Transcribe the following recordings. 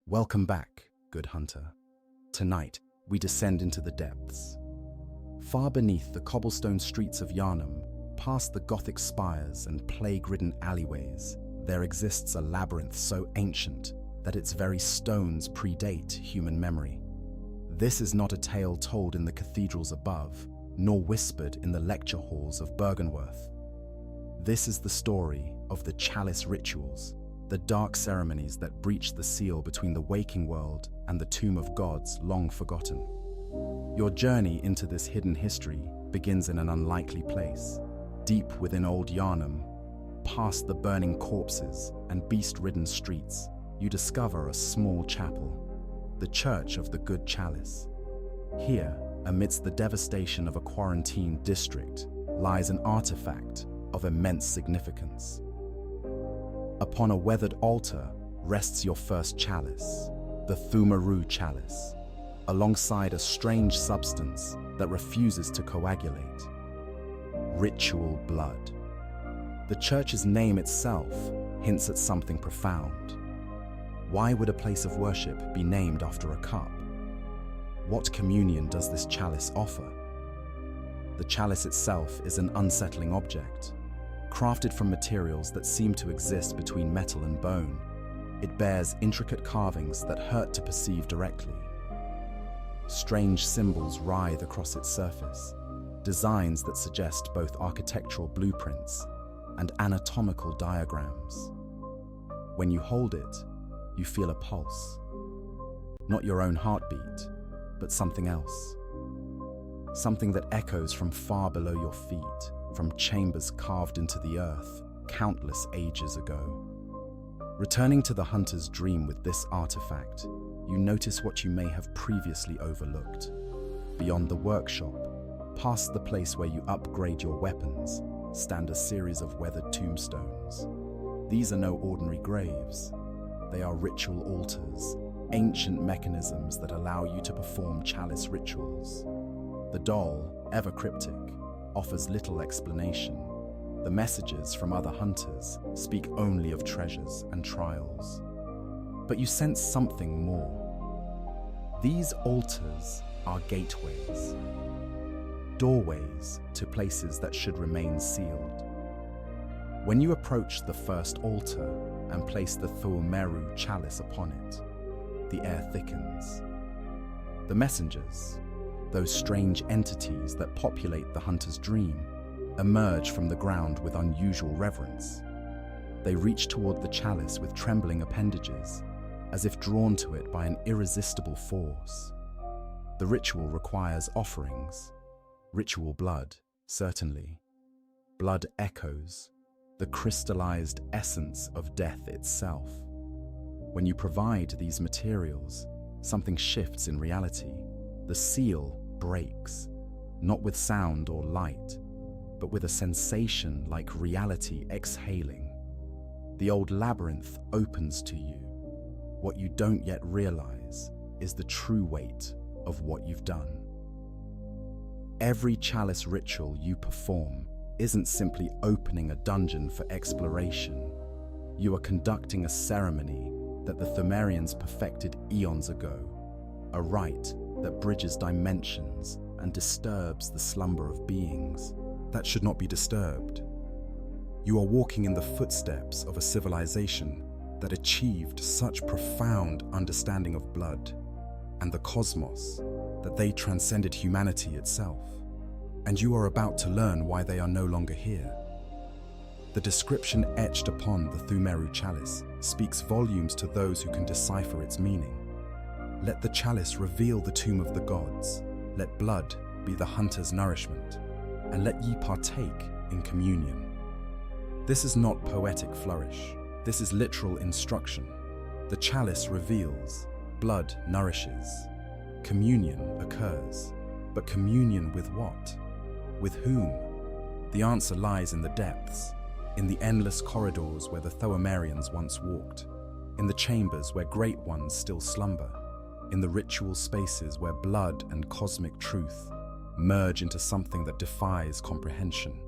Welcome back, good hunter. Tonight, we descend into the depths. Far beneath the cobblestone streets of Yharnam, past the Gothic spires and plague-ridden alleyways, there exists a labyrinth so ancient that its very stones predate human memory. This is not a tale told in the cathedrals above, nor whispered in the lecture halls of Bergenworth. This is the story of the Chalice rituals, the dark ceremonies that breach the seal between the waking world and the tomb of gods long forgotten. Your journey into this hidden history begins in an unlikely place, deep within old Yharnam. Past the burning corpses and beast-ridden streets, you discover a small chapel, the Church of the Good Chalice. Here, amidst the devastation of a quarantined district, lies an artifact of immense significance. Upon a weathered altar rests your first chalice, the Pthumeru Chalice, alongside a strange substance that refuses to coagulate. Ritual blood. The church's name itself hints at something profound. Why would a place of worship be named after a cup? What communion does this chalice offer? The chalice itself is an unsettling object. Crafted from materials that seem to exist between metal and bone, it bears intricate carvings that hurt to perceive directly. Strange symbols writhe across its surface, designs that suggest both architectural blueprints and anatomical diagrams. When you hold it, you feel a pulse. Not your own heartbeat, but something else. Something that echoes from far below your feet, from chambers carved into the earth countless ages ago. Returning to the hunter's dream with this artifact, you notice what you may have previously overlooked. Beyond the workshop, past the place where you upgrade your weapons, stand a series of weathered tombstones. These are no ordinary graves. They are ritual altars, ancient mechanisms that allow you to perform chalice rituals. The doll, ever cryptic, offers little explanation. The messages from other hunters speak only of treasures and trials. But you sense something more. These altars are gateways, doorways to places that should remain sealed. When you approach the first altar and place the Pthumeru Chalice upon it, the air thickens. The messengers, those strange entities that populate the hunter's dream, emerge from the ground with unusual reverence. They reach toward the chalice with trembling appendages, as if drawn to it by an irresistible force. The ritual requires offerings. Ritual blood, certainly. Blood echoes, the crystallized essence of death itself. When you provide these materials, something shifts in reality. The seal breaks, not with sound or light, but with a sensation like reality exhaling. The old labyrinth opens to you. What you don't yet realize is the true weight of what you've done. Every chalice ritual you perform isn't simply opening a dungeon for exploration. You are conducting a ceremony that the Pthumerians perfected eons ago, a rite that bridges dimensions and disturbs the slumber of beings that should not be disturbed. You are walking in the footsteps of a civilization that achieved such profound understanding of blood and the cosmos that they transcended humanity itself. And you are about to learn why they are no longer here. The description etched upon the Pthumeru Chalice speaks volumes to those who can decipher its meaning. Let the chalice reveal the tomb of the gods. Let blood be the hunter's nourishment, and let ye partake in communion. This is not poetic flourish. This is literal instruction. The chalice reveals, blood nourishes. Communion occurs. But communion with what? With whom? The answer lies in the depths, in the endless corridors where the Pthumerians once walked, in the chambers where great ones still slumber, in the ritual spaces where blood and cosmic truth merge into something that defies comprehension.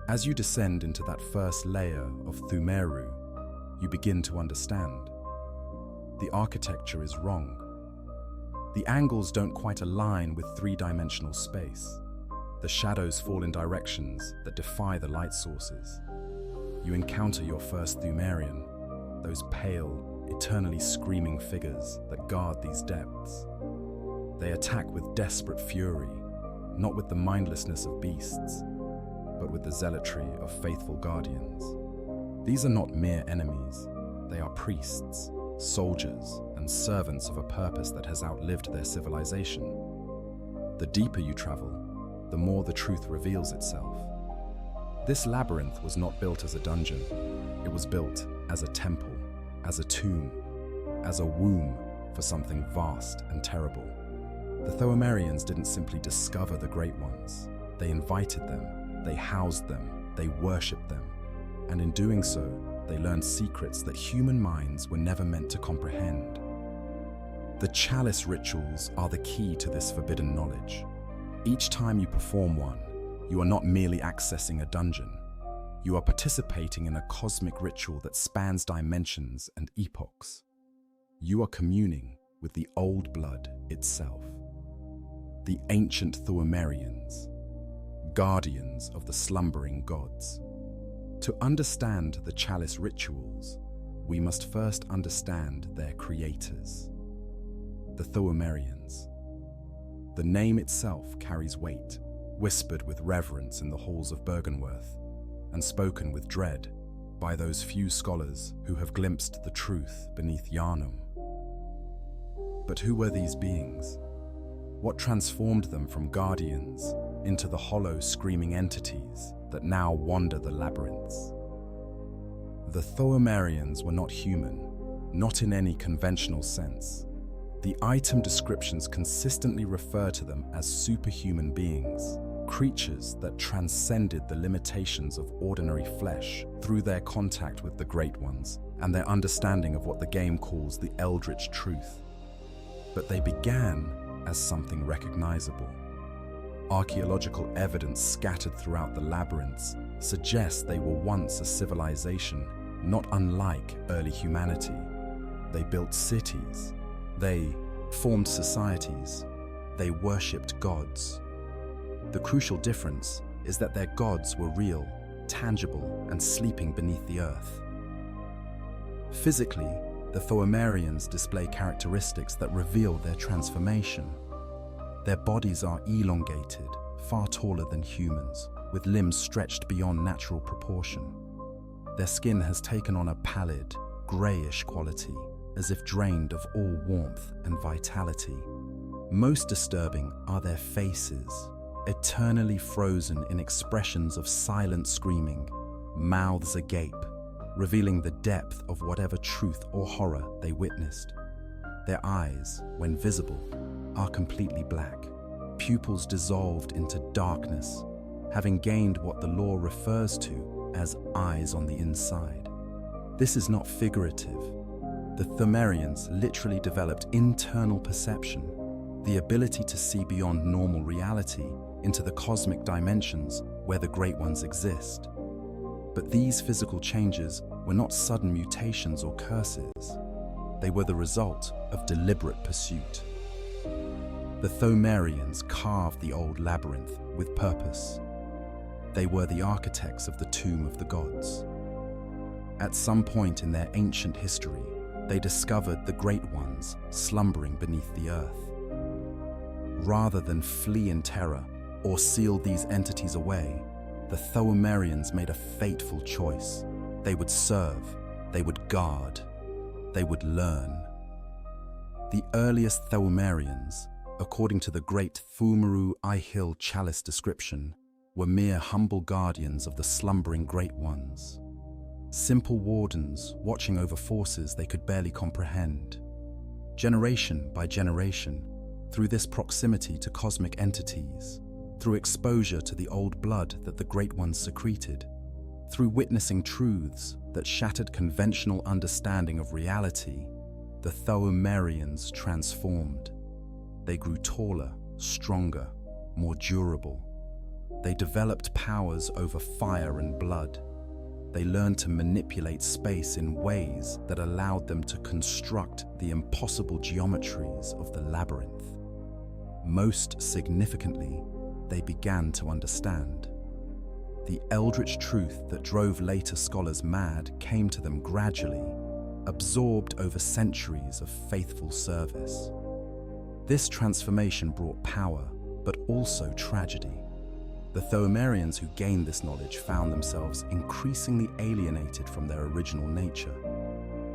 As you descend into that first layer of Pthumeru, you begin to understand. the architecture is wrong. The angles don't quite align with three-dimensional space. The shadows fall in directions that defy the light sources. You encounter your first Pthumerian, those pale, eternally screaming figures that guard these depths. They attack with desperate fury, not with the mindlessness of beasts, but with the zealotry of faithful guardians. These are not mere enemies. They are priests, soldiers, and servants of a purpose that has outlived their civilization. The deeper you travel, the more the truth reveals itself. This labyrinth was not built as a dungeon. It was built as a temple, as a tomb, as a womb for something vast and terrible. The Pthumerians didn't simply discover the Great Ones. They invited them, they housed them, they worshipped them. And in doing so, they learned secrets that human minds were never meant to comprehend. The chalice rituals are the key to this forbidden knowledge. Each time you perform one, you are not merely accessing a dungeon. You are participating in a cosmic ritual that spans dimensions and epochs. You are communing with the old blood itself. The ancient Pthumerians, guardians of the slumbering gods. To understand the chalice rituals, we must first understand their creators, the Pthumerians. The name itself carries weight, whispered with reverence in the halls of Byrgenwerth, and spoken with dread by those few scholars who have glimpsed the truth beneath Yharnam. But who were these beings? What transformed them from guardians into the hollow, screaming entities that now wander the labyrinths? The Pthumerians were not human, not in any conventional sense. The item descriptions consistently refer to them as superhuman beings, creatures that transcended the limitations of ordinary flesh through their contact with the Great Ones and their understanding of what the game calls the Eldritch Truth. But they began as something recognizable. Archaeological evidence scattered throughout the labyrinths suggests they were once a civilization not unlike early humanity. They built cities, they formed societies, they worshipped gods. The crucial difference is that their gods were real, tangible, and sleeping beneath the earth. Physically, the Pthumerians display characteristics that reveal their transformation. Their bodies are elongated, far taller than humans, with limbs stretched beyond natural proportion. Their skin has taken on a pallid, greyish quality, as if drained of all warmth and vitality. Most disturbing are their faces, eternally frozen in expressions of silent screaming, mouths agape, revealing the depth of whatever truth or horror they witnessed. Their eyes, when visible, are completely black, pupils dissolved into darkness, having gained what the lore refers to as eyes on the inside. This is not figurative. The Pthumerians literally developed internal perception, the ability to see beyond normal reality into the cosmic dimensions where the Great Ones exist. But these physical changes were not sudden mutations or curses. They were the result of deliberate pursuit. The Pthumerians carved the old labyrinth with purpose. They were the architects of the tomb of the gods. At some point in their ancient history, they discovered the Great Ones slumbering beneath the earth. Rather than flee in terror or seal these entities away, the Pthumerians made a fateful choice. They would serve, they would guard, they would learn. The earliest Pthumerians, according to the Great Pthumeru Ihyll Chalice description, were mere humble guardians of the slumbering Great Ones. Simple wardens watching over forces they could barely comprehend. Generation by generation, through this proximity to cosmic entities, through exposure to the old blood that the Great Ones secreted, through witnessing truths that shattered conventional understanding of reality, the Pthumerians transformed. They grew taller, stronger, more durable. They developed powers over fire and blood. they learned to manipulate space in ways that allowed them to construct the impossible geometries of the labyrinth. Most significantly, they began to understand. The eldritch truth that drove later scholars mad came to them gradually, absorbed over centuries of faithful service. This transformation brought power, but also tragedy. The Pthumerians who gained this knowledge found themselves increasingly alienated from their original nature.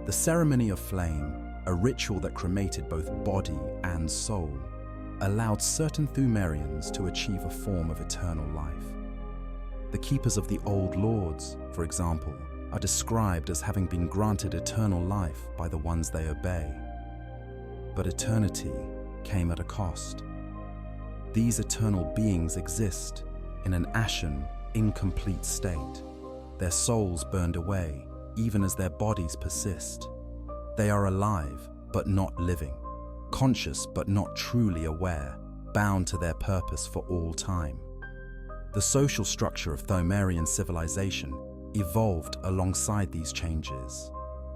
The ceremony of flame, a ritual that cremated both body and soul, allowed certain Pthumerians to achieve a form of eternal life. The keepers of the Old Lords, for example, are described as having been granted eternal life by the ones they obey. But eternity came at a cost. These eternal beings exist in an ashen, incomplete state. Their souls burned away, even as their bodies persist. They are alive, but not living, conscious but not truly aware, bound to their purpose for all time. The social structure of Pthumerian civilization evolved alongside these changes.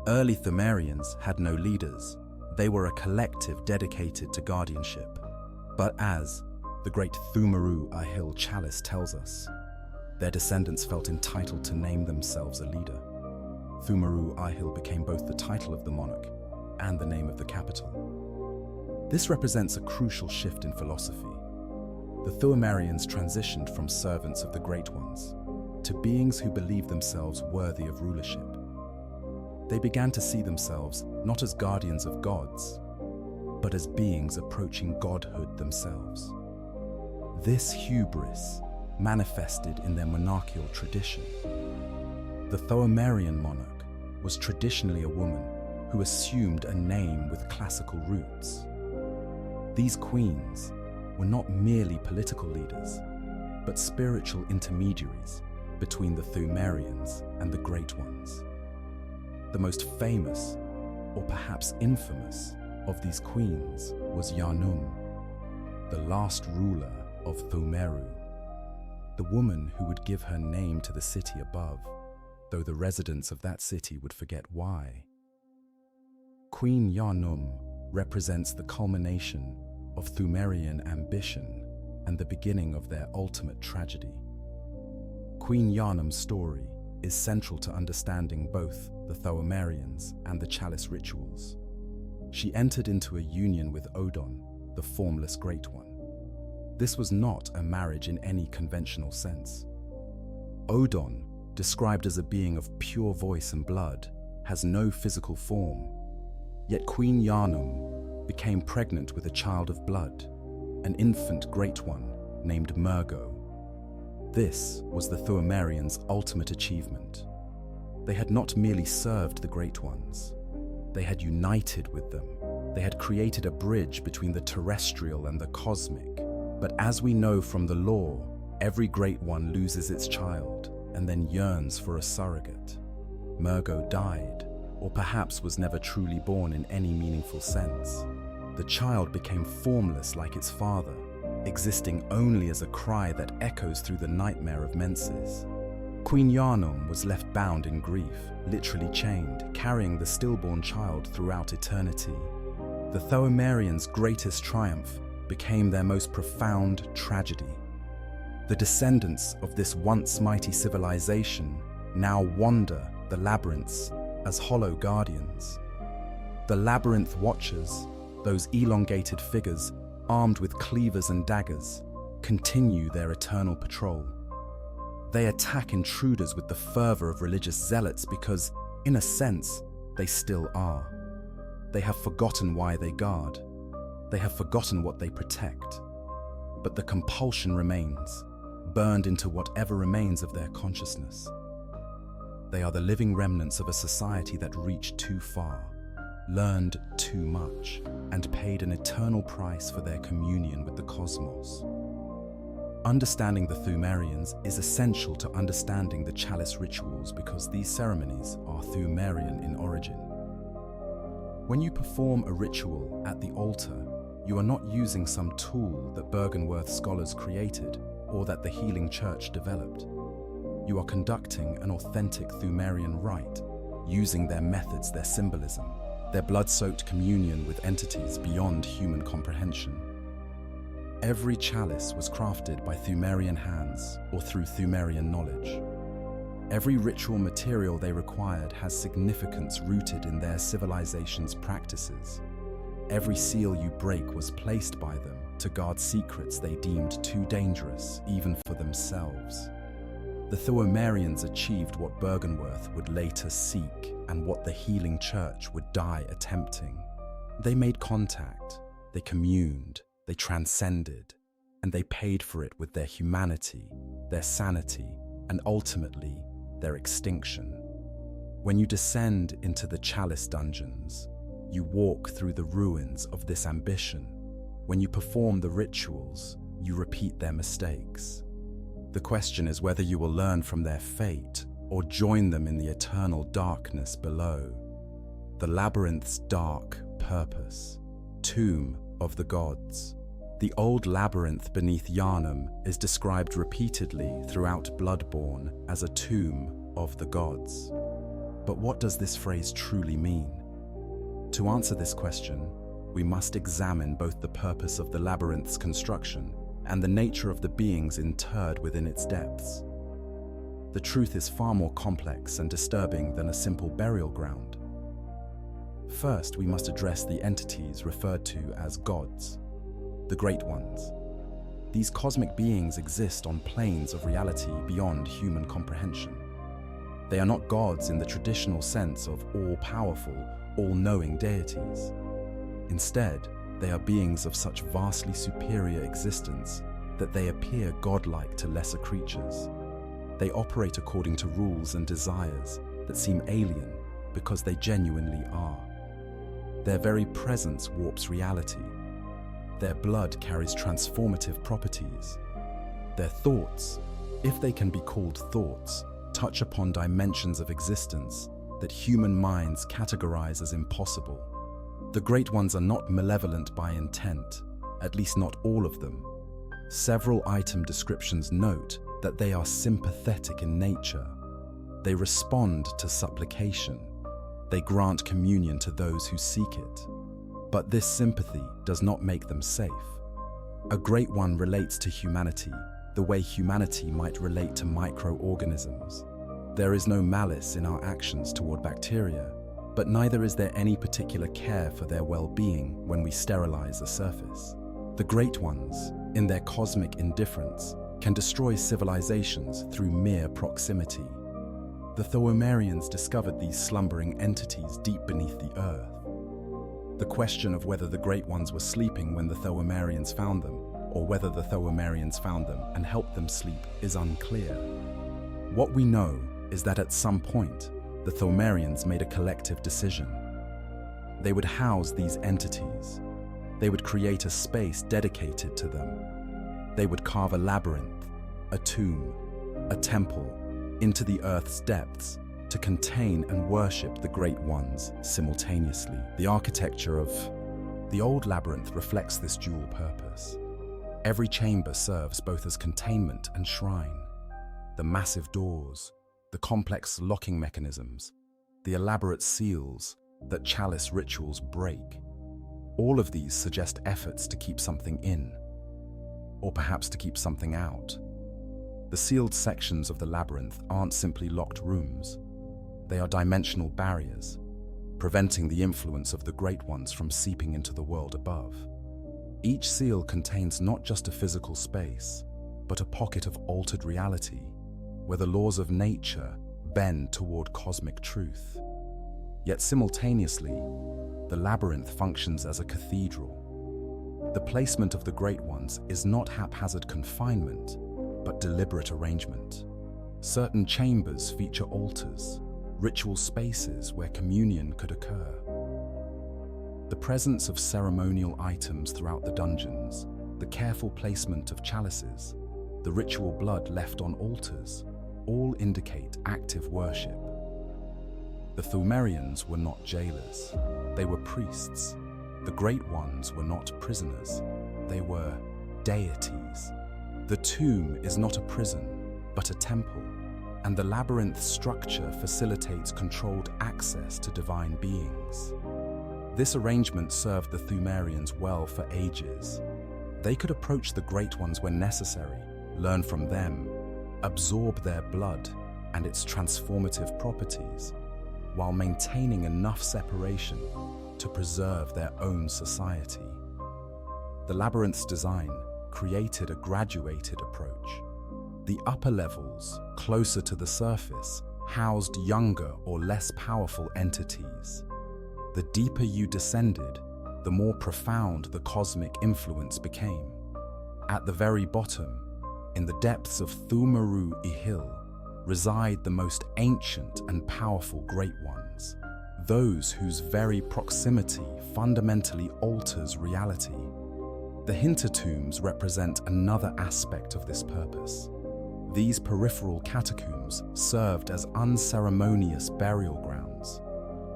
Early Pthumerians had no leaders. They were a collective dedicated to guardianship. But as the Great Pthumeru Ihyll Chalice tells us, their descendants felt entitled to name themselves a leader. Pthumeru Ihyll became both the title of the monarch and the name of the capital. This represents a crucial shift in philosophy. The Pthumerians transitioned from servants of the Great Ones to beings who believed themselves worthy of rulership. They began to see themselves not as guardians of gods, but as beings approaching godhood themselves. This hubris manifested in their monarchical tradition. The Pthumerian monarch was traditionally a woman who assumed a name with classical roots. These queens were not merely political leaders, but spiritual intermediaries between the Pthumerians and the Great Ones. The most famous, or perhaps infamous, of these queens was Yharnam, the last ruler of Pthumeru, the woman who would give her name to the city above, though the residents of that city would forget why. Queen Yharnam represents the culmination of Pthumerian ambition and the beginning of their ultimate tragedy. Queen Yharnam's story is central to understanding both the Pthumerians and the Chalice rituals. She entered into a union with Odon, the formless Great One. This was not a marriage in any conventional sense. Odon, described as a being of pure voice and blood, has no physical form. Yet Queen Yharnam became pregnant with a child of blood, an infant Great One named Mergo. This was the Pthumerians' ultimate achievement. They had not merely served the Great Ones. They had united with them. They had created a bridge between the terrestrial and the cosmic. But as we know from the lore, every Great One loses its child and then yearns for a surrogate. Mergo died, or perhaps was never truly born in any meaningful sense. The child became formless like its father, existing only as a cry that echoes through the nightmare of menses. Queen Yharnam was left bound in grief, literally chained, carrying the stillborn child throughout eternity. The Pthumerians' greatest triumph became their most profound tragedy. The descendants of this once mighty civilization now wander the labyrinths as hollow guardians. The labyrinth watchers, those elongated figures armed with cleavers and daggers, continue their eternal patrol. They attack intruders with the fervor of religious zealots because, in a sense, they still are. They have forgotten why they guard. They have forgotten what they protect. But the compulsion remains, burned into whatever remains of their consciousness. They are the living remnants of a society that reached too far, learned too much, and paid an eternal price for their communion with the cosmos. Understanding the Pthumerians is essential to understanding the Chalice rituals because these ceremonies are Pthumerian in origin. When you perform a ritual at the altar, you are not using some tool that Bergenworth scholars created or that the Healing Church developed. you are conducting an authentic Pthumerian rite, using their methods, their symbolism, their blood-soaked communion with entities beyond human comprehension. Every chalice was crafted by Pthumerian hands or through Pthumerian knowledge. Every ritual material they required has significance rooted in their civilization's practices. Every seal you break was placed by them to guard secrets they deemed too dangerous even for themselves. The Pthumerians achieved what Byrgenwerth would later seek and what the healing church would die attempting. They made contact, they communed, they transcended, and they paid for it with their humanity, their sanity, and ultimately, their extinction. When you descend into the Chalice Dungeons, you walk through the ruins of this ambition. When you perform the rituals, you repeat their mistakes. The question is whether you will learn from their fate or join them in the eternal darkness below. The labyrinth's dark purpose, tomb of the gods. The old labyrinth beneath Yharnam is described repeatedly throughout Bloodborne as a tomb of the gods. But what does this phrase truly mean? To answer this question, we must examine both the purpose of the labyrinth's construction and the nature of the beings interred within its depths. The truth is far more complex and disturbing than a simple burial ground. First, we must address the entities referred to as gods, the Great Ones. These cosmic beings exist on planes of reality beyond human comprehension. They are not gods in the traditional sense of all-powerful, all-knowing deities. Instead, they are beings of such vastly superior existence that they appear godlike to lesser creatures. They operate according to rules and desires that seem alien because they genuinely are. Their very presence warps reality. Their blood carries transformative properties. Their thoughts, if they can be called thoughts, touch upon dimensions of existence that human minds categorize as impossible. The Great Ones are not malevolent by intent, at least not all of them. Several item descriptions note that they are sympathetic in nature. They respond to supplication. They grant communion to those who seek it. But this sympathy does not make them safe. A Great One relates to humanity the way humanity might relate to microorganisms. There is no malice in our actions toward bacteria, but neither is there any particular care for their well-being when we sterilize a surface. The Great Ones, in their cosmic indifference, can destroy civilizations through mere proximity. The Pthumerians discovered these slumbering entities deep beneath the earth. The question of whether the Great Ones were sleeping when the Pthumerians found them, or whether the Pthumerians found them and helped them sleep, is unclear. What we know is that at some point, the Pthumerians made a collective decision. They would house these entities. They would create a space dedicated to them. They would carve a labyrinth, a tomb, a temple, into the earth's depths to contain and worship the Great Ones simultaneously. The architecture of the old labyrinth reflects this dual purpose. Every chamber serves both as containment and shrine. The massive doors, the complex locking mechanisms, the elaborate seals that chalice rituals break. All of these suggest efforts to keep something in, or perhaps to keep something out. The sealed sections of the labyrinth aren't simply locked rooms. They are dimensional barriers, preventing the influence of the Great Ones from seeping into the world above. Each seal contains not just a physical space, but a pocket of altered reality, where the laws of nature bend toward cosmic truth. Yet simultaneously, the labyrinth functions as a cathedral. The placement of the Great Ones is not haphazard confinement, but deliberate arrangement. Certain chambers feature altars, ritual spaces where communion could occur. The presence of ceremonial items throughout the dungeons, the careful placement of chalices, the ritual blood left on altars, all indicate active worship. The Pthumerians were not jailers, they were priests. The Great Ones were not prisoners, they were deities. The tomb is not a prison, but a temple. and the labyrinth structure facilitates controlled access to divine beings. This arrangement served the Pthumerians well for ages. They could approach the Great Ones when necessary, learn from them, absorb their blood and its transformative properties, while maintaining enough separation to preserve their own society. The labyrinth's design created a graduated approach. The upper levels, closer to the surface, housed younger or less powerful entities. The deeper you descended, the more profound the cosmic influence became. At the very bottom, in the depths of Pthumeru Ihyll, reside the most ancient and powerful Great Ones, those whose very proximity fundamentally alters reality. The hintertombs represent another aspect of this purpose. These peripheral catacombs served as unceremonious burial grounds,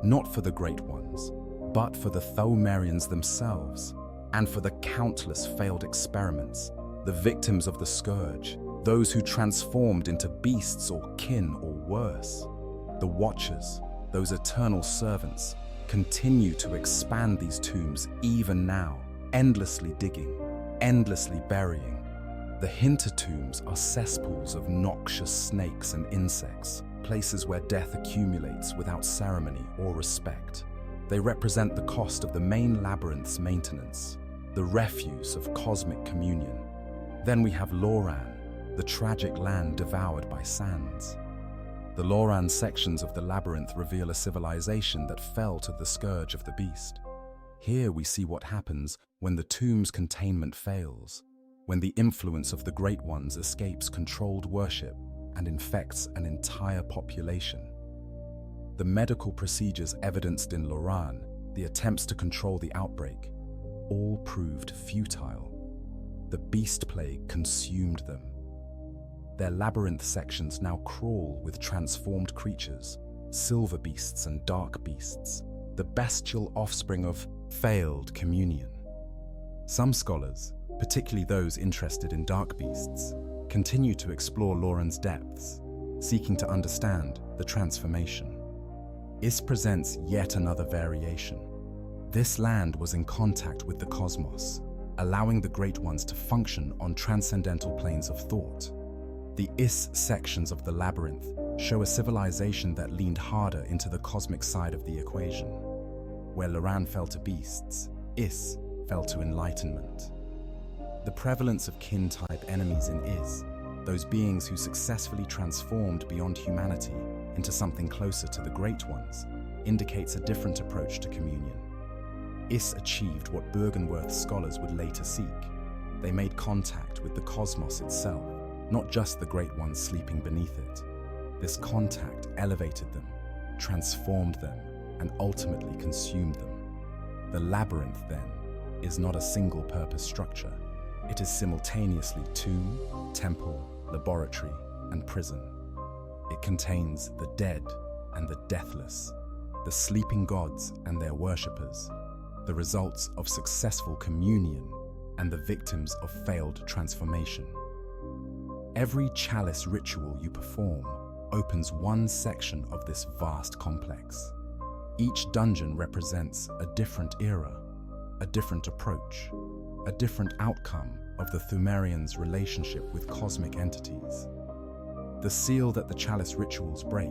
not for the Great Ones, but for the Pthumerians themselves, and for the countless failed experiments, the victims of the scourge, those who transformed into beasts or kin or worse. The Watchers, those eternal servants, continue to expand these tombs even now, endlessly digging, endlessly burying. The hintertombs are cesspools of noxious snakes and insects, places where death accumulates without ceremony or respect. They represent the cost of the main labyrinth's maintenance, the refuse of cosmic communion. Then we have Loran, the tragic land devoured by sands. The Loran sections of the labyrinth reveal a civilization that fell to the scourge of the beast. Here we see what happens when the tomb's containment fails, when the influence of the Great Ones escapes controlled worship and infects an entire population. The medical procedures evidenced in Loran, the attempts to control the outbreak, all proved futile. The beast plague consumed them. Their labyrinth sections now crawl with transformed creatures, silver beasts and dark beasts, the bestial offspring of failed communion. Some scholars, particularly those interested in dark beasts, continue to explore Loran's depths, seeking to understand the transformation. Isz presents yet another variation. This land was in contact with the cosmos, allowing the Great Ones to function on transcendental planes of thought. The Isz sections of the labyrinth show a civilization that leaned harder into the cosmic side of the equation. Where Loran fell to beasts, Isz fell to enlightenment. The prevalence of kin-type enemies in Isz, those beings who successfully transformed beyond humanity into something closer to the Great Ones, indicates a different approach to communion. Isz achieved what Bürgenwerth scholars would later seek. They made contact with the cosmos itself, not just the Great Ones sleeping beneath it. This contact elevated them, transformed them, and ultimately consumed them. The labyrinth, then, is not a single-purpose structure. It is simultaneously tomb, temple, laboratory, and prison. It contains the dead and the deathless, the sleeping gods and their worshippers, the results of successful communion and the victims of failed transformation. Every chalice ritual you perform opens one section of this vast complex. Each dungeon represents a different era, a different approach, a different outcome of the Pthumerians' relationship with cosmic entities. The seal that the chalice rituals break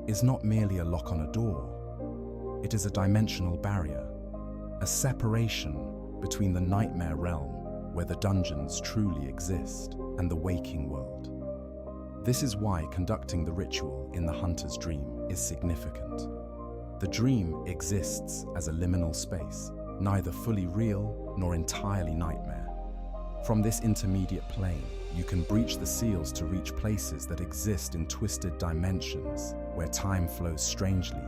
is not merely a lock on a door. It is a dimensional barrier, a separation between the nightmare realm, where the dungeons truly exist, and the waking world. This is why conducting the ritual in the hunter's dream is significant. The dream exists as a liminal space, neither fully real nor entirely nightmare. From this intermediate plane, you can breach the seals to reach places that exist in twisted dimensions, where time flows strangely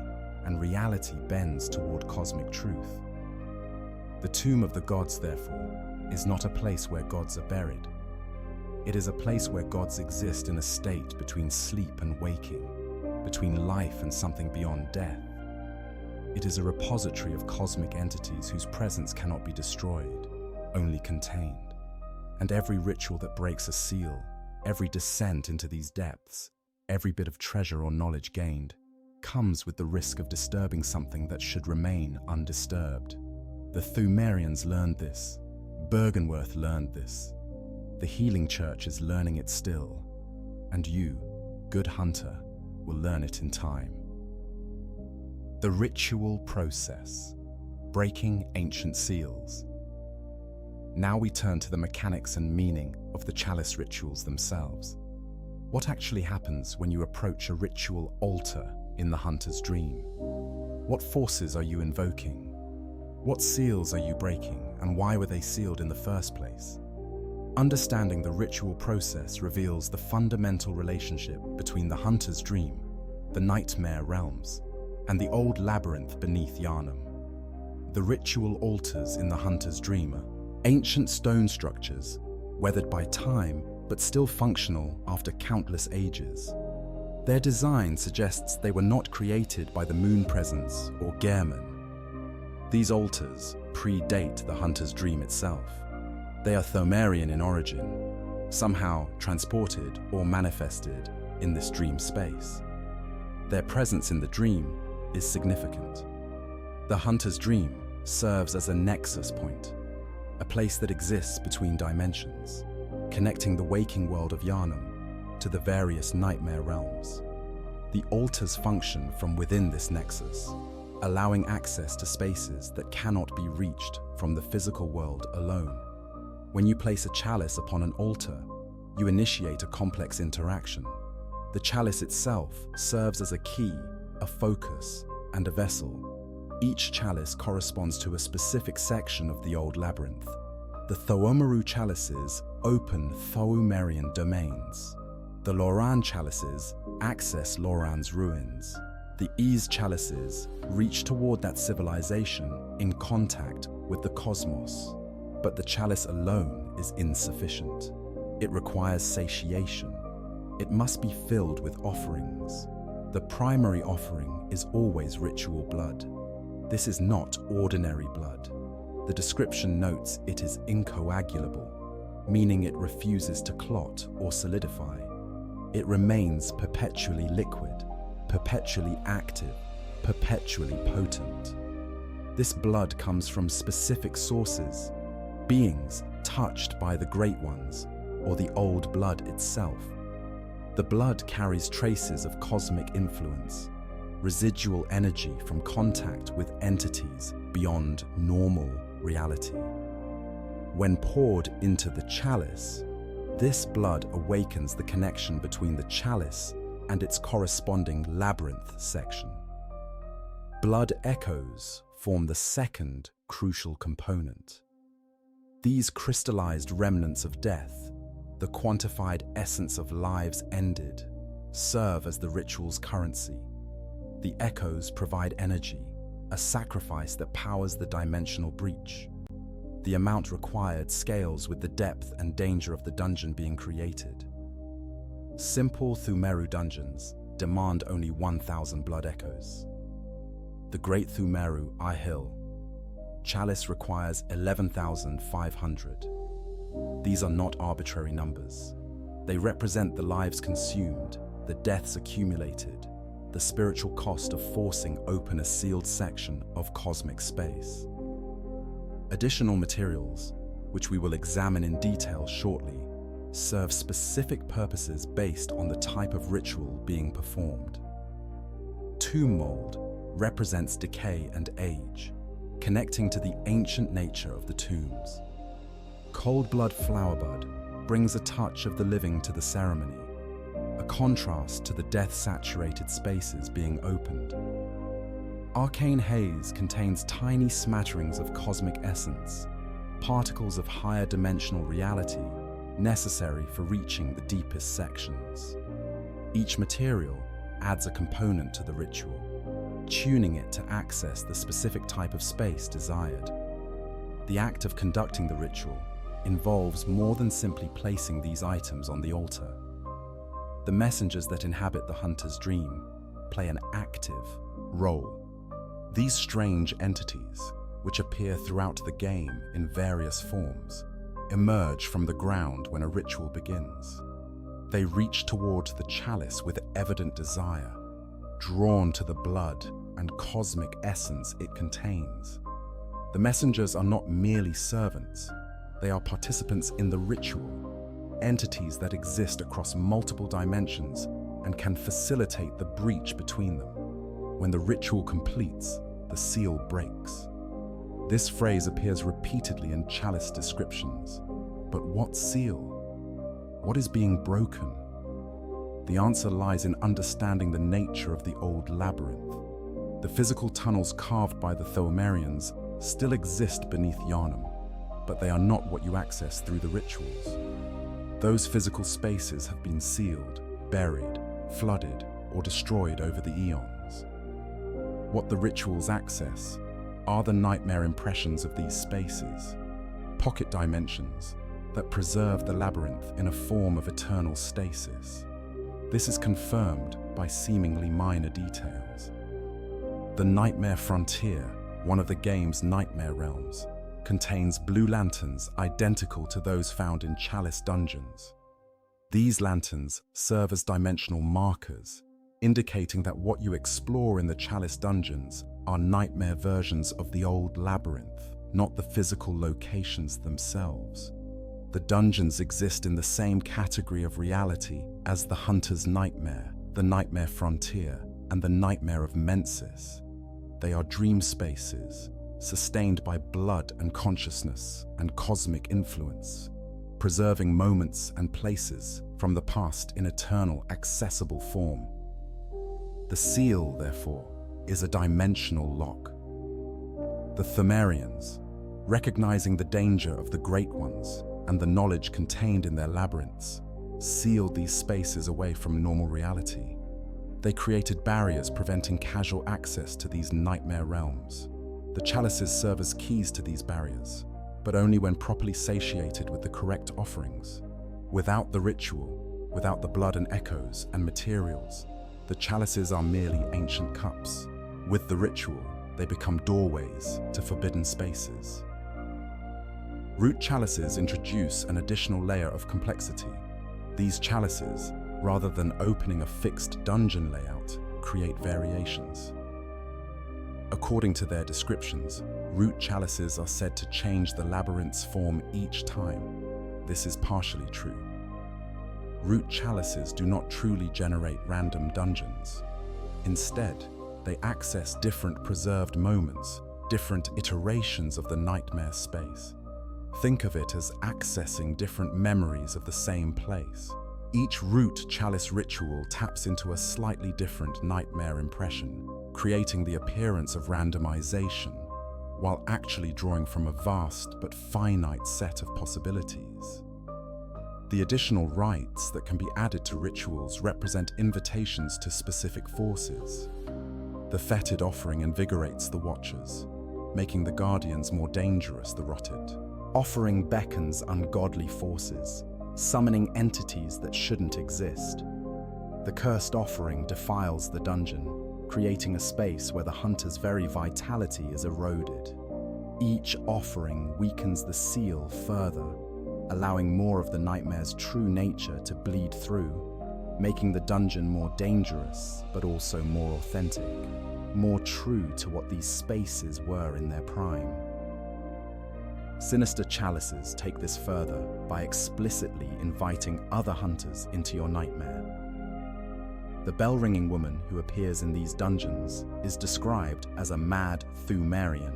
and reality bends toward cosmic truth. The tomb of the gods, therefore, is not a place where gods are buried. It is a place where gods exist in a state between sleep and waking, between life and something beyond death. It is a repository of cosmic entities whose presence cannot be destroyed, only contained. And every ritual that breaks a seal, every descent into these depths, every bit of treasure or knowledge gained comes with the risk of disturbing something that should remain undisturbed. The Pthumerians learned this. Bergenworth learned this. The Healing Church is learning it still. And you, good hunter, will learn it in time. The ritual process. Breaking ancient seals. Now we turn to the mechanics and meaning of the chalice rituals themselves. What actually happens when you approach a ritual altar in the hunter's dream? What forces are you invoking? What seals are you breaking, and why were they sealed in the first place? Understanding the ritual process reveals the fundamental relationship between the hunter's dream, the nightmare realms, and the old labyrinth beneath Yharnam. The ritual altars in the hunter's dream are ancient stone structures, weathered by time but still functional after countless ages. Their design suggests they were not created by the moon presence or Gehrman. These altars predate the hunter's dream itself. They are Pthumerian in origin, somehow transported or manifested in this dream space. Their presence in the dream is significant. The hunter's dream serves as a nexus point, a place that exists between dimensions, connecting the waking world of Yharnam to the various nightmare realms. The altars function from within this nexus, allowing access to spaces that cannot be reached from the physical world alone. When you place a chalice upon an altar, you initiate a complex interaction. The chalice itself serves as a key, a focus, and a vessel. Each chalice corresponds to a specific section of the old labyrinth. The Pthumeru chalices open Pthumerian domains. The Loran chalices access Loran's ruins. The Isz chalices reach toward that civilization in contact with the cosmos. But the chalice alone is insufficient. It requires satiation. It must be filled with offerings. The primary offering is always ritual blood. This is not ordinary blood. The description notes it is incoagulable, meaning it refuses to clot or solidify. It remains perpetually liquid, perpetually active, perpetually potent. This blood comes from specific sources, beings touched by the Great Ones, or the old blood itself. The blood carries traces of cosmic influence, residual energy from contact with entities beyond normal reality. When poured into the chalice, this blood awakens the connection between the chalice and its corresponding labyrinth section. Blood echoes form the second crucial component. These crystallized remnants of death, the quantified essence of lives ended, serve as the ritual's currency. The echoes provide energy, a sacrifice that powers the dimensional breach. The amount required scales with the depth and danger of the dungeon being created. Simple Pthumeru dungeons demand only 1,000 blood echoes. The Great Pthumeru Ihyll chalice requires 11,500. These are not arbitrary numbers. They represent the lives consumed, the deaths accumulated, the spiritual cost of forcing open a sealed section of cosmic space. Additional materials, which we will examine in detail shortly, serve specific purposes based on the type of ritual being performed. Tomb mold represents decay and age, connecting to the ancient nature of the tombs. Cold blood flowerbud brings a touch of the living to the ceremony, a contrast to the death-saturated spaces being opened. Arcane haze contains tiny smatterings of cosmic essence, particles of higher dimensional reality necessary for reaching the deepest sections. Each material adds a component to the ritual, tuning it to access the specific type of space desired. The act of conducting the ritual involves more than simply placing these items on the altar. The messengers that inhabit the hunter's dream play an active role. These strange entities, which appear throughout the game in various forms, emerge from the ground when a ritual begins. They reach toward the chalice with evident desire, drawn to the blood and cosmic essence it contains. The messengers are not merely servants, they are participants in the ritual, entities that exist across multiple dimensions and can facilitate the breach between them. When the ritual completes, the seal breaks. This phrase appears repeatedly in chalice descriptions. But what seal? What is being broken? The answer lies in understanding the nature of the old labyrinth. The physical tunnels carved by the Pthumerians still exist beneath Yharnam, but they are not what you access through the rituals. Those physical spaces have been sealed, buried, flooded, or destroyed over the eons. What the rituals access are the nightmare impressions of these spaces, pocket dimensions that preserve the labyrinth in a form of eternal stasis. This is confirmed by seemingly minor details. The Nightmare Frontier, one of the game's nightmare realms, contains blue lanterns identical to those found in Chalice Dungeons. These lanterns serve as dimensional markers, indicating that what you explore in the Chalice Dungeons are nightmare versions of the old labyrinth, not the physical locations themselves. The dungeons exist in the same category of reality as the Hunter's Nightmare, the Nightmare Frontier, and the Nightmare of Mensis. They are dream spaces, sustained by blood and consciousness and cosmic influence, preserving moments and places from the past in eternal, accessible form. The seal, therefore, is a dimensional lock. The Pthumerians, recognizing the danger of the Great Ones and the knowledge contained in their labyrinths, sealed these spaces away from normal reality. They created barriers preventing casual access to these nightmare realms. The chalices serve as keys to these barriers, but only when properly satiated with the correct offerings. Without the ritual, without the blood and echoes and materials, the chalices are merely ancient cups. With the ritual, they become doorways to forbidden spaces. Root chalices introduce an additional layer of complexity. These chalices, rather than opening a fixed dungeon layout, create variations. According to their descriptions, root chalices are said to change the labyrinth's form each time. This is partially true. Root chalices do not truly generate random dungeons. Instead, they access different preserved moments, different iterations of the nightmare space. Think of it as accessing different memories of the same place. Each root chalice ritual taps into a slightly different nightmare impression, creating the appearance of randomization, while actually drawing from a vast but finite set of possibilities. The additional rites that can be added to rituals represent invitations to specific forces. The fetid offering invigorates the watchers, making the guardians more dangerous, the rotted. Offering beckons ungodly forces, summoning entities that shouldn't exist. The cursed offering defiles the dungeon, creating a space where the hunter's very vitality is eroded. Each offering weakens the seal further, allowing more of the nightmare's true nature to bleed through, making the dungeon more dangerous, but also more authentic, more true to what these spaces were in their prime. Sinister chalices take this further by explicitly inviting other hunters into your nightmare. The bell-ringing woman who appears in these dungeons is described as a mad Pthumerian,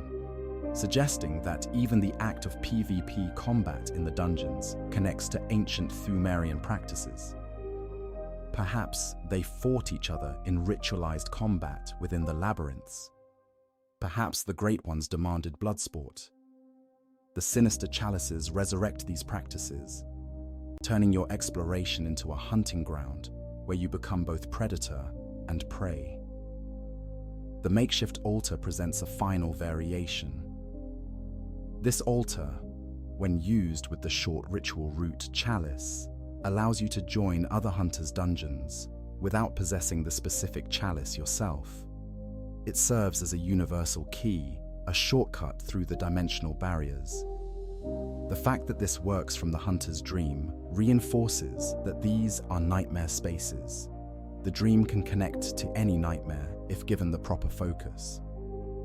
suggesting that even the act of PvP combat in the dungeons connects to ancient Pthumerian practices. Perhaps they fought each other in ritualized combat within the labyrinths. Perhaps the Great Ones demanded blood sport. The sinister chalices resurrect these practices, turning your exploration into a hunting ground where you become both predator and prey. The makeshift altar presents a final variation. This altar, when used with the short ritual root chalice, allows you to join other hunters' dungeons without possessing the specific chalice yourself. It serves as a universal key, a shortcut through the dimensional barriers. The fact that this works from the hunter's dream reinforces that these are nightmare spaces. The dream can connect to any nightmare if given the proper focus.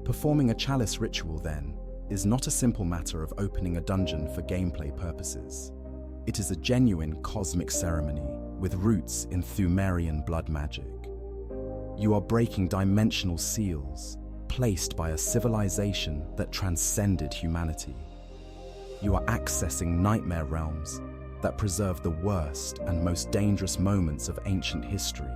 Performing a chalice ritual, then, is not a simple matter of opening a dungeon for gameplay purposes. It is a genuine cosmic ceremony with roots in Pthumerian blood magic. You are breaking dimensional seals placed by a civilization that transcended humanity. You are accessing nightmare realms that preserve the worst and most dangerous moments of ancient history.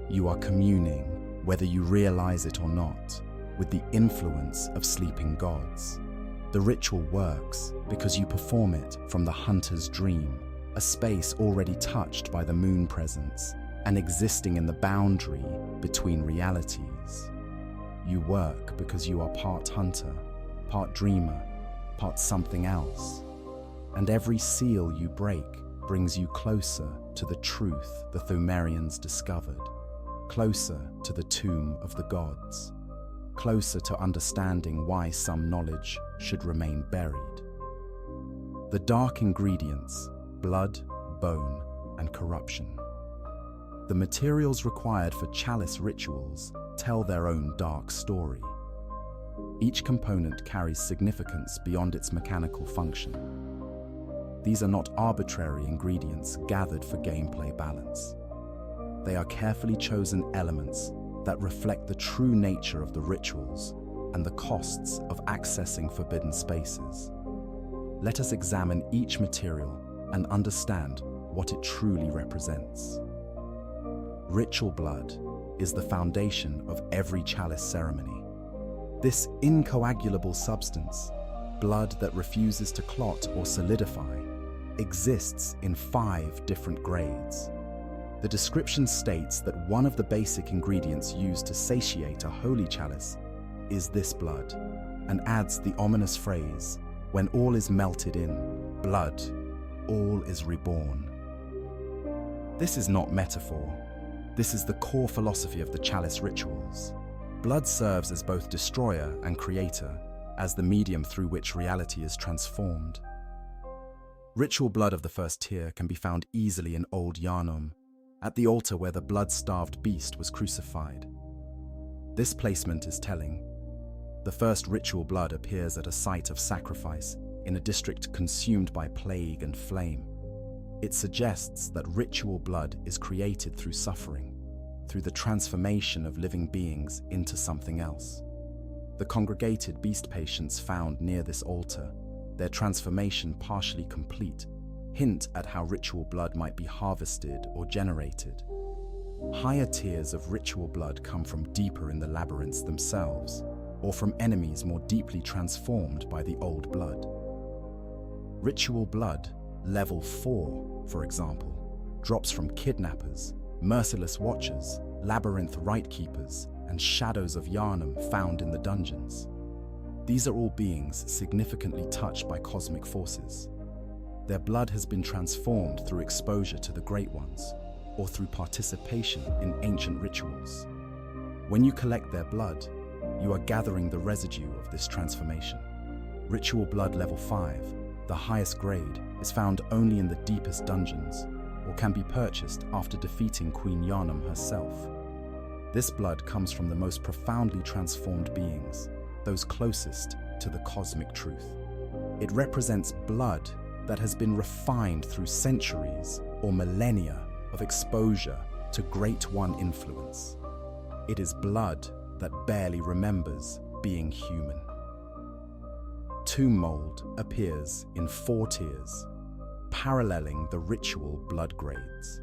You are communing, whether you realize it or not, with the influence of sleeping gods. The ritual works because you perform it from the hunter's dream, a space already touched by the moon presence and existing in the boundary between realities. You work because you are part hunter, part dreamer, part something else. And every seal you break brings you closer to the truth the Pthumerians discovered, closer to the tomb of the gods, closer to understanding why some knowledge should remain buried. The dark ingredients: blood, bone, and corruption. The materials required for chalice rituals tell their own dark story. Each component carries significance beyond its mechanical function. These are not arbitrary ingredients gathered for gameplay balance. They are carefully chosen elements that reflect the true nature of the rituals and the costs of accessing forbidden spaces. Let us examine each material and understand what it truly represents. Ritual blood is the foundation of every chalice ceremony. This incoagulable substance, blood that refuses to clot or solidify, exists in 5 different grades. The description states that one of the basic ingredients used to satiate a holy chalice is this blood, and adds the ominous phrase, "When all is melted in blood, all is reborn." This is not metaphor. This is the core philosophy of the chalice rituals. Blood serves as both destroyer and creator, as the medium through which reality is transformed. Ritual blood of the first tier can be found easily in Old Yharnam, at the altar where the blood-starved beast was crucified. This placement is telling. The first ritual blood appears at a site of sacrifice in a district consumed by plague and flame. It suggests that ritual blood is created through suffering, through the transformation of living beings into something else. The congregated beast patients found near this altar, their transformation partially complete, hint at how ritual blood might be harvested or generated. Higher tiers of ritual blood come from deeper in the labyrinths themselves, or from enemies more deeply transformed by the old blood. Ritual blood, level 4, for example, drops from kidnappers, merciless watchers, labyrinth rite-keepers, and shadows of Yharnam found in the dungeons. These are all beings significantly touched by cosmic forces. Their blood has been transformed through exposure to the Great Ones, or through participation in ancient rituals. When you collect their blood, you are gathering the residue of this transformation. Ritual blood level 5, the highest grade, is found only in the deepest dungeons, or can be purchased after defeating Queen Yharnam herself. This blood comes from the most profoundly transformed beings, those closest to the cosmic truth. It represents blood that has been refined through centuries or millennia of exposure to Great One influence. It is blood that barely remembers being human. Tomb mold appears in 4 tiers, paralleling the ritual blood grades.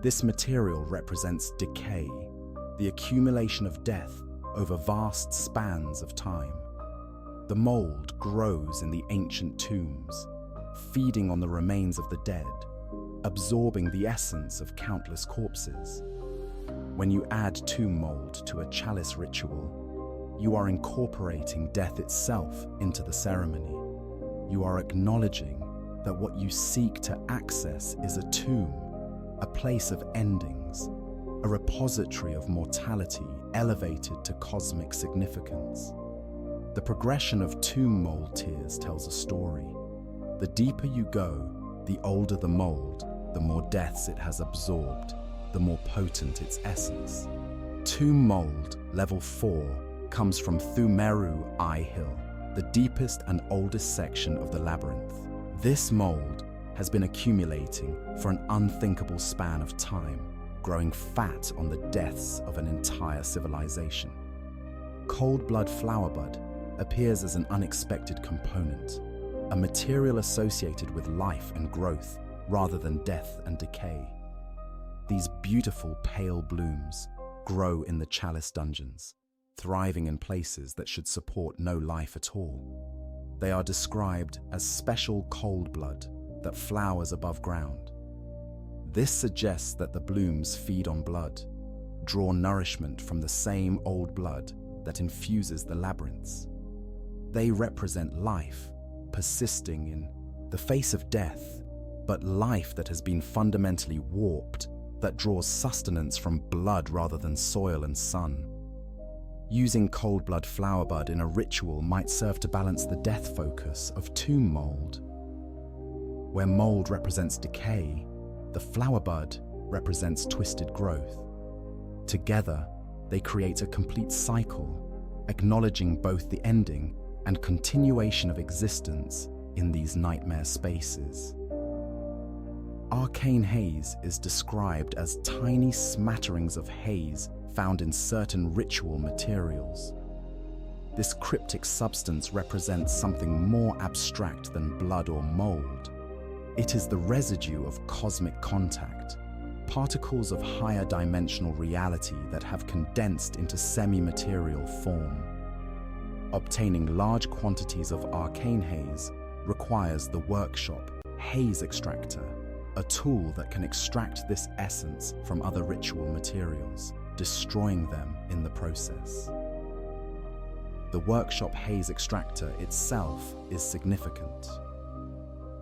This material represents decay, the accumulation of death over vast spans of time. The mold grows in the ancient tombs, feeding on the remains of the dead, absorbing the essence of countless corpses. When you add tomb mold to a chalice ritual, you are incorporating death itself into the ceremony. You are acknowledging that what you seek to access is a tomb, a place of endings, a repository of mortality elevated to cosmic significance. The progression of tomb mold tears tells a story. The deeper you go, the older the mold, the more deaths it has absorbed, the more potent its essence. Tomb mold, level 4, comes from Pthumeru Ihyll, the deepest and oldest section of the labyrinth. This mold has been accumulating for an unthinkable span of time, growing fat on the deaths of an entire civilization. Cold blood flowerbud appears as an unexpected component, a material associated with life and growth rather than death and decay. These beautiful pale blooms grow in the Chalice Dungeons, thriving in places that should support no life at all. They are described as special cold blood that flowers above ground. This suggests that the blooms feed on blood, draw nourishment from the same old blood that infuses the labyrinths. They represent life, persisting in the face of death, but life that has been fundamentally warped, that draws sustenance from blood rather than soil and sun. Using cold blood flowerbud in a ritual might serve to balance the death focus of tomb mold. Where mold represents decay, the flowerbud represents twisted growth. Together, they create a complete cycle, acknowledging both the ending and continuation of existence in these nightmare spaces. Arcane haze is described as tiny smatterings of haze found in certain ritual materials. This cryptic substance represents something more abstract than blood or mold. It is the residue of cosmic contact, particles of higher dimensional reality that have condensed into semi-material form. Obtaining large quantities of arcane haze requires the workshop haze extractor, a tool that can extract this essence from other ritual materials, destroying them in the process. The workshop haze extractor itself is significant.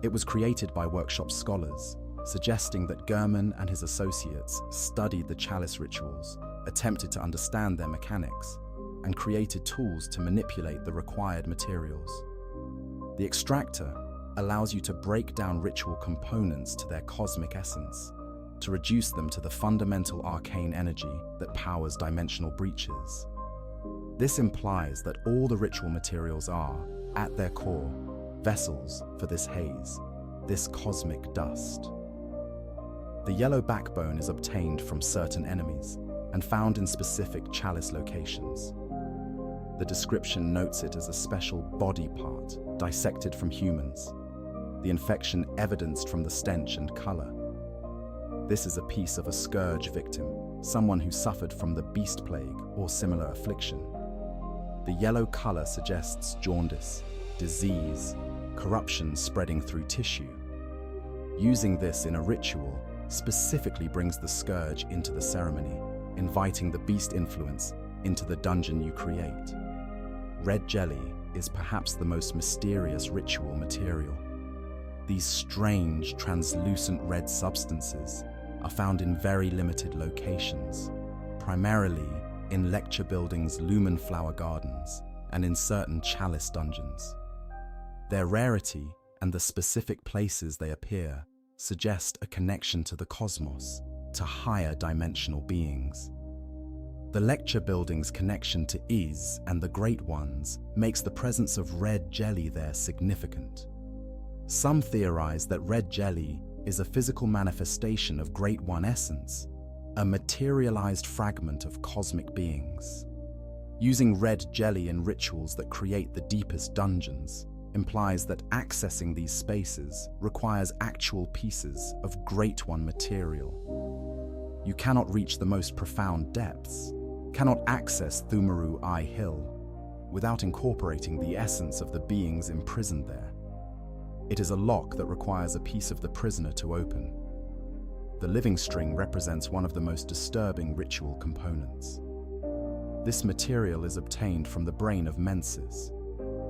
It was created by workshop scholars, suggesting that Gurman and his associates studied the chalice rituals, attempted to understand their mechanics, and created tools to manipulate the required materials. The extractor allows you to break down ritual components to their cosmic essence, to reduce them to the fundamental arcane energy that powers dimensional breaches. This implies that all the ritual materials are, at their core, vessels for this haze, this cosmic dust. The yellow backbone is obtained from certain enemies and found in specific chalice locations. The description notes it as a special body part dissected from humans, the infection evidenced from the stench and color. This is a piece of a scourge victim, someone who suffered from the beast plague or similar affliction. The yellow color suggests jaundice, disease, corruption spreading through tissue. Using this in a ritual specifically brings the scourge into the ceremony, inviting the beast influence into the dungeon you create. Red jelly is perhaps the most mysterious ritual material. These strange, translucent red substances are found in very limited locations, primarily in lecture buildings' lumen flower gardens and in certain chalice dungeons. Their rarity and the specific places they appear suggest a connection to the cosmos, to higher dimensional beings. The lecture building's connection to Isz and the Great Ones makes the presence of red jelly there significant. Some theorize that red jelly is a physical manifestation of Great One essence, a materialized fragment of cosmic beings. Using red jelly in rituals that create the deepest dungeons implies that accessing these spaces requires actual pieces of Great One material. You cannot reach the most profound depths, cannot access Pthumeru Ihyll without incorporating the essence of the beings imprisoned there. It is a lock that requires a piece of the prisoner to open. The living string represents one of the most disturbing ritual components. This material is obtained from the brain of Mensis,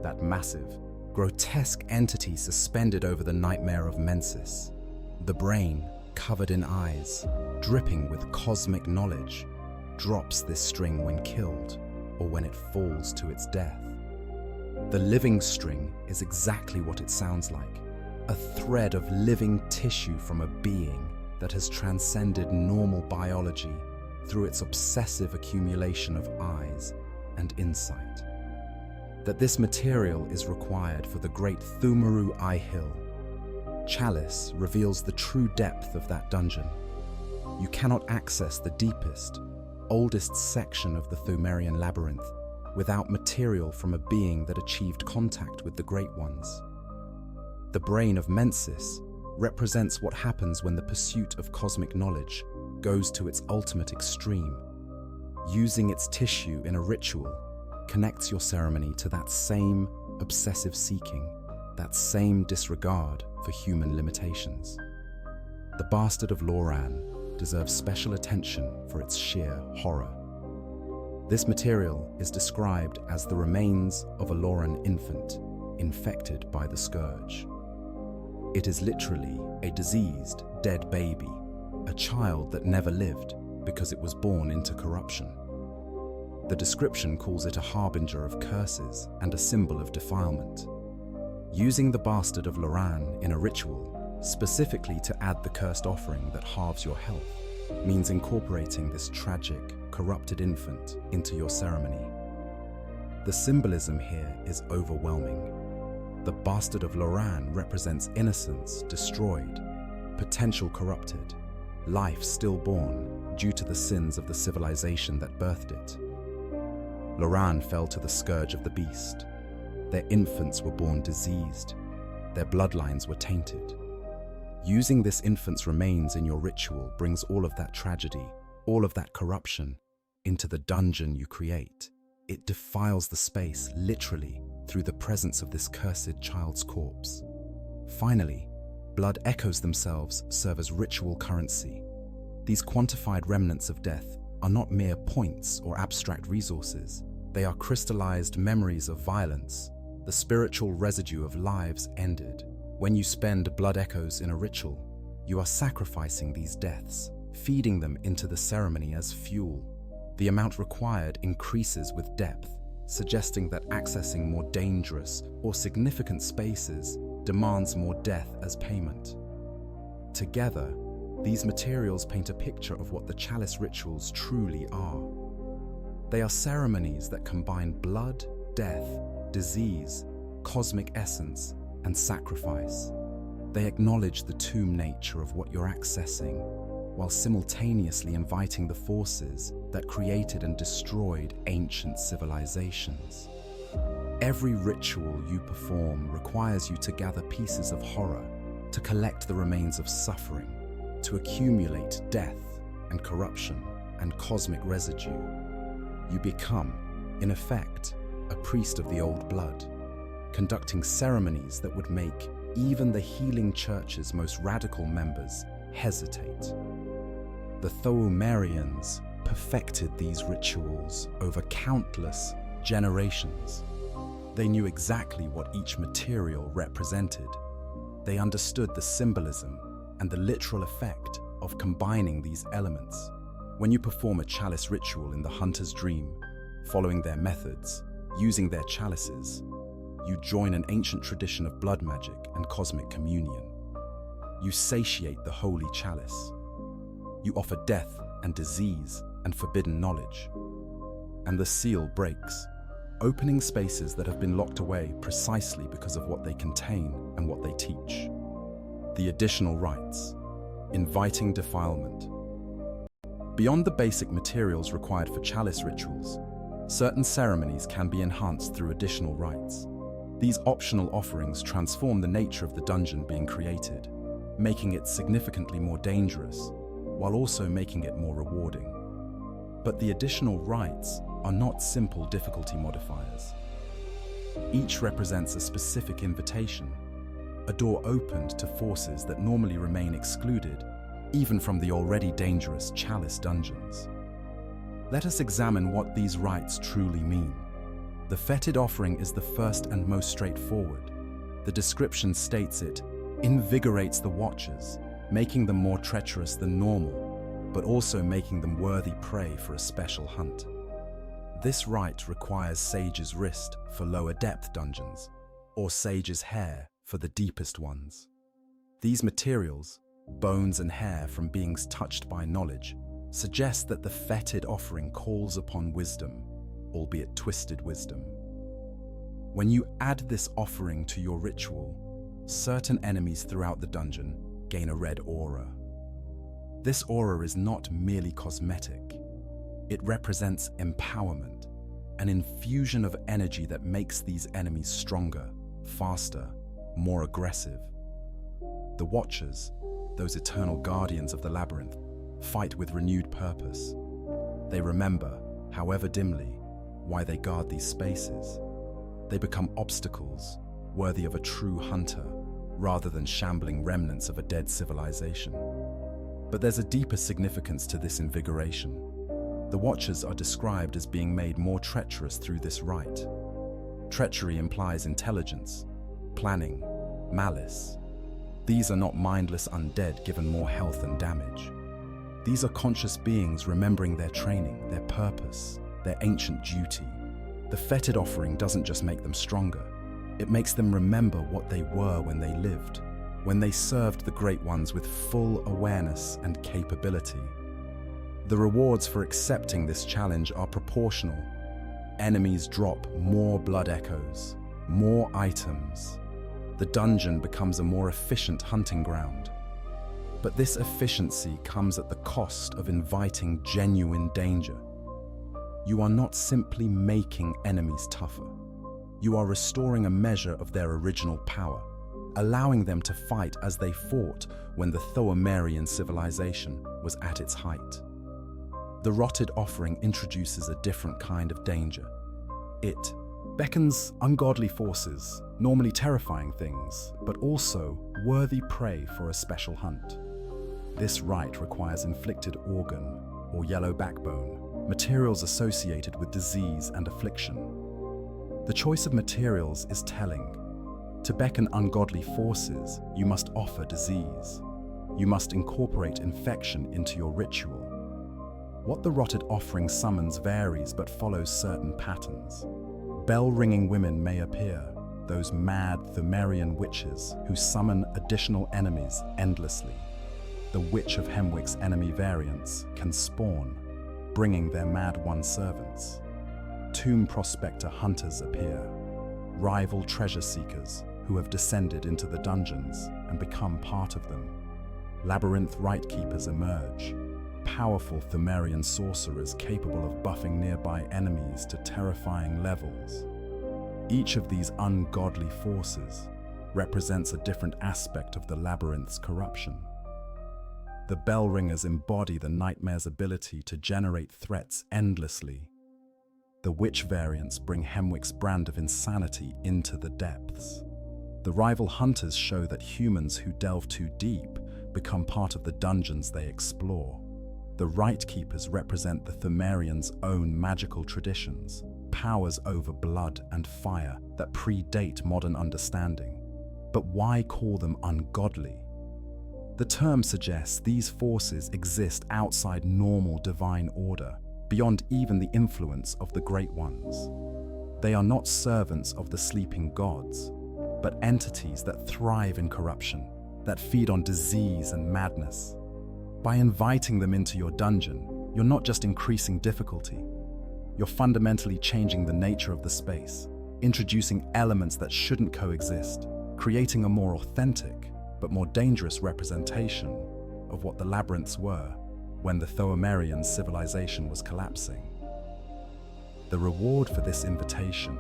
that massive, grotesque entity suspended over the nightmare of Mensis. The brain, covered in eyes, dripping with cosmic knowledge, drops this string when killed or when it falls to its death. The living string is exactly what it sounds like, a thread of living tissue from a being that has transcended normal biology through its obsessive accumulation of eyes and insight. That this material is required for the Great Pthumeru Ihyll. Chalice reveals the true depth of that dungeon. You cannot access the deepest, oldest section of the Pthumerian labyrinth without material from a being that achieved contact with the Great Ones. The brain of Mensis represents what happens when the pursuit of cosmic knowledge goes to its ultimate extreme. Using its tissue in a ritual connects your ceremony to that same obsessive seeking, that same disregard for human limitations. The Bastard of Loran deserves special attention for its sheer horror. This material is described as the remains of a Loran infant infected by the scourge. It is literally a diseased, dead baby, a child that never lived because it was born into corruption. The description calls it a harbinger of curses and a symbol of defilement. Using the Bastard of Loran in a ritual, specifically to add the cursed offering that halves your health, means incorporating this tragic, corrupted infant into your ceremony. The symbolism here is overwhelming. The Bastard of Loran represents innocence destroyed, potential corrupted, life stillborn due to the sins of the civilization that birthed it. Loran fell to the scourge of the beast. Their infants were born diseased. Their bloodlines were tainted. Using this infant's remains in your ritual brings all of that tragedy, all of that corruption, into the dungeon you create. It defiles the space, literally, through the presence of this cursed child's corpse. Finally, blood echoes themselves serve as ritual currency. These quantified remnants of death are not mere points or abstract resources. They are crystallized memories of violence, the spiritual residue of lives ended. When you spend blood echoes in a ritual, you are sacrificing these deaths, feeding them into the ceremony as fuel. The amount required increases with depth, suggesting that accessing more dangerous or significant spaces demands more death as payment. Together, these materials paint a picture of what the Chalice rituals truly are. They are ceremonies that combine blood, death, disease, cosmic essence, and sacrifice. They acknowledge the tomb nature of what you're accessing, while simultaneously inviting the forces that created and destroyed ancient civilizations. Every ritual you perform requires you to gather pieces of horror, to collect the remains of suffering, to accumulate death and corruption and cosmic residue. You become, in effect, a priest of the old blood, conducting ceremonies that would make even the healing church's most radical members hesitate. The Pthumerians perfected these rituals over countless generations. They knew exactly what each material represented. They understood the symbolism and the literal effect of combining these elements. When you perform a chalice ritual in the hunter's dream, following their methods, using their chalices, you join an ancient tradition of blood magic and cosmic communion. You satiate the holy chalice. You offer death and disease and forbidden knowledge. And the seal breaks, opening spaces that have been locked away precisely because of what they contain and what they teach. The additional rites, inviting defilement. Beyond the basic materials required for chalice rituals, certain ceremonies can be enhanced through additional rites. These optional offerings transform the nature of the dungeon being created, making it significantly more dangerous, while also making it more rewarding. But the additional rites are not simple difficulty modifiers. Each represents a specific invitation, a door opened to forces that normally remain excluded, even from the already dangerous Chalice Dungeons. Let us examine what these rites truly mean. The fetid offering is the first and most straightforward. The description states it invigorates the watchers, making them more treacherous than normal, but also making them worthy prey for a special hunt. This rite requires Sage's wrist for lower depth dungeons, or Sage's hair for the deepest ones. These materials, bones and hair from beings touched by knowledge, suggest that the fetid offering calls upon wisdom, albeit twisted wisdom. When you add this offering to your ritual, certain enemies throughout the dungeon gain a red aura. This aura is not merely cosmetic. It represents empowerment, an infusion of energy that makes these enemies stronger, faster, more aggressive. The Watchers, those eternal guardians of the labyrinth, fight with renewed purpose. They remember, however dimly, why they guard these spaces. They become obstacles worthy of a true hunter, rather than shambling remnants of a dead civilization. But there's a deeper significance to this invigoration. The Watchers are described as being made more treacherous through this rite. Treachery implies intelligence, planning, malice. These are not mindless undead given more health and damage. These are conscious beings remembering their training, their purpose, their ancient duty. The fetid offering doesn't just make them stronger, it makes them remember what they were when they lived, when they served the Great Ones with full awareness and capability. The rewards for accepting this challenge are proportional. Enemies drop more blood echoes, more items. The dungeon becomes a more efficient hunting ground. But this efficiency comes at the cost of inviting genuine danger. You are not simply making enemies tougher. You are restoring a measure of their original power, allowing them to fight as they fought when the Pthumerian civilization was at its height. The rotted offering introduces a different kind of danger. It beckons ungodly forces, normally terrifying things, but also worthy prey for a special hunt. This rite requires inflicted organ, or yellow backbone, materials associated with disease and affliction. The choice of materials is telling. To beckon ungodly forces, you must offer disease. You must incorporate infection into your ritual. What the rotted offering summons varies but follows certain patterns. Bell-ringing women may appear, those mad Pthumerian witches who summon additional enemies endlessly. The Witch of Hemwick's enemy variants can spawn, bringing their Mad One servants. Tomb prospector hunters appear, rival treasure seekers who have descended into the dungeons and become part of them. Labyrinth rite keepers emerge, powerful Pthumerian sorcerers capable of buffing nearby enemies to terrifying levels. Each of these ungodly forces represents a different aspect of the labyrinth's corruption. The bell-ringers embody the nightmare's ability to generate threats endlessly. The witch variants bring Hemwick's brand of insanity into the depths. The rival hunters show that humans who delve too deep become part of the dungeons they explore. The Rite Keepers represent the Pthumerians' own magical traditions, powers over blood and fire that predate modern understanding. But why call them ungodly? The term suggests these forces exist outside normal divine order, beyond even the influence of the Great Ones. They are not servants of the sleeping gods, but entities that thrive in corruption, that feed on disease and madness. By inviting them into your dungeon, you're not just increasing difficulty, you're fundamentally changing the nature of the space, introducing elements that shouldn't coexist, creating a more authentic, but more dangerous representation of what the labyrinths were when the Pthumerian civilization was collapsing. The reward for this invitation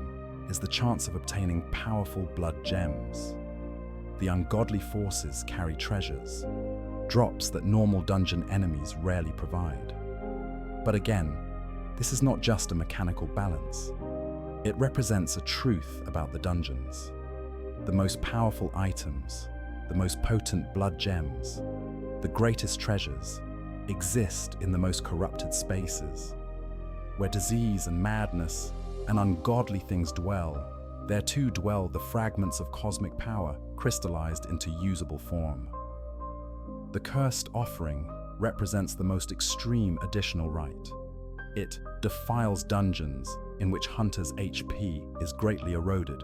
is the chance of obtaining powerful blood gems. The ungodly forces carry treasures, drops that normal dungeon enemies rarely provide. But again, this is not just a mechanical balance. It represents a truth about the dungeons. The most powerful items, the most potent blood gems, the greatest treasures, exist in the most corrupted spaces. Where disease and madness and ungodly things dwell, there too dwell the fragments of cosmic power crystallized into usable form. The cursed offering represents the most extreme additional rite. It defiles dungeons in which hunters' HP is greatly eroded.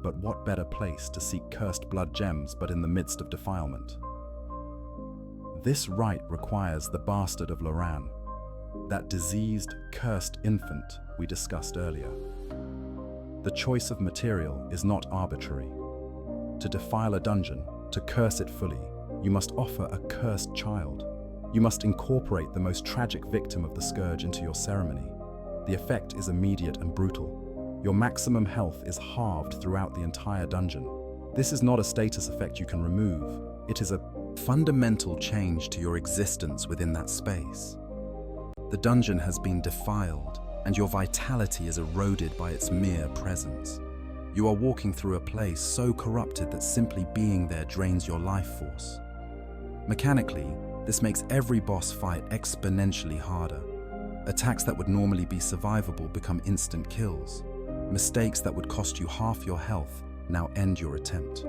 But what better place to seek cursed blood gems but in the midst of defilement? This rite requires the bastard of Loran, that diseased, cursed infant we discussed earlier. The choice of material is not arbitrary. To defile a dungeon, to curse it fully, you must offer a cursed child. You must incorporate the most tragic victim of the scourge into your ceremony. The effect is immediate and brutal. Your maximum health is halved throughout the entire dungeon. This is not a status effect you can remove. It is a fundamental change to your existence within that space. The dungeon has been defiled, and your vitality is eroded by its mere presence. You are walking through a place so corrupted that simply being there drains your life force. Mechanically, this makes every boss fight exponentially harder. Attacks that would normally be survivable become instant kills. Mistakes that would cost you half your health now end your attempt.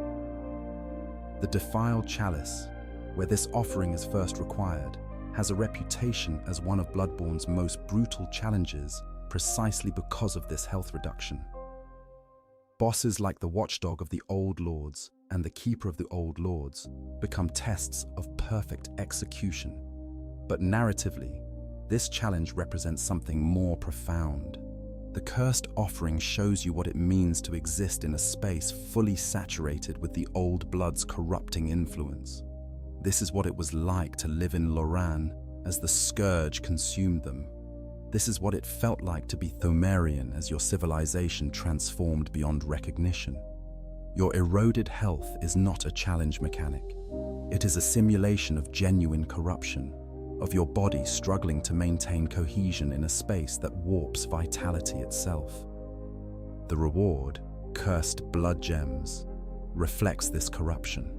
The defiled chalice, where this offering is first required, has a reputation as one of Bloodborne's most brutal challenges precisely because of this health reduction. Bosses like the Watchdog of the Old Lords and the Keeper of the Old Lords become tests of perfect execution. But narratively, this challenge represents something more profound. The cursed offering shows you what it means to exist in a space fully saturated with the old blood's corrupting influence. This is what it was like to live in Loran as the scourge consumed them. This is what it felt like to be Pthumerian as your civilization transformed beyond recognition. Your eroded health is not a challenge mechanic. It is a simulation of genuine corruption, of your body struggling to maintain cohesion in a space that warps vitality itself. The reward, cursed blood gems, reflects this corruption.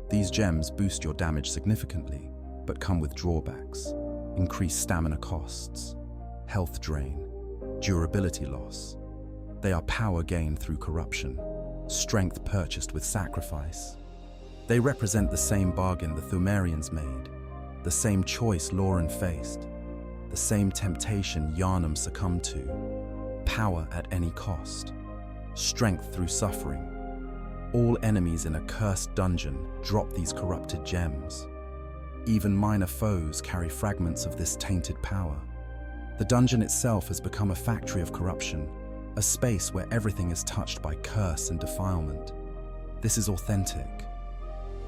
These gems boost your damage significantly, but come with drawbacks: increased stamina costs, health drain, durability loss. They are power gained through corruption, strength purchased with sacrifice. They represent the same bargain the Pthumerians made, the same choice Loran faced, the same temptation Yharnam succumbed to: power at any cost, strength through suffering. All enemies in a cursed dungeon drop these corrupted gems. Even minor foes carry fragments of this tainted power. The dungeon itself has become a factory of corruption, a space where everything is touched by curse and defilement. This is authentic.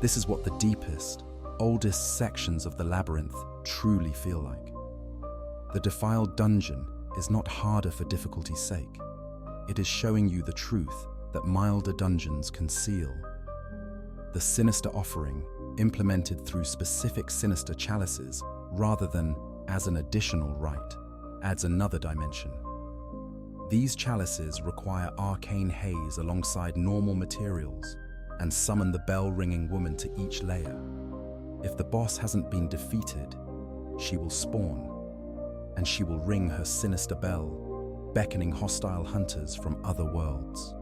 This is what the deepest, oldest sections of the labyrinth truly feel like. The defiled dungeon is not harder for difficulty's sake. It is showing you the truth that milder dungeons conceal. The sinister offering, implemented through specific sinister chalices rather than as an additional rite, adds another dimension. These chalices require arcane haze alongside normal materials and summon the bell-ringing woman to each layer. If the boss hasn't been defeated, she will spawn, and she will ring her sinister bell, beckoning hostile hunters from other worlds.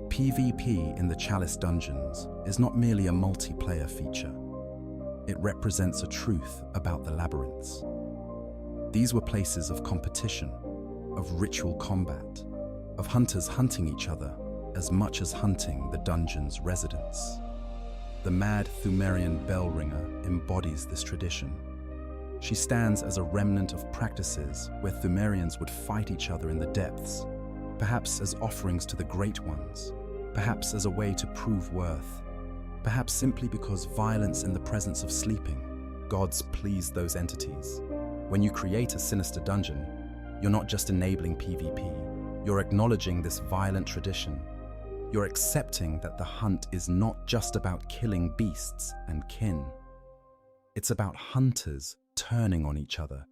PvP in the Chalice Dungeons is not merely a multiplayer feature. It represents a truth about the labyrinths. These were places of competition, of ritual combat, of hunters hunting each other as much as hunting the dungeon's residents. The mad Pthumerian bell ringer embodies this tradition. She stands as a remnant of practices where Pthumerians would fight each other in the depths, perhaps as offerings to the Great Ones, perhaps as a way to prove worth, perhaps simply because violence in the presence of sleeping gods please those entities. When you create a sinister dungeon, you're not just enabling PvP, you're acknowledging this violent tradition. You're accepting that the hunt is not just about killing beasts and kin. It's about hunters turning on each other,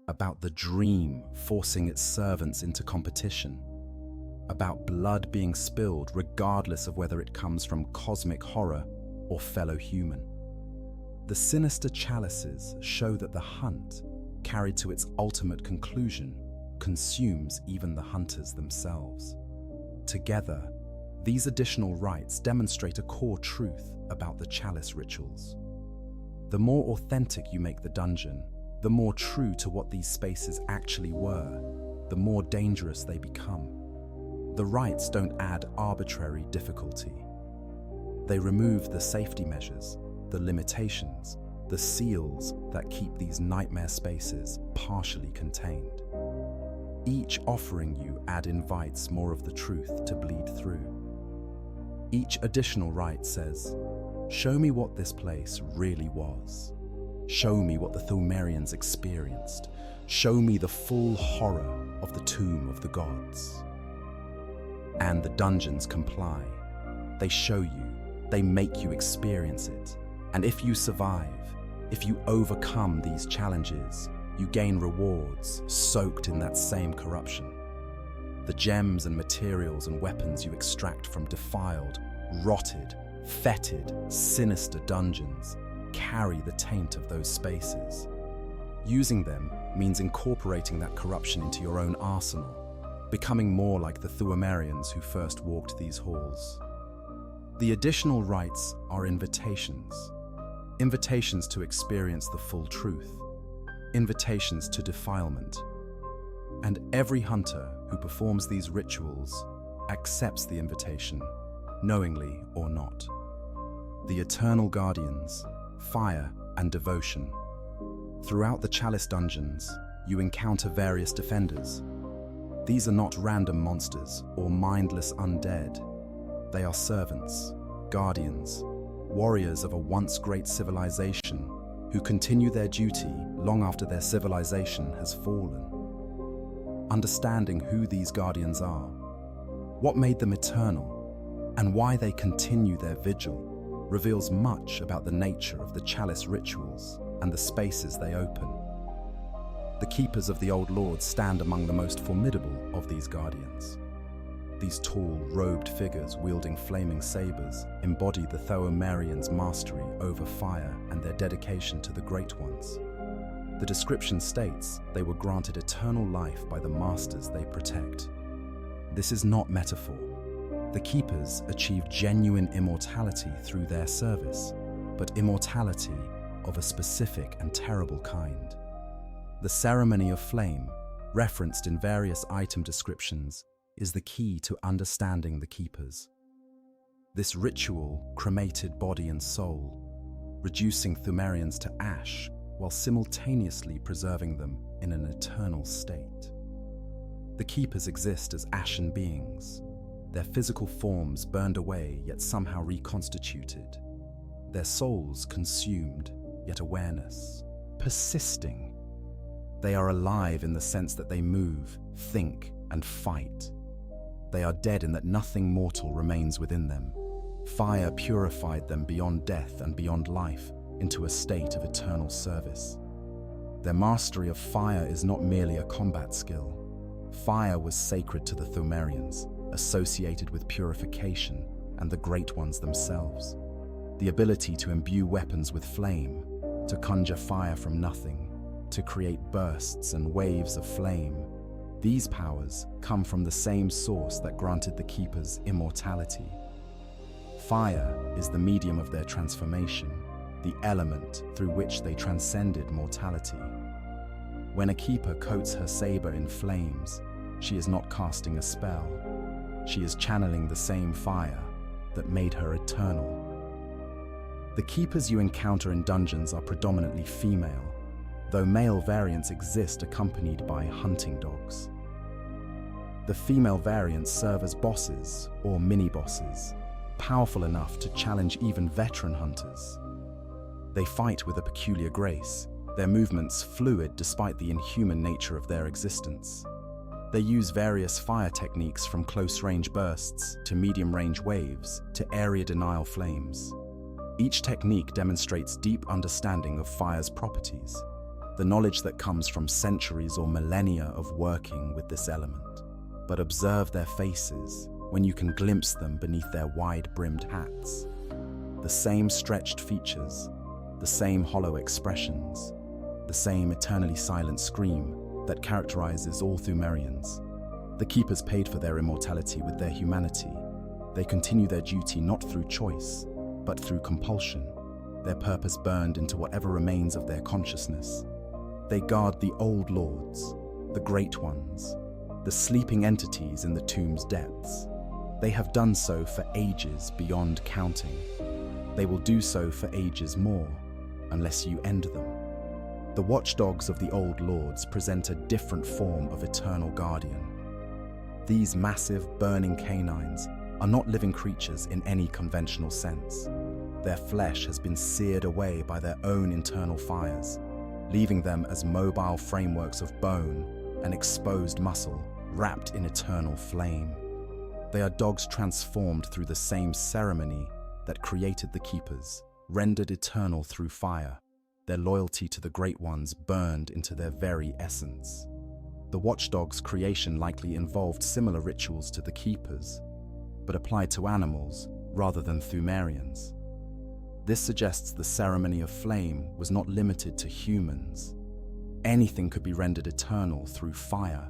about the dream forcing its servants into competition, about blood being spilled regardless of whether it comes from cosmic horror or fellow human. The sinister chalices show that the hunt, carried to its ultimate conclusion, consumes even the hunters themselves. Together, these additional rites demonstrate a core truth about the chalice rituals. The more authentic you make the dungeon, the more true to what these spaces actually were, the more dangerous they become. The rites don't add arbitrary difficulty. They remove the safety measures, the limitations, the seals that keep these nightmare spaces partially contained. Each offering you add invites more of the truth to bleed through. Each additional rite says, show me what this place really was. Show me what the Pthumerians experienced. Show me the full horror of the tomb of the gods. And the dungeons comply. They show you, they make you experience it. And if you survive, if you overcome these challenges, you gain rewards soaked in that same corruption. The gems and materials and weapons you extract from defiled, rotted, fetid, sinister dungeons carry the taint of those spaces. Using them means incorporating that corruption into your own arsenal, becoming more like the Pthumerians who first walked these halls. The additional rites are invitations. Invitations to experience the full truth. Invitations to defilement. And every hunter who performs these rituals accepts the invitation, knowingly or not. The eternal guardians, fire and devotion. Throughout the Chalice Dungeons, you encounter various defenders. These are not random monsters or mindless undead. They are servants, guardians, warriors of a once great civilization who continue their duty long after their civilization has fallen. Understanding who these guardians are, what made them eternal, and why they continue their vigil reveals much about the nature of the Chalice rituals and the spaces they open. The keepers of the Old Lords stand among the most formidable of these guardians. These tall, robed figures wielding flaming sabers embody the Pthumerians' mastery over fire and their dedication to the Great Ones. The description states they were granted eternal life by the masters they protect. This is not metaphor. The keepers achieve genuine immortality through their service, but immortality of a specific and terrible kind. The ceremony of flame, referenced in various item descriptions, is the key to understanding the keepers. This ritual cremated body and soul, reducing Pthumerians to ash while simultaneously preserving them in an eternal state. The keepers exist as ashen beings, their physical forms burned away yet somehow reconstituted, their souls consumed yet awareness, persisting. They are alive in the sense that they move, think, and fight. They are dead in that nothing mortal remains within them. Fire purified them beyond death and beyond life into a state of eternal service. Their mastery of fire is not merely a combat skill. Fire was sacred to the Pthumerians, associated with purification and the Great Ones themselves. The ability to imbue weapons with flame, to conjure fire from nothing, to create bursts and waves of flame. These powers come from the same source that granted the keepers immortality. Fire is the medium of their transformation, the element through which they transcended mortality. When a keeper coats her saber in flames, she is not casting a spell. She is channeling the same fire that made her eternal. The keepers you encounter in dungeons are predominantly female, though male variants exist accompanied by hunting dogs. The female variants serve as bosses or mini-bosses, powerful enough to challenge even veteran hunters. They fight with a peculiar grace, their movements fluid despite the inhuman nature of their existence. They use various fire techniques from close-range bursts to medium-range waves to area denial flames. Each technique demonstrates deep understanding of fire's properties, the knowledge that comes from centuries or millennia of working with this element. But observe their faces when you can glimpse them beneath their wide-brimmed hats. The same stretched features, the same hollow expressions, the same eternally silent scream that characterizes all Pthumerians. The keepers paid for their immortality with their humanity. They continue their duty not through choice, but through compulsion, their purpose burned into whatever remains of their consciousness. They guard the old lords, the great ones, the sleeping entities in the tomb's depths. They have done so for ages beyond counting. They will do so for ages more, unless you end them. The watchdogs of the old lords present a different form of eternal guardian. These massive, burning canines are not living creatures in any conventional sense. Their flesh has been seared away by their own internal fires, leaving them as mobile frameworks of bone and exposed muscle wrapped in eternal flame. They are dogs transformed through the same ceremony that created the keepers, rendered eternal through fire, their loyalty to the Great Ones burned into their very essence. The watchdog's creation likely involved similar rituals to the keepers, but applied to animals rather than Pthumerians. This suggests the ceremony of flame was not limited to humans. Anything could be rendered eternal through fire.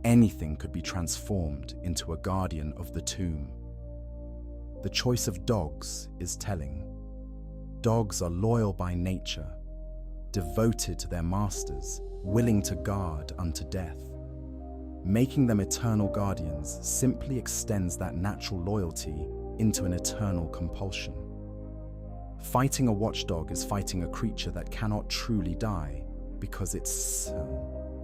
Anything could be transformed into a guardian of the tomb. The choice of dogs is telling. Dogs are loyal by nature, devoted to their masters, willing to guard unto death. Making them eternal guardians simply extends that natural loyalty into an eternal compulsion. Fighting a watchdog is fighting a creature that cannot truly die because it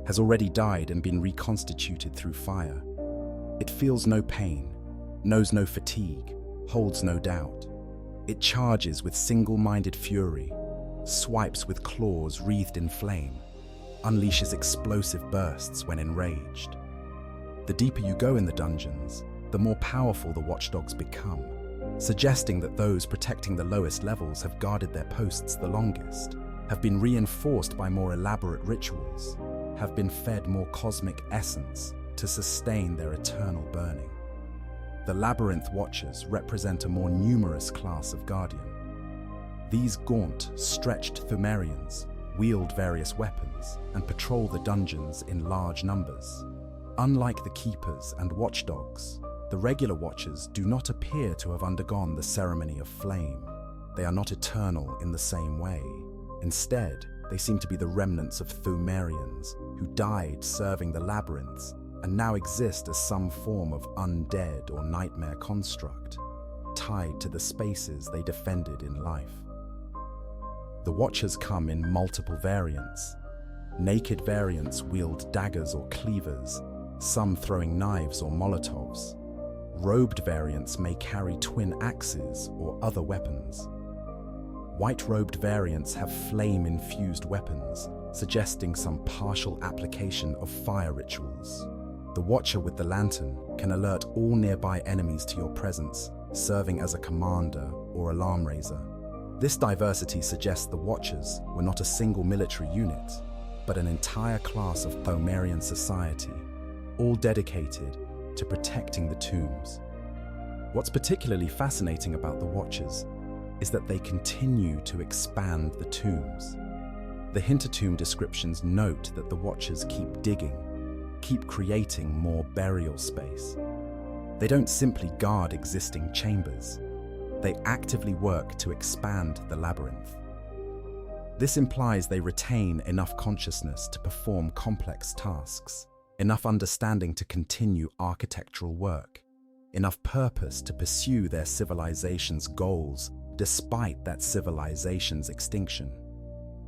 has already died and been reconstituted through fire. It feels no pain, knows no fatigue, holds no doubt. It charges with single-minded fury, swipes with claws wreathed in flame, unleashes explosive bursts when enraged. The deeper you go in the dungeons, the more powerful the watchdogs become, suggesting that those protecting the lowest levels have guarded their posts the longest, have been reinforced by more elaborate rituals, have been fed more cosmic essence to sustain their eternal burning. The Labyrinth Watchers represent a more numerous class of guardian. These gaunt, stretched Pthumerians wield various weapons and patrol the dungeons in large numbers. Unlike the keepers and watchdogs, the regular watchers do not appear to have undergone the ceremony of flame. They are not eternal in the same way. Instead, they seem to be the remnants of Pthumerians who died serving the labyrinths and now exist as some form of undead or nightmare construct, tied to the spaces they defended in life. The Watchers come in multiple variants. Naked variants wield daggers or cleavers, some throwing knives or molotovs. Robed variants may carry twin axes or other weapons. White-robed variants have flame-infused weapons, suggesting some partial application of fire rituals. The Watcher with the lantern can alert all nearby enemies to your presence, serving as a commander or alarm raiser. This diversity suggests the Watchers were not a single military unit, but an entire class of Pthumerian society, all dedicated to protecting the tombs. What's particularly fascinating about the Watchers is that they continue to expand the tombs. The Hintertomb descriptions note that the Watchers keep digging, keep creating more burial space. They don't simply guard existing chambers, they actively work to expand the labyrinth. This implies they retain enough consciousness to perform complex tasks, enough understanding to continue architectural work, enough purpose to pursue their civilization's goals despite that civilization's extinction.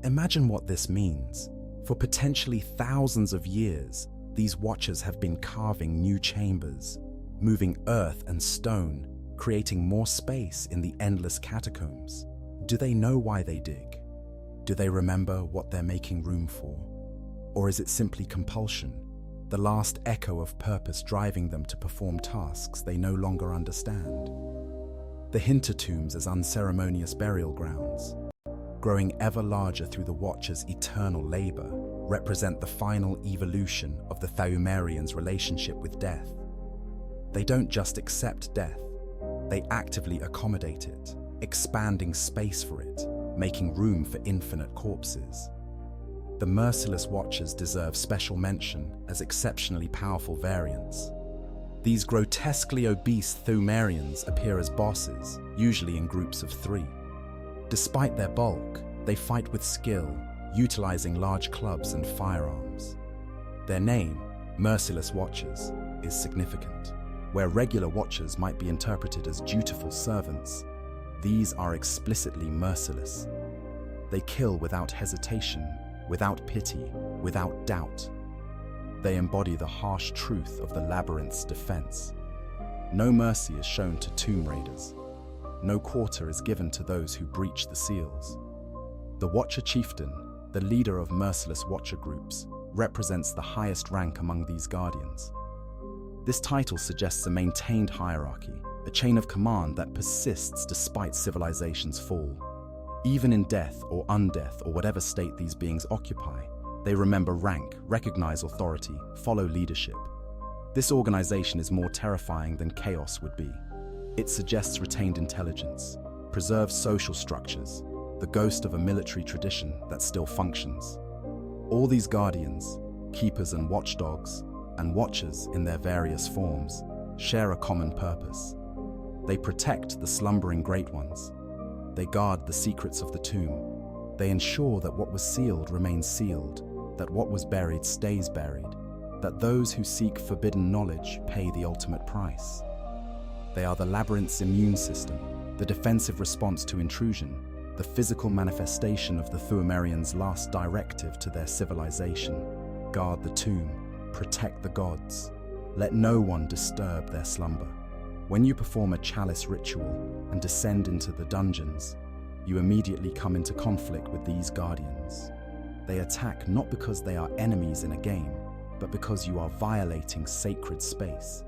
Imagine what this means. For potentially thousands of years, these Watchers have been carving new chambers, moving earth and stone, creating more space in the endless catacombs. Do they know why they dig? Do they remember what they're making room for? Or is it simply compulsion, the last echo of purpose driving them to perform tasks they no longer understand? The Hintertombs as unceremonious burial grounds, growing ever larger through the Watchers' eternal labor, represent the final evolution of the Pthumerians' relationship with death. They don't just accept death, they actively accommodate it, expanding space for it, making room for infinite corpses. The merciless Watchers deserve special mention as exceptionally powerful variants. These grotesquely obese Pthumerians appear as bosses, usually in groups of 3. Despite their bulk, they fight with skill, utilizing large clubs and firearms. Their name, Merciless Watchers, is significant. Where regular watchers might be interpreted as dutiful servants, these are explicitly merciless. They kill without hesitation, without pity, without doubt. They embody the harsh truth of the labyrinth's defense. No mercy is shown to tomb raiders. No quarter is given to those who breach the seals. The Watcher Chieftain, the leader of merciless Watcher groups, represents the highest rank among these guardians. This title suggests a maintained hierarchy, a chain of command that persists despite civilization's fall. Even in death or undeath or whatever state these beings occupy, they remember rank, recognize authority, follow leadership. This organization is more terrifying than chaos would be. It suggests retained intelligence, preserved social structures, the ghost of a military tradition that still functions. All these guardians, keepers and watchdogs, and watchers in their various forms, share a common purpose. They protect the slumbering great ones. They guard the secrets of the tomb. They ensure that what was sealed remains sealed, that what was buried stays buried, that those who seek forbidden knowledge pay the ultimate price. They are the labyrinth's immune system, the defensive response to intrusion, the physical manifestation of the Pthumerians' last directive to their civilization: guard the tomb, protect the gods, let no one disturb their slumber. When you perform a chalice ritual and descend into the dungeons, you immediately come into conflict with these guardians. They attack not because they are enemies in a game, but because you are violating sacred space.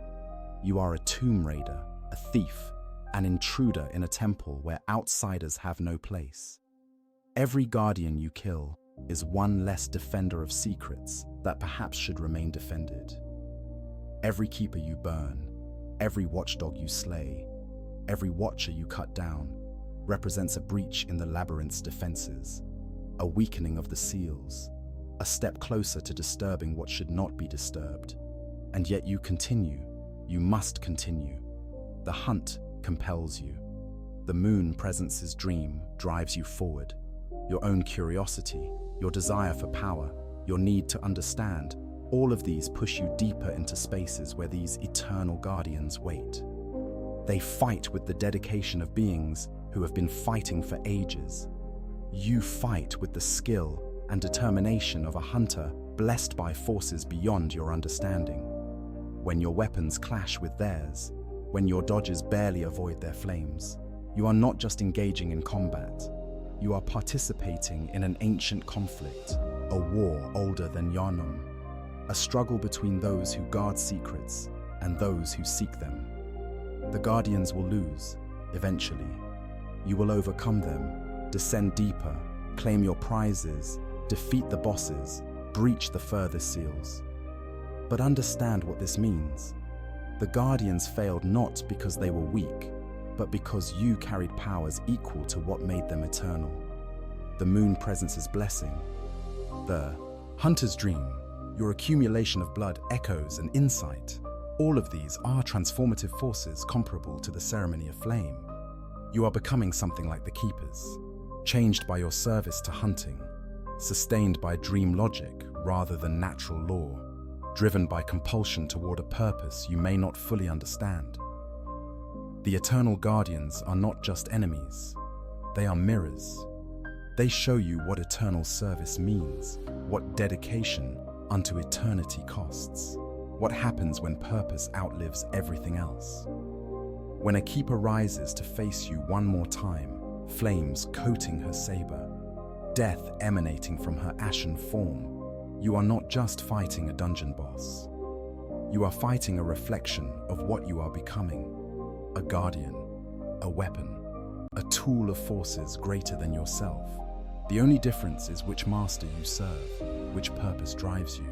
You are a tomb raider, a thief, an intruder in a temple where outsiders have no place. Every guardian you kill is one less defender of secrets that perhaps should remain defended. Every keeper you burn, every watchdog you slay, every watcher you cut down, represents a breach in the labyrinth's defenses, a weakening of the seals, a step closer to disturbing what should not be disturbed. And yet you continue, you must continue. The hunt compels you. The moon presence's dream drives you forward. Your own curiosity, your desire for power, your need to understand, all of these push you deeper into spaces where these eternal guardians wait. They fight with the dedication of beings who have been fighting for ages. You fight with the skill and determination of a hunter blessed by forces beyond your understanding. When your weapons clash with theirs, when your dodges barely avoid their flames, you are not just engaging in combat. You are participating in an ancient conflict, a war older than Yharnam, a struggle between those who guard secrets and those who seek them. The guardians will lose, eventually. You will overcome them, descend deeper, claim your prizes, defeat the bosses, breach the furthest seals. But understand what this means. The guardians failed not because they were weak, but because you carried powers equal to what made them eternal. The moon presence's blessing, the hunter's dream, your accumulation of blood, echoes, and insight. All of these are transformative forces comparable to the ceremony of flame. You are becoming something like the keepers, changed by your service to hunting, sustained by dream logic rather than natural law, driven by compulsion toward a purpose you may not fully understand. The eternal guardians are not just enemies, they are mirrors. They show you what eternal service means, what dedication unto eternity costs, what happens when purpose outlives everything else. When a keeper rises to face you one more time, flames coating her saber, death emanating from her ashen form, you are not just fighting a dungeon boss. You are fighting a reflection of what you are becoming: a guardian, a weapon, a tool of forces greater than yourself. The only difference is which master you serve, which purpose drives you.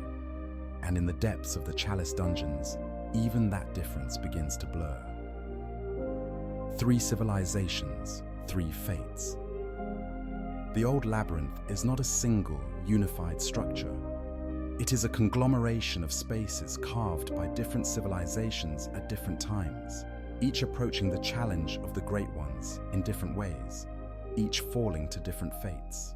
And in the depths of the Chalice Dungeons, even that difference begins to blur. 3 civilizations, 3 fates. The old labyrinth is not a single, unified structure. It is a conglomeration of spaces carved by different civilizations at different times, each approaching the challenge of the Great Ones in different ways, each falling to different fates.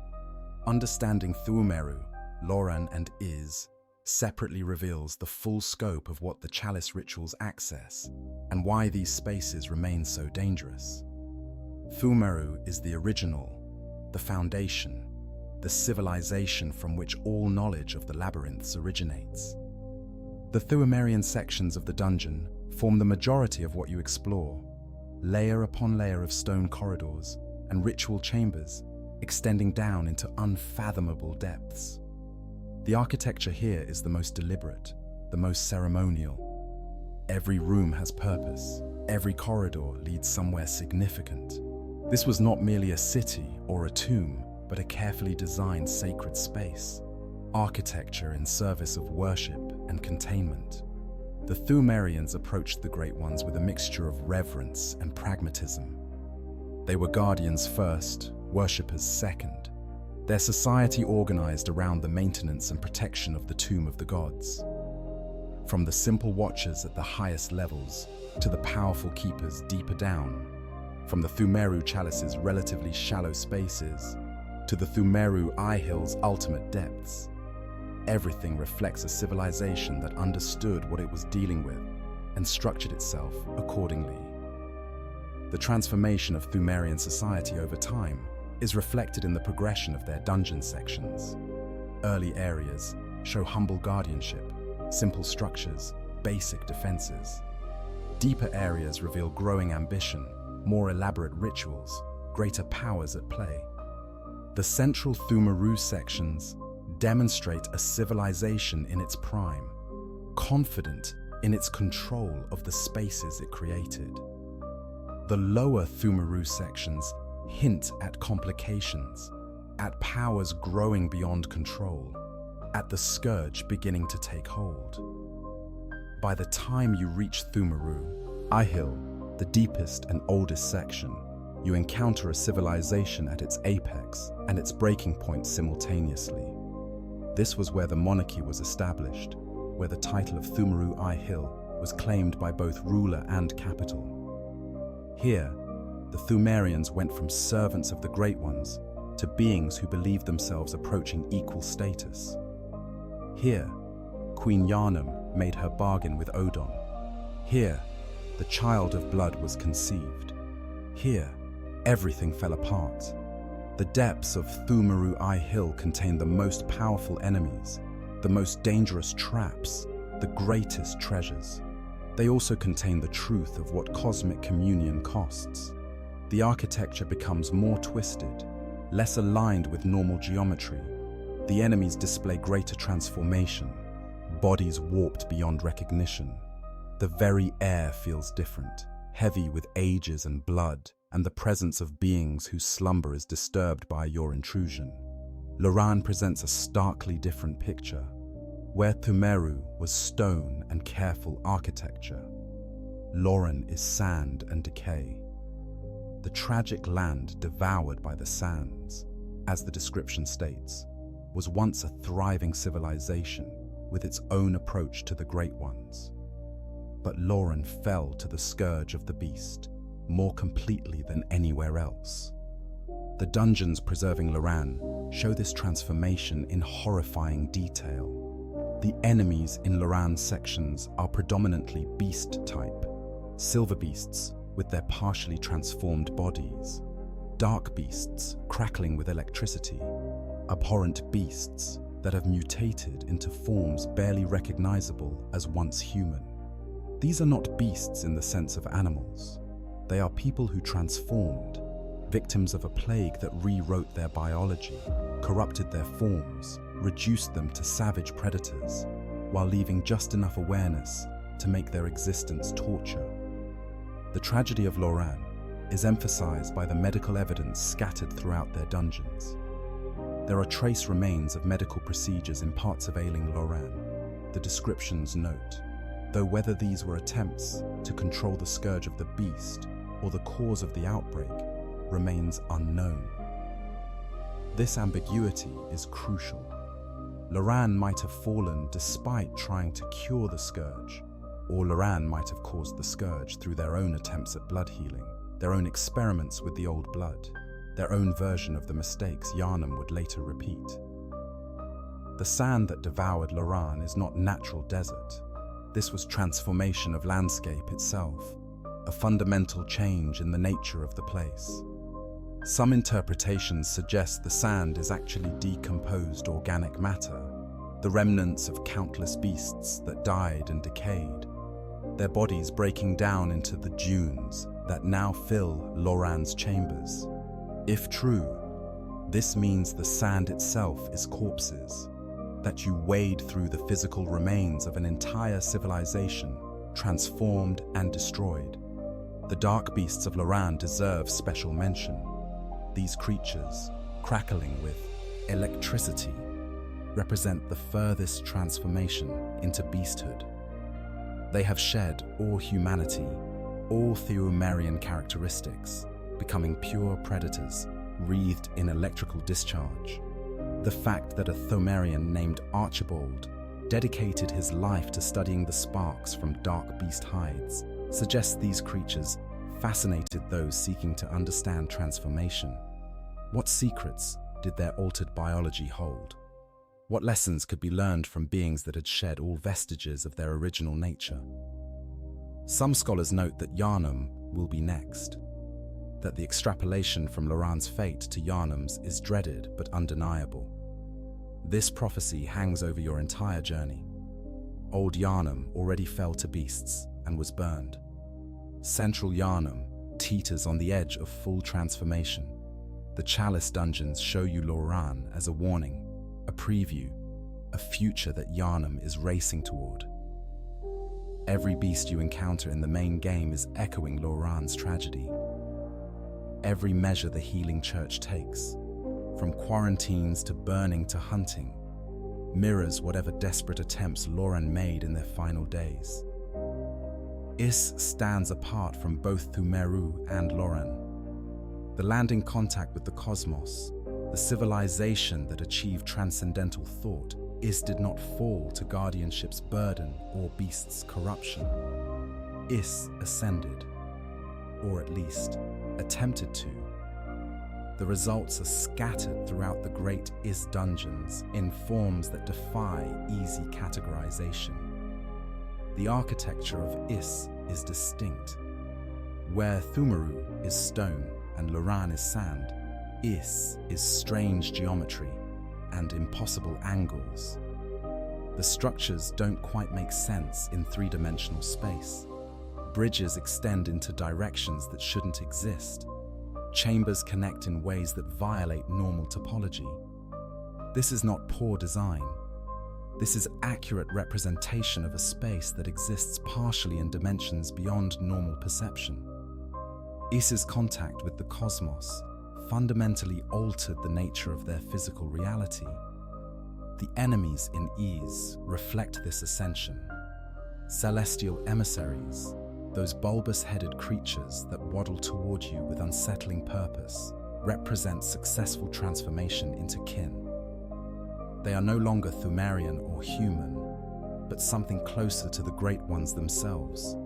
Understanding Pthumeru, Loran and Isz separately reveals the full scope of what the Chalice rituals access and why these spaces remain so dangerous. Pthumeru is the original, the foundation, the civilization from which all knowledge of the labyrinths originates. The Pthumerian sections of the dungeon form the majority of what you explore, layer upon layer of stone corridors and ritual chambers extending down into unfathomable depths. The architecture here is the most deliberate, the most ceremonial. Every room has purpose, every corridor leads somewhere significant. This was not merely a city or a tomb, but a carefully designed sacred space, architecture in service of worship and containment. The Pthumerians approached the Great Ones with a mixture of reverence and pragmatism. They were guardians first, worshippers second. Their society organized around the maintenance and protection of the Tomb of the Gods. From the simple watchers at the highest levels to the powerful keepers deeper down, from the Pthumeru Chalice's relatively shallow spaces to the Pthumeru Ihyll's ultimate depths, everything reflects a civilization that understood what it was dealing with and structured itself accordingly. The transformation of Pthumerian society over time is reflected in the progression of their dungeon sections. Early areas show humble guardianship, simple structures, basic defenses. Deeper areas reveal growing ambition, more elaborate rituals, greater powers at play. The central Pthumeru sections demonstrate a civilization in its prime, confident in its control of the spaces it created. The lower Pthumeru sections hint at complications, at powers growing beyond control, at the scourge beginning to take hold. By the time you reach Pthumeru Ihyll, the deepest and oldest section, you encounter a civilization at its apex and its breaking point simultaneously. This was where the monarchy was established, where the title of Pthumeru Ihyll was claimed by both ruler and capital. Here, the Pthumerians went from servants of the Great Ones to beings who believed themselves approaching equal status. Here, Queen Yharnam made her bargain with Odin. Here, the child of blood was conceived. Here, everything fell apart. The depths of Pthumeru Ihyll contained the most powerful enemies, the most dangerous traps, the greatest treasures. They also contain the truth of what cosmic communion costs. The architecture becomes more twisted, less aligned with normal geometry. The enemies display greater transformation, bodies warped beyond recognition. The very air feels different, heavy with ages and blood, and the presence of beings whose slumber is disturbed by your intrusion. Loran presents a starkly different picture. Where Pthumeru was stone and careful architecture, Loran is sand and decay. The tragic land devoured by the sands, as the description states, was once a thriving civilization with its own approach to the Great Ones. But Loran fell to the scourge of the beast more completely than anywhere else. The dungeons preserving Loran show this transformation in horrifying detail. The enemies in Loran's sections are predominantly beast type, silver beasts with their partially transformed bodies, dark beasts crackling with electricity, abhorrent beasts that have mutated into forms barely recognizable as once human. These are not beasts in the sense of animals. They are people who transformed, victims of a plague that rewrote their biology, corrupted their forms, reduced them to savage predators, while leaving just enough awareness to make their existence torture. The tragedy of Loran is emphasized by the medical evidence scattered throughout their dungeons. There are trace remains of medical procedures in parts of ailing Loran, the descriptions note, though whether these were attempts to control the scourge of the beast or the cause of the outbreak remains unknown. This ambiguity is crucial. Loran might have fallen despite trying to cure the scourge, or Loran might have caused the scourge through their own attempts at blood healing, their own experiments with the old blood, their own version of the mistakes Yharnam would later repeat. The sand that devoured Loran is not natural desert. This was transformation of landscape itself, a fundamental change in the nature of the place. Some interpretations suggest the sand is actually decomposed organic matter, the remnants of countless beasts that died and decayed, their bodies breaking down into the dunes that now fill Loran's chambers. If true, this means the sand itself is corpses, that you wade through the physical remains of an entire civilization, transformed and destroyed. The dark beasts of Loran deserve special mention. These creatures, crackling with electricity, represent the furthest transformation into beasthood. They have shed all humanity, all Pthumerian characteristics, becoming pure predators, wreathed in electrical discharge. The fact that a Pthumerian named Archibald dedicated his life to studying the sparks from dark beast hides suggests these creatures fascinated those seeking to understand transformation. What secrets did their altered biology hold? What lessons could be learned from beings that had shed all vestiges of their original nature? Some scholars note that Yharnam will be next, that the extrapolation from Loran's fate to Yharnam's is dreaded but undeniable. This prophecy hangs over your entire journey. Old Yharnam already fell to beasts and was burned. Central Yharnam teeters on the edge of full transformation. The Chalice Dungeons show you Loran as a warning, a preview, a future that Yharnam is racing toward. Every beast you encounter in the main game is echoing Loran's tragedy. Every measure the healing church takes, from quarantines to burning to hunting, mirrors whatever desperate attempts Loran made in their final days. Isz stands apart from both Pthumeru and Loran. The land in contact with the cosmos, the civilization that achieved transcendental thought, Isz did not fall to guardianship's burden or beast's corruption. Isz ascended, or at least attempted to. The results are scattered throughout the Great Pthumeru Dungeons in forms that defy easy categorization. The architecture of Isz is distinct. Where Pthumeru is stone and Loran is sand, Isz is strange geometry and impossible angles. The structures don't quite make sense in three-dimensional space. Bridges extend into directions that shouldn't exist. Chambers connect in ways that violate normal topology. This is not poor design. This is accurate representation of a space that exists partially in dimensions beyond normal perception. Isz's contact with the cosmos fundamentally altered the nature of their physical reality. The enemies in Isz reflect this ascension. Celestial emissaries, those bulbous-headed creatures that waddle toward you with unsettling purpose, represent successful transformation into kin. They are no longer Pthumerian or human, but something closer to the Great Ones themselves.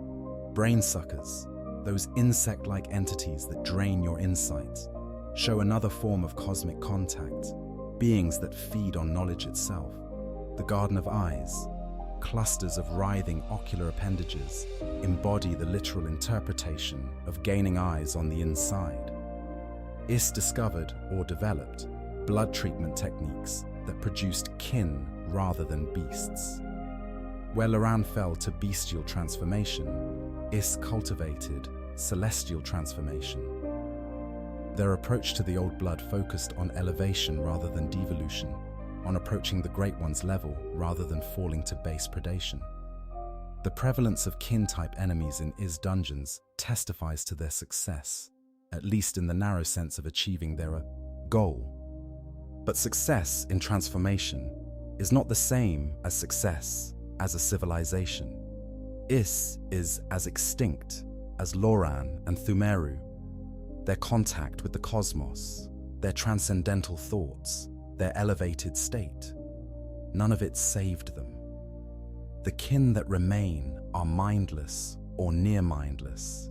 Brainsuckers, those insect-like entities that drain your insight, show another form of cosmic contact, beings that feed on knowledge itself. The Garden of Eyes, clusters of writhing ocular appendages, embody the literal interpretation of gaining eyes on the inside. Isz discovered or developed blood treatment techniques that produced kin rather than beasts. Where Loran fell to bestial transformation, Isz cultivated celestial transformation. Their approach to the old blood focused on elevation rather than devolution, on approaching the Great One's level rather than falling to base predation. The prevalence of kin-type enemies in Isz dungeons testifies to their success, at least in the narrow sense of achieving their goal. But success in transformation is not the same as success as a civilization. Isz is as extinct as Loran and Pthumeru. Their contact with the cosmos, their transcendental thoughts, their elevated state, none of it saved them. The kin that remain are mindless or near mindless,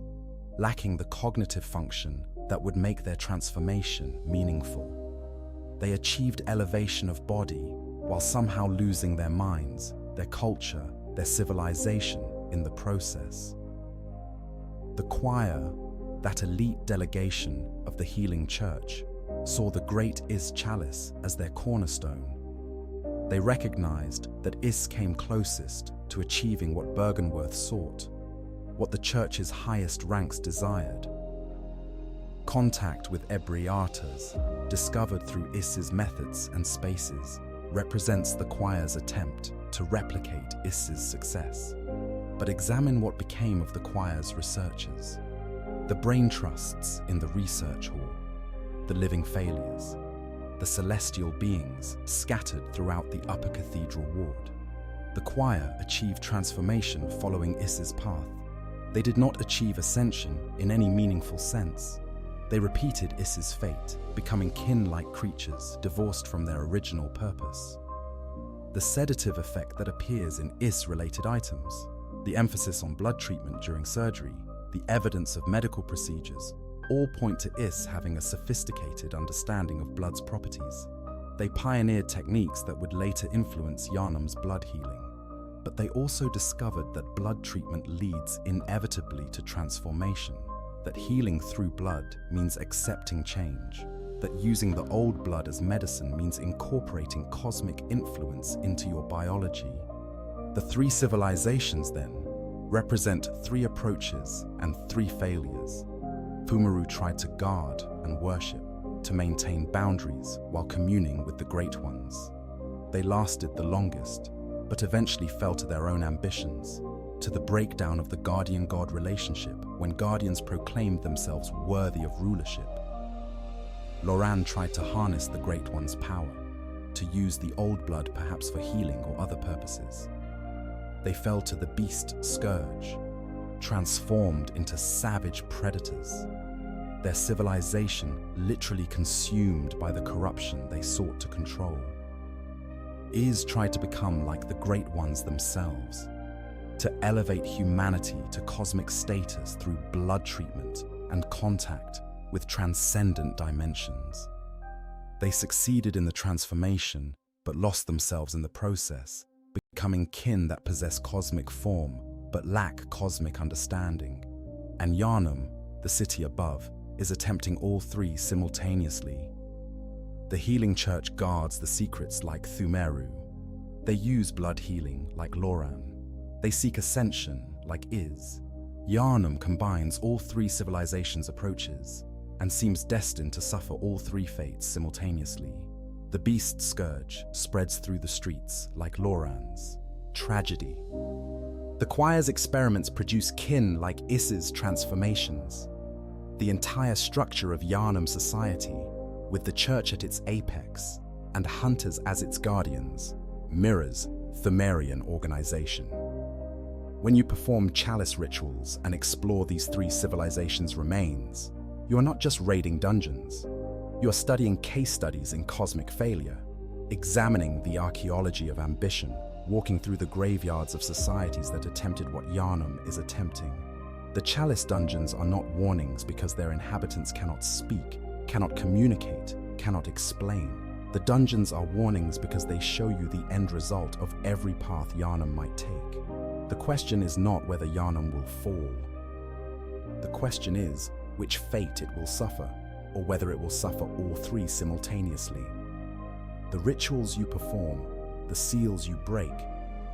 lacking the cognitive function that would make their transformation meaningful. They achieved elevation of body while somehow losing their minds, their culture, their civilization in the process. The choir, that elite delegation of the healing church, saw the Great Isz chalice as their cornerstone. They recognized that Isz came closest to achieving what Byrgenwerth sought, what the church's highest ranks desired. Contact with Ebriatas, discovered through Isz's methods and spaces, represents the choir's attempt to replicate Isz's success. But examine what became of the choir's researchers. The brain trusts in the research hall, the living failures, the celestial beings scattered throughout the upper cathedral ward. The choir achieved transformation following Isz's path. They did not achieve ascension in any meaningful sense. They repeated Isz's fate, becoming kin-like creatures divorced from their original purpose. The sedative effect that appears in Isz-related items, the emphasis on blood treatment during surgery, the evidence of medical procedures, all point to Isz having a sophisticated understanding of blood's properties. They pioneered techniques that would later influence Yharnam's blood healing. But they also discovered that blood treatment leads inevitably to transformation, that healing through blood means accepting change, that using the old blood as medicine means incorporating cosmic influence into your biology. The three civilizations, then, represent three approaches and three failures. Pthumeru tried to guard and worship, to maintain boundaries while communing with the Great Ones. They lasted the longest, but eventually fell to their own ambitions, to the breakdown of the guardian-god relationship when guardians proclaimed themselves worthy of rulership. Loran tried to harness the Great One's power, to use the old blood perhaps for healing or other purposes. They fell to the beast scourge, transformed into savage predators, their civilization literally consumed by the corruption they sought to control. Isz tried to become like the Great Ones themselves, to elevate humanity to cosmic status through blood treatment and contact with transcendent dimensions. They succeeded in the transformation, but lost themselves in the process, becoming kin that possess cosmic form, but lack cosmic understanding. And Yharnam, the city above, is attempting all three simultaneously. The healing church guards the secrets like Pthumeru. They use blood healing like Loran. They seek ascension like Isz. Yharnam combines all three civilizations' approaches and seems destined to suffer all three fates simultaneously. The beast scourge spreads through the streets like Loran's. Tragedy. The choir's experiments produce kin like Isz's transformations. The entire structure of Yharnam society, with the church at its apex and hunters as its guardians, mirrors Pthumerian organization. When you perform chalice rituals and explore these three civilizations' remains, you are not just raiding dungeons. You are studying case studies in cosmic failure, examining the archaeology of ambition, walking through the graveyards of societies that attempted what Yharnam is attempting. The Chalice Dungeons are not warnings because their inhabitants cannot speak, cannot communicate, cannot explain. The dungeons are warnings because they show you the end result of every path Yharnam might take. The question is not whether Yharnam will fall. The question is which fate it will suffer, or whether it will suffer all three simultaneously. The rituals you perform, the seals you break,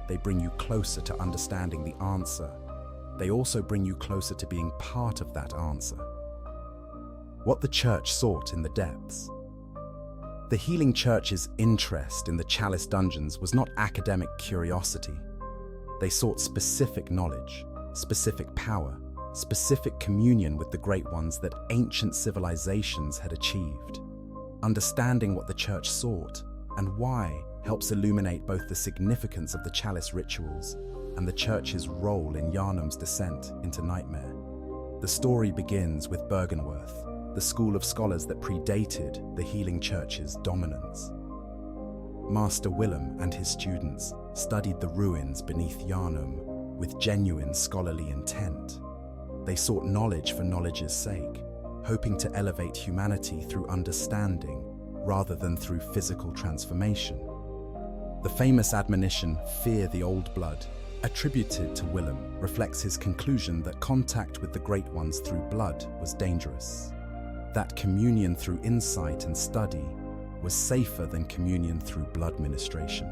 they bring you closer to understanding the answer. They also bring you closer to being part of that answer. What the church sought in the depths. The healing church's interest in the Chalice Dungeons was not academic curiosity. They sought specific knowledge, specific power, specific communion with the Great Ones that ancient civilizations had achieved. Understanding what the church sought and why helps illuminate both the significance of the chalice rituals and the church's role in Yharnam's descent into nightmare. The story begins with Byrgenwerth, the school of scholars that predated the healing church's dominance. Master Willem and his students studied the ruins beneath Yharnam with genuine scholarly intent. They sought knowledge for knowledge's sake, hoping to elevate humanity through understanding rather than through physical transformation. The famous admonition, "Fear the old blood," attributed to Willem, reflects his conclusion that contact with the Great Ones through blood was dangerous, that communion through insight and study was safer than communion through blood ministration.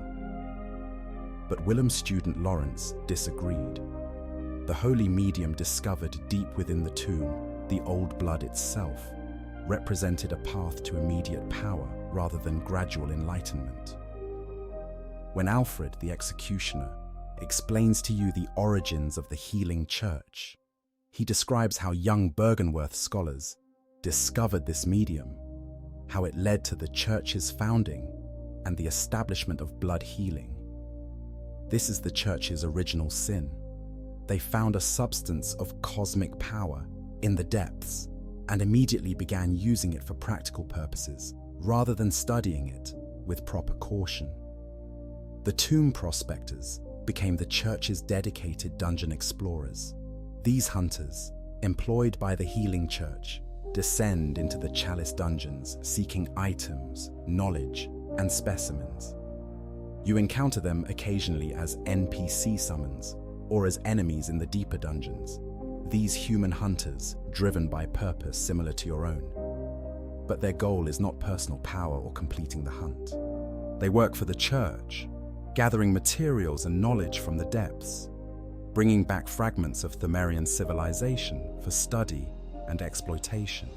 But Willem's student Lawrence disagreed. The holy medium discovered deep within the tomb, the old blood itself, represented a path to immediate power rather than gradual enlightenment. When Alfred, the executioner, explains to you the origins of the healing church, he describes how young Bergenworth scholars discovered this medium, how it led to the church's founding and the establishment of blood healing. This is the church's original sin. They found a substance of cosmic power in the depths and immediately began using it for practical purposes rather than studying it with proper caution. The tomb prospectors became the church's dedicated dungeon explorers. These hunters, employed by the healing church, descend into the Chalice Dungeons seeking items, knowledge, and specimens. You encounter them occasionally as NPC summons or as enemies in the deeper dungeons, these human hunters driven by purpose similar to your own. But their goal is not personal power or completing the hunt. They work for the church, gathering materials and knowledge from the depths, bringing back fragments of Pthumerian civilization for study and exploitation.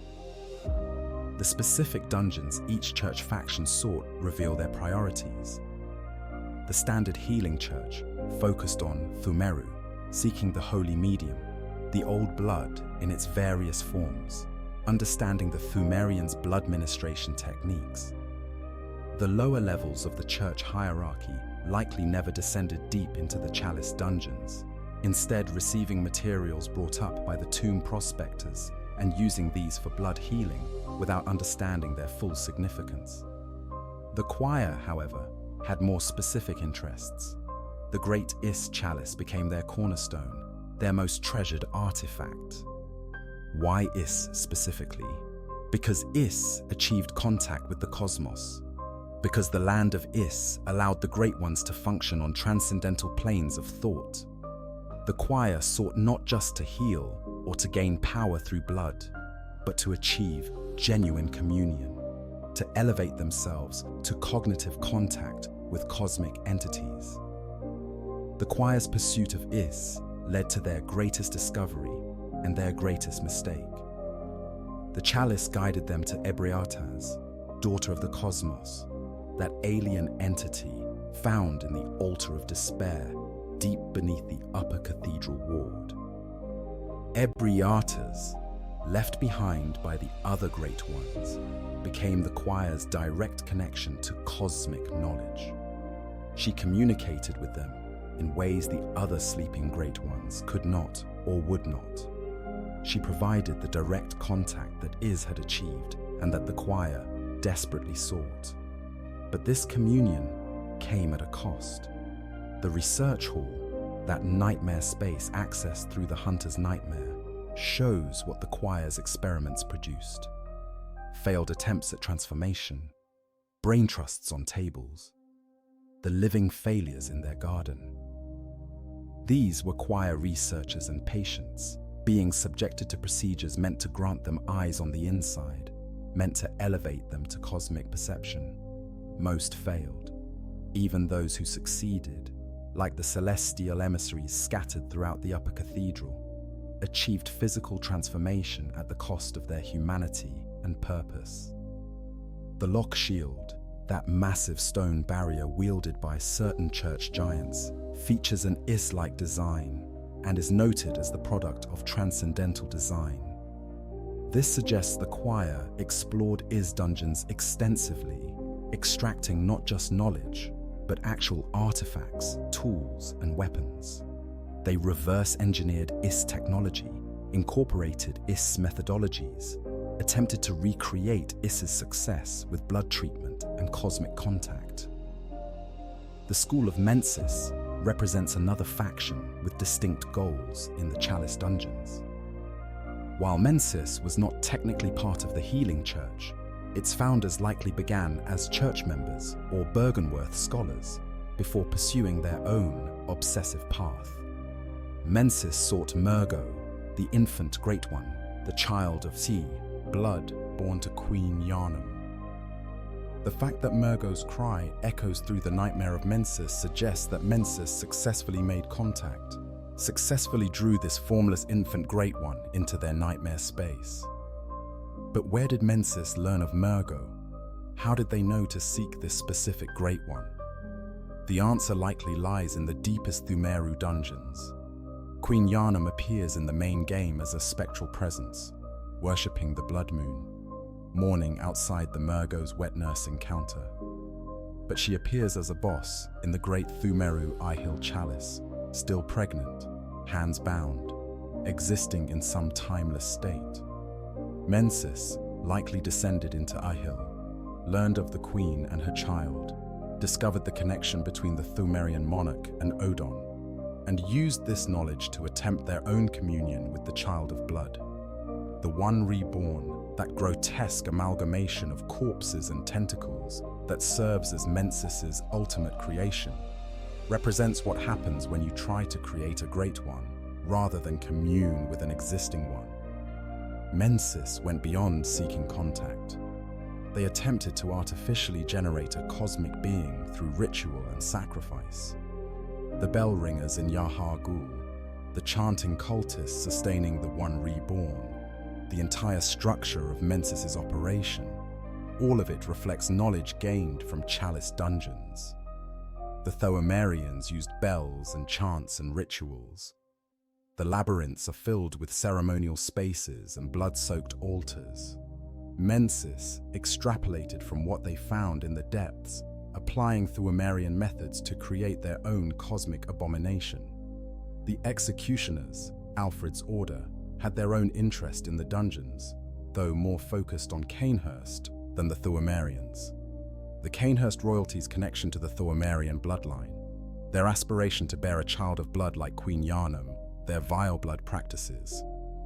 The specific dungeons each church faction sought reveal their priorities. The standard healing church focused on Pthumeru, seeking the holy medium, the old blood in its various forms, understanding the Pthumerians' blood ministration techniques. The lower levels of the church hierarchy likely never descended deep into the Chalice Dungeons, instead receiving materials brought up by the tomb prospectors and using these for blood healing without understanding their full significance. The choir, however, had more specific interests. The Great Isz chalice became their cornerstone, their most treasured artifact. Why Isz specifically? Because Isz achieved contact with the cosmos. Because the land of Isz allowed the Great Ones to function on transcendental planes of thought. The choir sought not just to heal or to gain power through blood, but to achieve genuine communion, to elevate themselves to cognitive contact with cosmic entities. The choir's pursuit of Isz led to their greatest discovery and their greatest mistake. The chalice guided them to Ebriatas, daughter of the cosmos, that alien entity found in the altar of despair deep beneath the upper cathedral ward. Ebriatas, left behind by the other Great Ones, became the choir's direct connection to cosmic knowledge. She communicated with them in ways the other sleeping Great Ones could not or would not. She provided the direct contact that Isz had achieved and that the choir desperately sought. But this communion came at a cost. The research hall, that nightmare space accessed through the hunter's nightmare, shows what the choir's experiments produced. Failed attempts at transformation, brain trusts on tables, the living failures in their garden. These were choir researchers and patients, being subjected to procedures meant to grant them eyes on the inside, meant to elevate them to cosmic perception. Most failed. Even those who succeeded, like the celestial emissaries scattered throughout the upper cathedral, achieved physical transformation at the cost of their humanity and purpose. The Lock Shield, that massive stone barrier wielded by certain church giants, features an Isz-like design and is noted as the product of transcendental design. This suggests the choir explored Isz dungeons extensively, extracting not just knowledge, but actual artifacts, tools, and weapons. They reverse-engineered Isz technology, incorporated Isz methodologies, attempted to recreate Isz's success with blood treatment and cosmic contact. The School of Mensis represents another faction with distinct goals in the Chalice Dungeons. While Mensis was not technically part of the Healing Church, its founders likely began as church members or Bergenworth scholars before pursuing their own obsessive path. Mensis sought Mergo, the infant Great One, the child of sea, blood born to Queen Yharnam. The fact that Mergo's cry echoes through the nightmare of Mensis suggests that Mensis successfully made contact, successfully drew this formless infant Great One into their nightmare space. But where did Mensis learn of Mergo? How did they know to seek this specific Great One? The answer likely lies in the deepest Pthumeru dungeons. Queen Yharnam appears in the main game as a spectral presence, worshipping the blood moon, mourning outside the Mergo's wet nurse encounter. But she appears as a boss in the Great Pthumeru Ihyll Chalice, still pregnant, hands bound, existing in some timeless state. Mensis likely descended into Ihyll, learned of the queen and her child, discovered the connection between the Pthumerian monarch and Odon, and used this knowledge to attempt their own communion with the child of blood. The one reborn, that grotesque amalgamation of corpses and tentacles that serves as Mensis's ultimate creation, represents what happens when you try to create a great one, rather than commune with an existing one. Mensis went beyond seeking contact. They attempted to artificially generate a cosmic being through ritual and sacrifice. The bell ringers in Yahar Ghul, the chanting cultists sustaining the one reborn, the entire structure of Mensis's operation, all of it reflects knowledge gained from Chalice Dungeons. The Pthumerians used bells and chants and rituals. The labyrinths are filled with ceremonial spaces and blood-soaked altars. Mensis extrapolated from what they found in the depths, applying Pthumerian methods to create their own cosmic abomination. The executioners, Alfred's order, had their own interest in the dungeons, though more focused on Cainhurst than the Pthumerians. The Cainhurst royalty's connection to the Pthumerian bloodline, their aspiration to bear a child of blood like Queen Yharnam, their vile blood practices,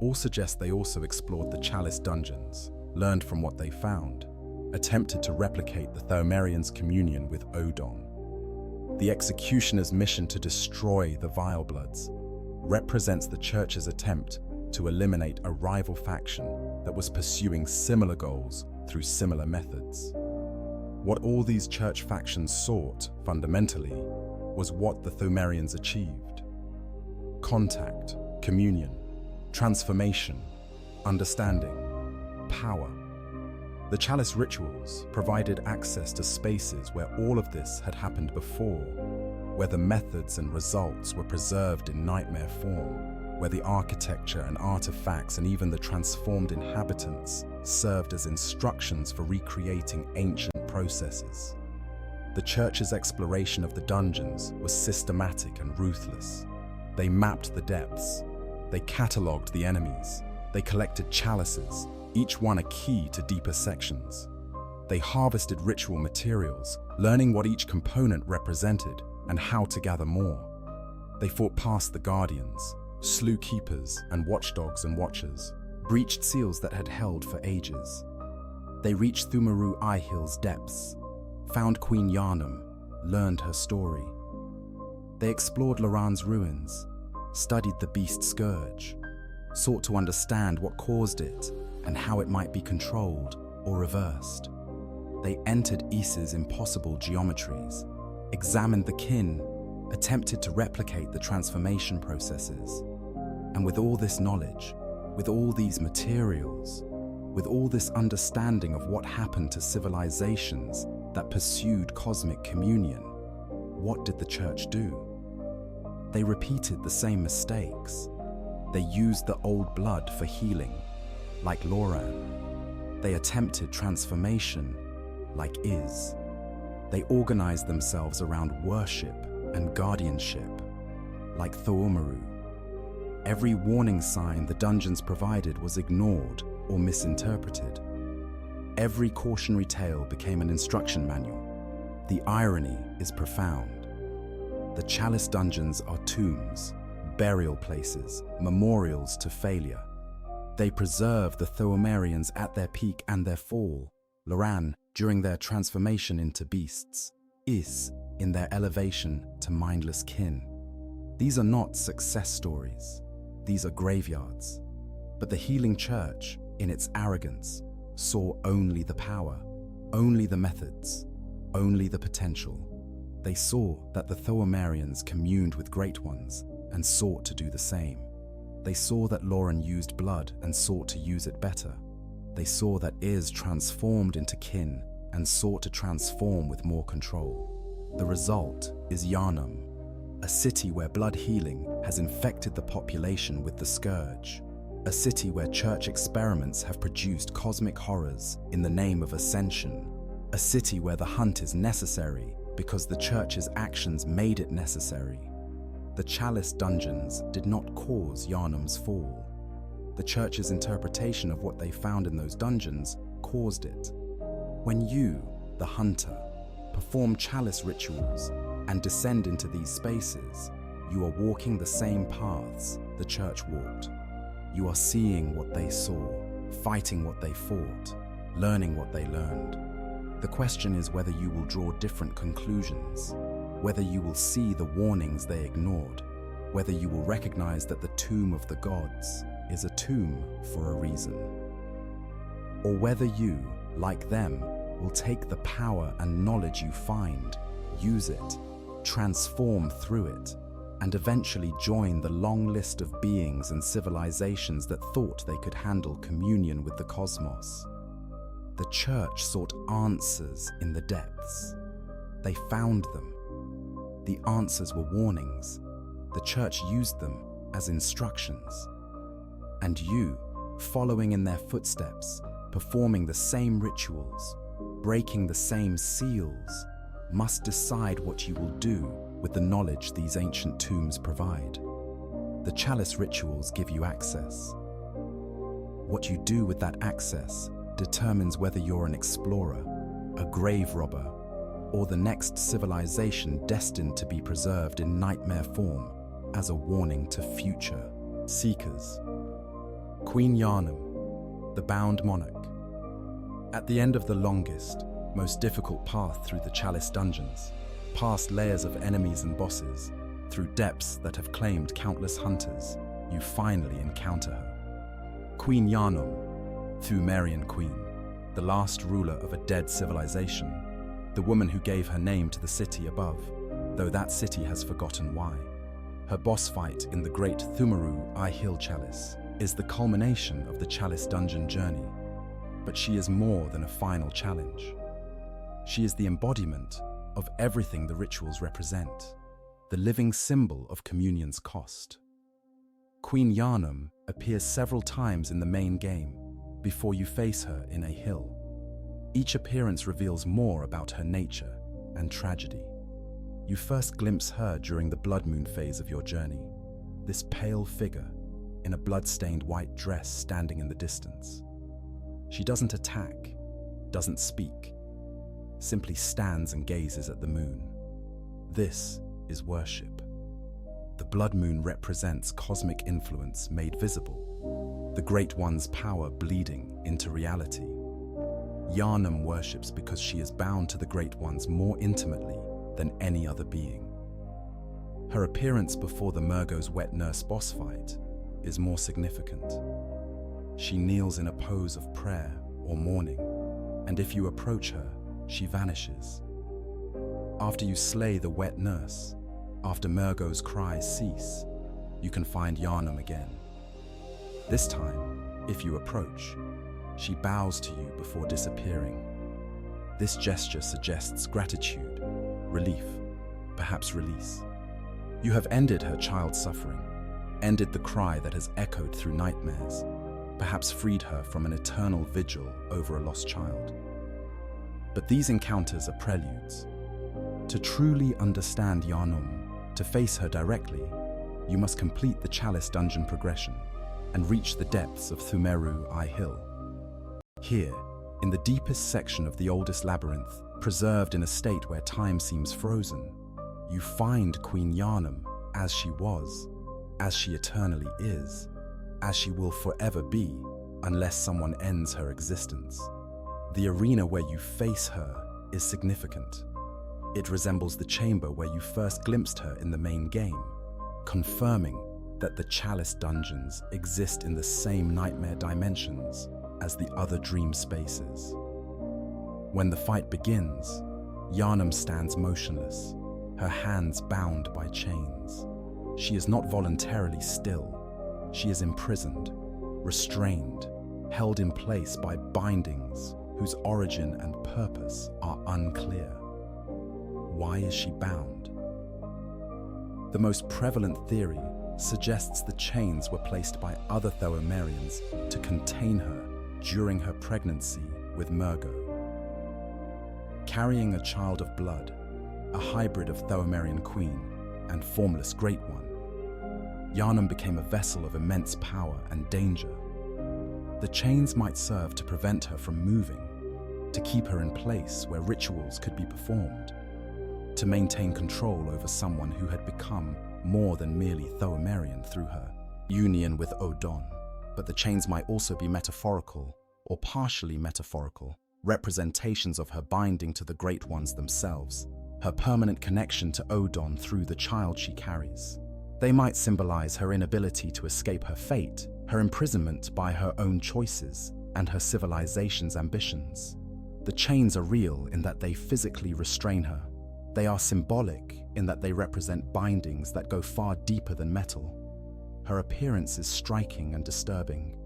all suggest they also explored the Chalice Dungeons, learned from what they found, attempted to replicate the Pthumerians' communion with Odon. The executioner's mission to destroy the vile bloods represents the church's attempt to eliminate a rival faction that was pursuing similar goals through similar methods. What all these church factions sought, fundamentally, was what the Pthumerians achieved: contact, communion, transformation, understanding, power. The Chalice rituals provided access to spaces where all of this had happened before, where the methods and results were preserved in nightmare form, where the architecture and artifacts and even the transformed inhabitants served as instructions for recreating ancient processes. The church's exploration of the dungeons was systematic and ruthless. They mapped the depths, they catalogued the enemies, they collected chalices, each one a key to deeper sections. They harvested ritual materials, learning what each component represented and how to gather more. They fought past the guardians, slew keepers and watchdogs and watchers, breached seals that had held for ages. They reached Pthumeru Ihyll's depths, found Queen Yharnam, learned her story. They explored Loran's ruins, studied the beast scourge, sought to understand what caused it and how it might be controlled or reversed. They entered Iss's impossible geometries, examined the kin, attempted to replicate the transformation processes. And with all this knowledge, with all these materials, with all this understanding of what happened to civilizations that pursued cosmic communion, what did the church do? They repeated the same mistakes. They used the old blood for healing, like Loran. They attempted transformation, like Isz. They organized themselves around worship and guardianship, like Pthumeru. Every warning sign the dungeons provided was ignored or misinterpreted. Every cautionary tale became an instruction manual. The irony is profound. The Chalice Dungeons are tombs, burial places, memorials to failure. They preserve the Pthumerians at their peak and their fall, Loran during their transformation into beasts, Isz in their elevation to mindless kin. These are not success stories. These are graveyards. But the healing church, in its arrogance, saw only the power, only the methods, only the potential. They saw that the Pthumerians communed with great ones and sought to do the same. They saw that Loran used blood and sought to use it better. They saw that Isz transformed into kin and sought to transform with more control. The result is Yharnam, a city where blood healing has infected the population with the scourge. A city where church experiments have produced cosmic horrors in the name of ascension. A city where the hunt is necessary because the church's actions made it necessary. The Chalice Dungeons did not cause Yharnam's fall. The church's interpretation of what they found in those dungeons caused it. When you, the hunter, perform chalice rituals and descend into these spaces, you are walking the same paths the church walked. You are seeing what they saw, fighting what they fought, learning what they learned. The question is whether you will draw different conclusions, whether you will see the warnings they ignored, whether you will recognize that the tomb of the gods is a tomb for a reason, or whether you, like them, will take the power and knowledge you find, use it, transform through it, and eventually join the long list of beings and civilizations that thought they could handle communion with the cosmos. The church sought answers in the depths. They found them. The answers were warnings. The church used them as instructions. And you, following in their footsteps, performing the same rituals, breaking the same seals, must decide what you will do with the knowledge these ancient tombs provide. The chalice rituals give you access. What you do with that access determines whether you're an explorer, a grave robber, or the next civilization destined to be preserved in nightmare form as a warning to future seekers. Queen Yharnam, the bound monarch. At the end of the longest, most difficult path through the Chalice Dungeons, past layers of enemies and bosses, through depths that have claimed countless hunters, you finally encounter her. Queen Yharnam, Pthumerian queen, the last ruler of a dead civilization, the woman who gave her name to the city above, though that city has forgotten why. Her boss fight in the Great Pthumeru Ihyll Chalice is the culmination of the Chalice Dungeon journey, but she is more than a final challenge. She is the embodiment of everything the rituals represent, the living symbol of communion's cost. Queen Yharnam appears several times in the main game before you face her in a hill. Each appearance reveals more about her nature and tragedy. You first glimpse her during the blood moon phase of your journey, this pale figure in a blood-stained white dress standing in the distance. She doesn't attack, doesn't speak, simply stands and gazes at the moon. This is worship. The blood moon represents cosmic influence made visible, the Great One's power bleeding into reality. Yharnam worships because she is bound to the Great Ones more intimately than any other being. Her appearance before the Mergo's wet nurse boss fight is more significant. She kneels in a pose of prayer or mourning, and if you approach her, she vanishes. After you slay the wet nurse, after Mergo's cries cease, you can find Yharnam again. This time, if you approach, she bows to you before disappearing. This gesture suggests gratitude, relief, perhaps release. You have ended her child's suffering, ended the cry that has echoed through nightmares, perhaps freed her from an eternal vigil over a lost child. But these encounters are preludes. To truly understand Yharnam, to face her directly, you must complete the Chalice Dungeon progression and reach the depths of Pthumeru Ihyll. Here, in the deepest section of the oldest labyrinth, preserved in a state where time seems frozen, you find Queen Yharnam as she was, as she eternally is, as she will forever be unless someone ends her existence. The arena where you face her is significant. It resembles the chamber where you first glimpsed her in the main game, confirming that the Chalice Dungeons exist in the same nightmare dimensions as the other dream spaces. When the fight begins, Yharnam stands motionless, her hands bound by chains. She is not voluntarily still. She is imprisoned, restrained, held in place by bindings whose origin and purpose are unclear. Why is she bound? The most prevalent theory suggests the chains were placed by other Pthumerians to contain her during her pregnancy with Mergo. Carrying a child of blood, a hybrid of Pthumerian queen and formless Great One, Yharnam became a vessel of immense power and danger. The chains might serve to prevent her from moving, to keep her in place where rituals could be performed, to maintain control over someone who had become more than merely Pthumerian through her union with Odon. But the chains might also be metaphorical, or partially metaphorical, representations of her binding to the Great Ones themselves, her permanent connection to Odon through the child she carries. They might symbolize her inability to escape her fate, her imprisonment by her own choices, and her civilization's ambitions. The chains are real in that they physically restrain her. They are symbolic in that they represent bindings that go far deeper than metal. Her appearance is striking and disturbing.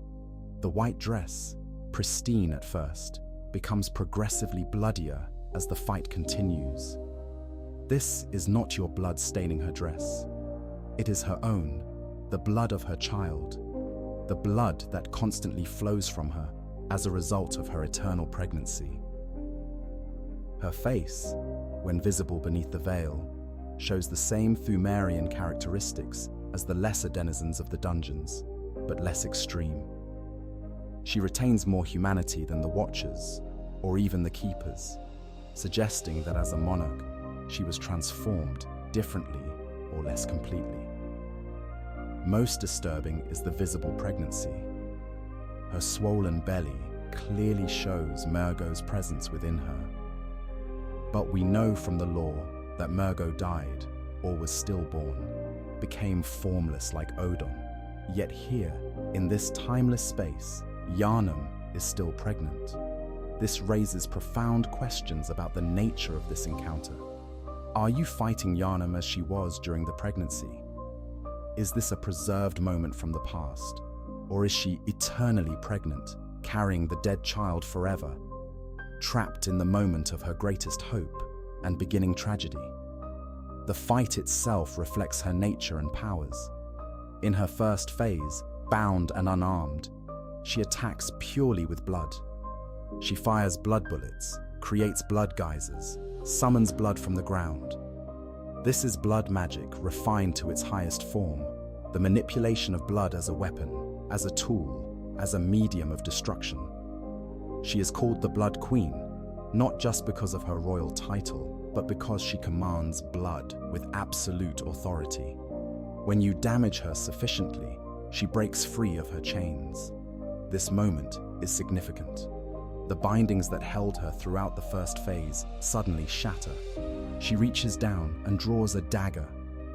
The white dress, pristine at first, becomes progressively bloodier as the fight continues. This is not your blood staining her dress. It is her own, the blood of her child, the blood that constantly flows from her as a result of her eternal pregnancy. Her face, when visible beneath the veil, shows the same Pthumerian characteristics as the lesser denizens of the dungeons, but less extreme. She retains more humanity than the Watchers, or even the Keepers, suggesting that as a monarch, she was transformed differently or less completely. Most disturbing is the visible pregnancy. Her swollen belly clearly shows Mergo's presence within her. But we know from the lore that Mergo died, or was stillborn, became formless like Odon. Yet here, in this timeless space, Yharnam is still pregnant. This raises profound questions about the nature of this encounter. Are you fighting Yharnam as she was during the pregnancy? Is this a preserved moment from the past? Or is she eternally pregnant, carrying the dead child forever, trapped in the moment of her greatest hope and beginning tragedy? The fight itself reflects her nature and powers. In her first phase, bound and unarmed, she attacks purely with blood. She fires blood bullets, creates blood geysers, summons blood from the ground. This is blood magic refined to its highest form, the manipulation of blood as a weapon, as a tool, as a medium of destruction. She is called the Blood Queen, not just because of her royal title, but because she commands blood with absolute authority. When you damage her sufficiently, she breaks free of her chains. This moment is significant. The bindings that held her throughout the first phase suddenly shatter. She reaches down and draws a dagger,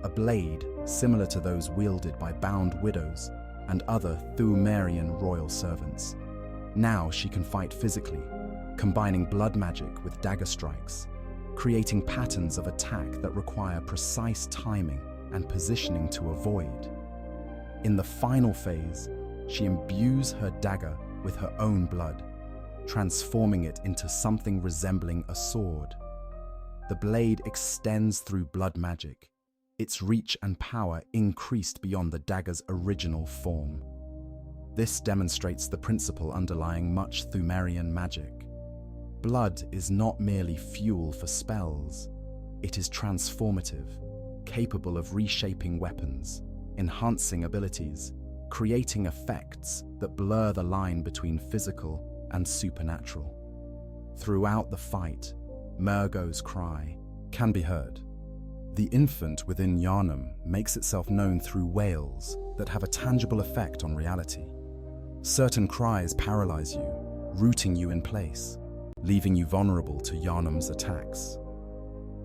a blade similar to those wielded by bound widows and other Pthumerian royal servants. Now she can fight physically, combining blood magic with dagger strikes, creating patterns of attack that require precise timing and positioning to avoid. In the final phase, she imbues her dagger with her own blood, transforming it into something resembling a sword. The blade extends through blood magic, its reach and power increased beyond the dagger's original form. This demonstrates the principle underlying much Pthumerian magic. Blood is not merely fuel for spells, it is transformative, capable of reshaping weapons, enhancing abilities, creating effects that blur the line between physical and supernatural. Throughout the fight, Mergo's cry can be heard. The infant within Yharnam makes itself known through wails that have a tangible effect on reality. Certain cries paralyze you, rooting you in place, leaving you vulnerable to Yharnam's attacks.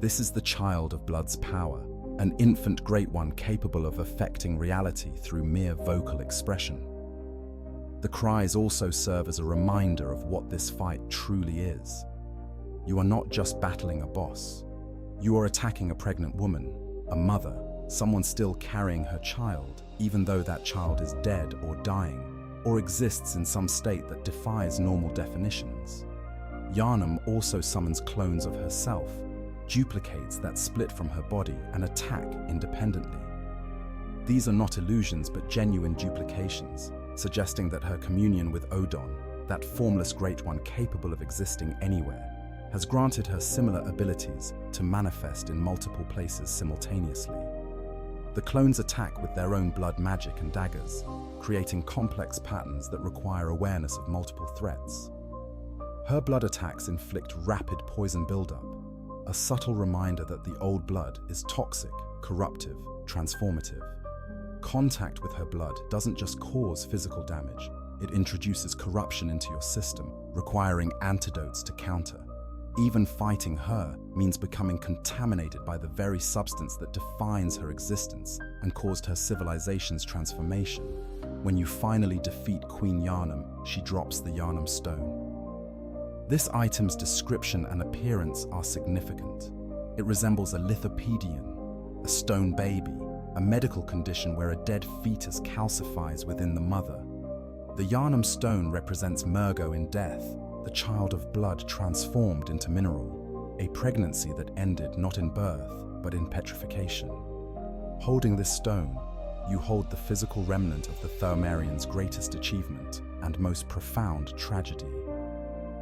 This is the child of blood's power, an infant great one capable of affecting reality through mere vocal expression. The cries also serve as a reminder of what this fight truly is. You are not just battling a boss. You are attacking a pregnant woman, a mother, someone still carrying her child, even though that child is dead or dying, or exists in some state that defies normal definitions. Yharnam also summons clones of herself, duplicates that split from her body and attack independently. These are not illusions but genuine duplications, suggesting that her communion with Odon, that formless great one capable of existing anywhere, has granted her similar abilities to manifest in multiple places simultaneously. The clones attack with their own blood magic and daggers, creating complex patterns that require awareness of multiple threats. Her blood attacks inflict rapid poison buildup, a subtle reminder that the old blood is toxic, corruptive, transformative. Contact with her blood doesn't just cause physical damage, it introduces corruption into your system, requiring antidotes to counter. Even fighting her means becoming contaminated by the very substance that defines her existence and caused her civilization's transformation. When you finally defeat Queen Yharnam, she drops the Yharnam stone. This item's description and appearance are significant. It resembles a lithopedion, a stone baby, a medical condition where a dead fetus calcifies within the mother. The Yharnam stone represents Mergo in death, the child of blood transformed into mineral, a pregnancy that ended not in birth, but in petrification. Holding this stone, you hold the physical remnant of the Pthumerians' greatest achievement and most profound tragedy.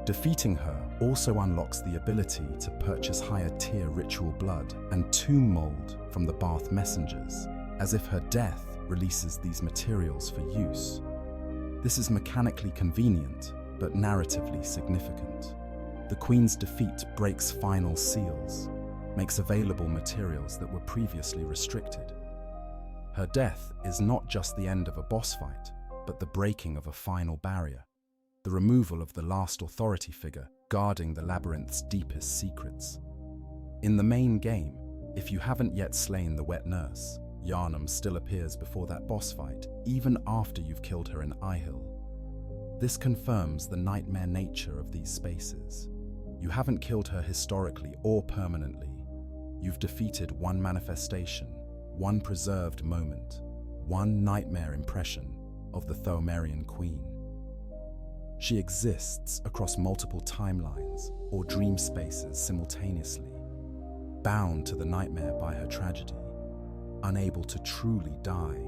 Defeating her also unlocks the ability to purchase higher-tier ritual blood and tomb mold from the Bath messengers, as if her death releases these materials for use. This is mechanically convenient, but narratively significant. The Queen's defeat breaks final seals, makes available materials that were previously restricted. Her death is not just the end of a boss fight, but the breaking of a final barrier, the removal of the last authority figure guarding the labyrinth's deepest secrets. In the main game, if you haven't yet slain the wet nurse, Yharnam still appears before that boss fight, even after you've killed her in Ihyll. This confirms the nightmare nature of these spaces. You haven't killed her historically or permanently. You've defeated one manifestation, one preserved moment, one nightmare impression of the Pthumerian Queen. She exists across multiple timelines or dream spaces simultaneously, bound to the nightmare by her tragedy, unable to truly die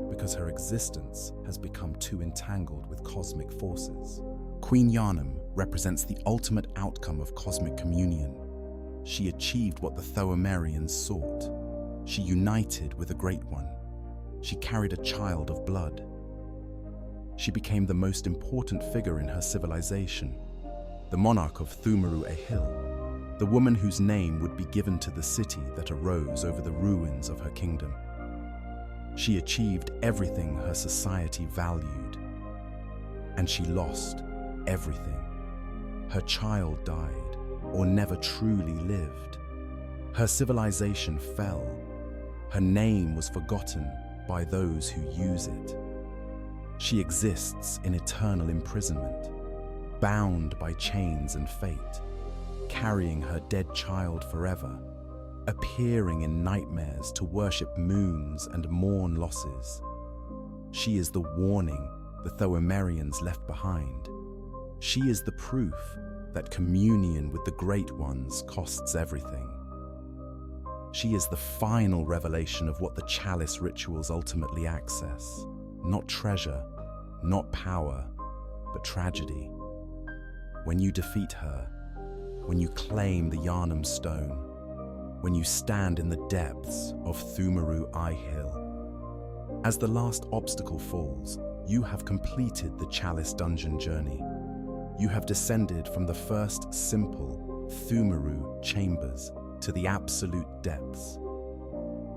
because her existence has become too entangled with cosmic forces. Queen Yharnam represents the ultimate outcome of cosmic communion. She achieved what the Pthumerians sought. She united with a great one. She carried a child of blood. She became the most important figure in her civilization, the monarch of Pthumeru Ihyll, the woman whose name would be given to the city that arose over the ruins of her kingdom. She achieved everything her society valued, and she lost everything. Her child died, or never truly lived. Her civilization fell. Her name was forgotten by those who use it. She exists in eternal imprisonment, bound by chains and fate, carrying her dead child forever, appearing in nightmares to worship moons and mourn losses. She is the warning the Pthumerians left behind. She is the proof that communion with the Great Ones costs everything. She is the final revelation of what the Chalice rituals ultimately access. Not treasure, not power, but tragedy. When you defeat her, when you claim the Yharnam stone, when you stand in the depths of Pthumeru Ihyll. As the last obstacle falls, you have completed the Chalice Dungeon journey. You have descended from the first simple Pthumeru chambers to the absolute depths.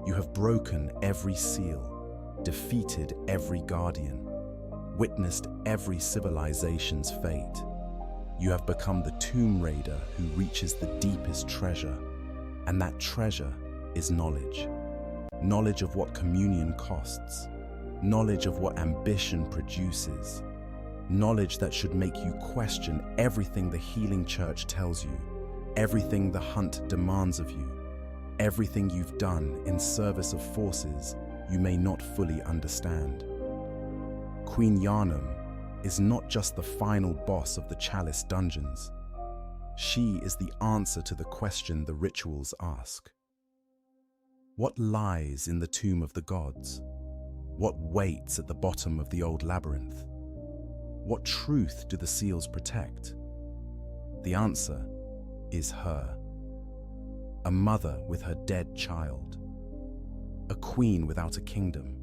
You have broken every seal, defeated every guardian, witnessed every civilization's fate. You have become the tomb raider who reaches the deepest treasure, and that treasure is knowledge. Knowledge of what communion costs, knowledge of what ambition produces, knowledge that should make you question everything the healing church tells you, everything the hunt demands of you, everything you've done in service of forces you may not fully understand. Queen Yharnam is not just the final boss of the Chalice Dungeons. She is the answer to the question the rituals ask. What lies in the tomb of the gods? What waits at the bottom of the old labyrinth? What truth do the seals protect? The answer is her. A mother with her dead child. A queen without a kingdom.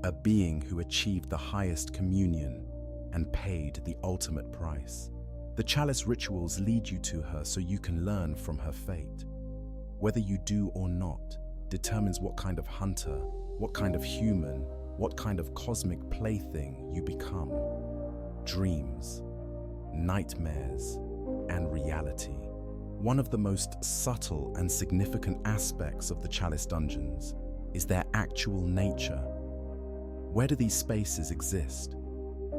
A being who achieved the highest communion and paid the ultimate price. The chalice rituals lead you to her so you can learn from her fate. Whether you do or not determines what kind of hunter, what kind of human, what kind of cosmic plaything you become. Dreams, nightmares, and reality. One of the most subtle and significant aspects of the Chalice Dungeons is their actual nature. Where do these spaces exist?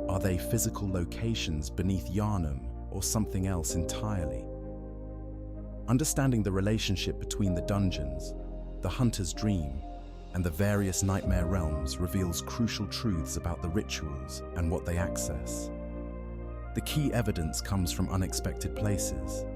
Are they physical locations beneath Yharnam or something else entirely? Understanding the relationship between the dungeons, the hunter's dream, and the various nightmare realms reveals crucial truths about the rituals and what they access. The key evidence comes from unexpected places.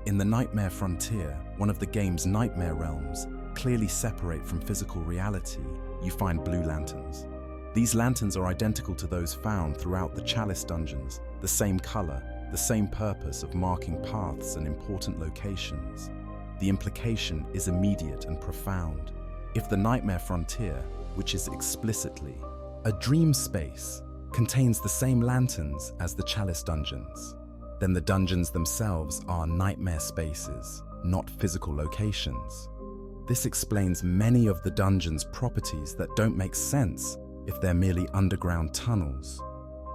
In the Nightmare Frontier, one of the game's nightmare realms, clearly separate from physical reality, you find blue lanterns. These lanterns are identical to those found throughout the Chalice Dungeons, the same color, the same purpose of marking paths and important locations. The implication is immediate and profound. If the Nightmare Frontier, which is explicitly a dream space, contains the same lanterns as the Chalice Dungeons, then the dungeons themselves are nightmare spaces, not physical locations. This explains many of the dungeon's properties that don't make sense if they're merely underground tunnels.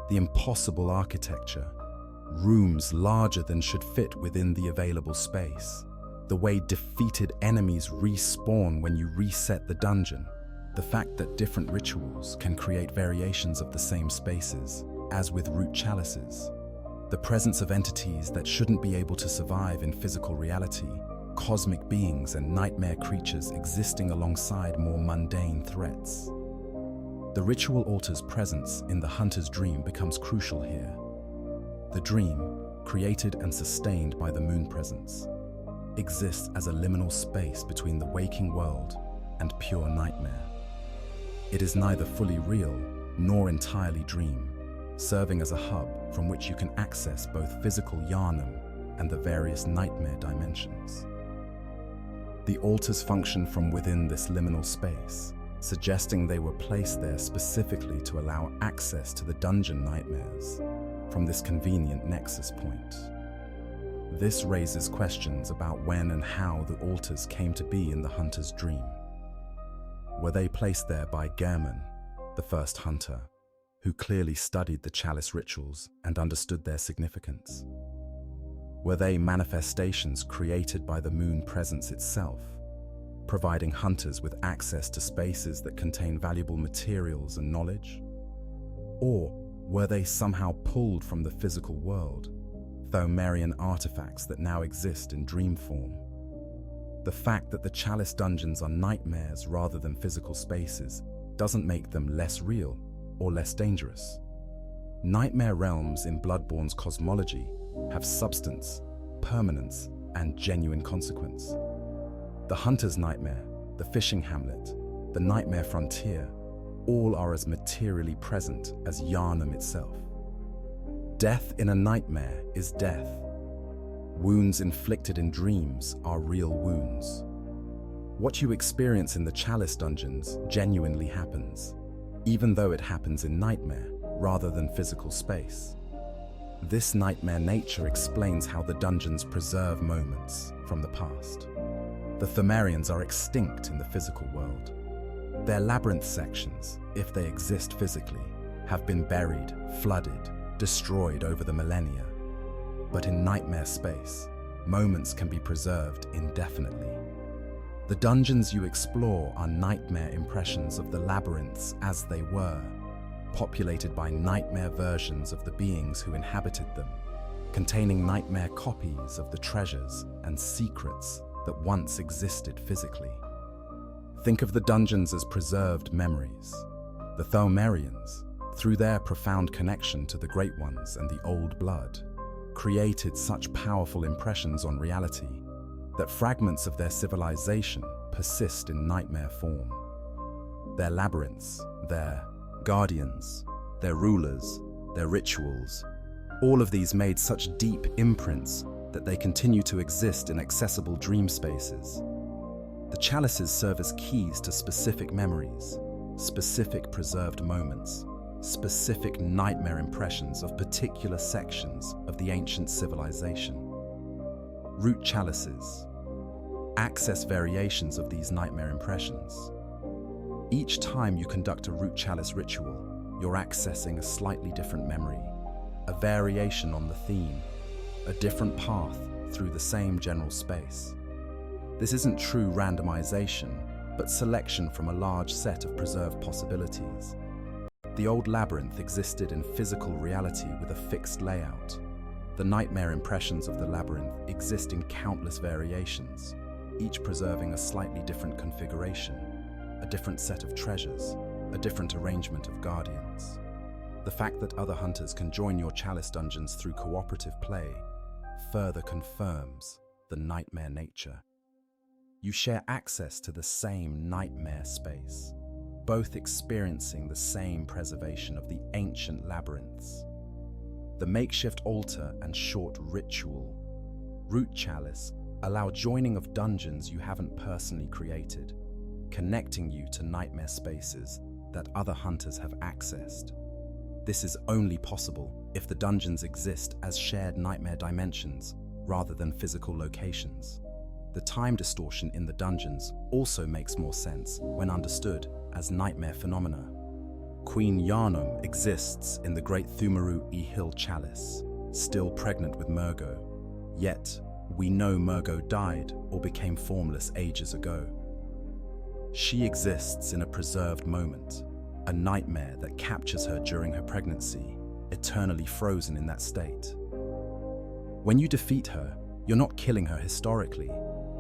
The impossible architecture, rooms larger than should fit within the available space, the way defeated enemies respawn when you reset the dungeon, the fact that different rituals can create variations of the same spaces, as with root chalices, the presence of entities that shouldn't be able to survive in physical reality, cosmic beings and nightmare creatures existing alongside more mundane threats. The ritual altar's presence in the hunter's dream becomes crucial here. The dream, created and sustained by the moon presence, exists as a liminal space between the waking world and pure nightmare. It is neither fully real nor entirely dream, serving as a hub from which you can access both physical Yharnam and the various nightmare dimensions. The altars function from within this liminal space, suggesting they were placed there specifically to allow access to the dungeon nightmares from this convenient nexus point. This raises questions about when and how the altars came to be in the hunter's dream. Were they placed there by Gehrman, the first hunter, who clearly studied the chalice rituals and understood their significance? Were they manifestations created by the moon presence itself, providing hunters with access to spaces that contain valuable materials and knowledge? Or were they somehow pulled from the physical world, Pthumerian artifacts that now exist in dream form? The fact that the Chalice Dungeons are nightmares rather than physical spaces doesn't make them less real or less dangerous. Nightmare realms in Bloodborne's cosmology have substance, permanence, and genuine consequence. The Hunter's Nightmare, the Fishing Hamlet, the Nightmare Frontier, all are as materially present as Yharnam itself. Death in a nightmare is death. Wounds inflicted in dreams are real wounds. What you experience in the Chalice Dungeons genuinely happens, even though it happens in nightmare rather than physical space. This nightmare nature explains how the dungeons preserve moments from the past. The Pthumerians are extinct in the physical world. Their labyrinth sections, if they exist physically, have been buried, flooded, destroyed over the millennia. But in nightmare space, moments can be preserved indefinitely. The dungeons you explore are nightmare impressions of the labyrinths as they were, populated by nightmare versions of the beings who inhabited them, containing nightmare copies of the treasures and secrets that once existed physically. Think of the dungeons as preserved memories. The Pthumerians, through their profound connection to the Great Ones and the Old Blood, created such powerful impressions on reality that fragments of their civilization persist in nightmare form. Their labyrinths, their guardians, their rulers, their rituals, all of these made such deep imprints that they continue to exist in accessible dream spaces. The chalices serve as keys to specific memories, specific preserved moments, specific nightmare impressions of particular sections of the ancient civilization. Root chalices access variations of these nightmare impressions. Each time you conduct a root chalice ritual, you're accessing a slightly different memory, a variation on the theme, a different path through the same general space. This isn't true randomization, but selection from a large set of preserved possibilities. The old labyrinth existed in physical reality with a fixed layout. The nightmare impressions of the labyrinth exist in countless variations, each preserving a slightly different configuration, a different set of treasures, a different arrangement of guardians. The fact that other hunters can join your Chalice Dungeons through cooperative play further confirms the nightmare nature. You share access to the same nightmare space, both experiencing the same preservation of the ancient labyrinths. The makeshift altar and short ritual, root chalice, allow joining of dungeons you haven't personally created, connecting you to nightmare spaces that other hunters have accessed. This is only possible if the dungeons exist as shared nightmare dimensions rather than physical locations. The time distortion in the dungeons also makes more sense when understood as nightmare phenomena. Queen Yharnam exists in the Great Pthumeru Ihyll chalice, still pregnant with Mergo. Yet, we know Mergo died or became formless ages ago. She exists in a preserved moment, a nightmare that captures her during her pregnancy, eternally frozen in that state. When you defeat her, you're not killing her historically,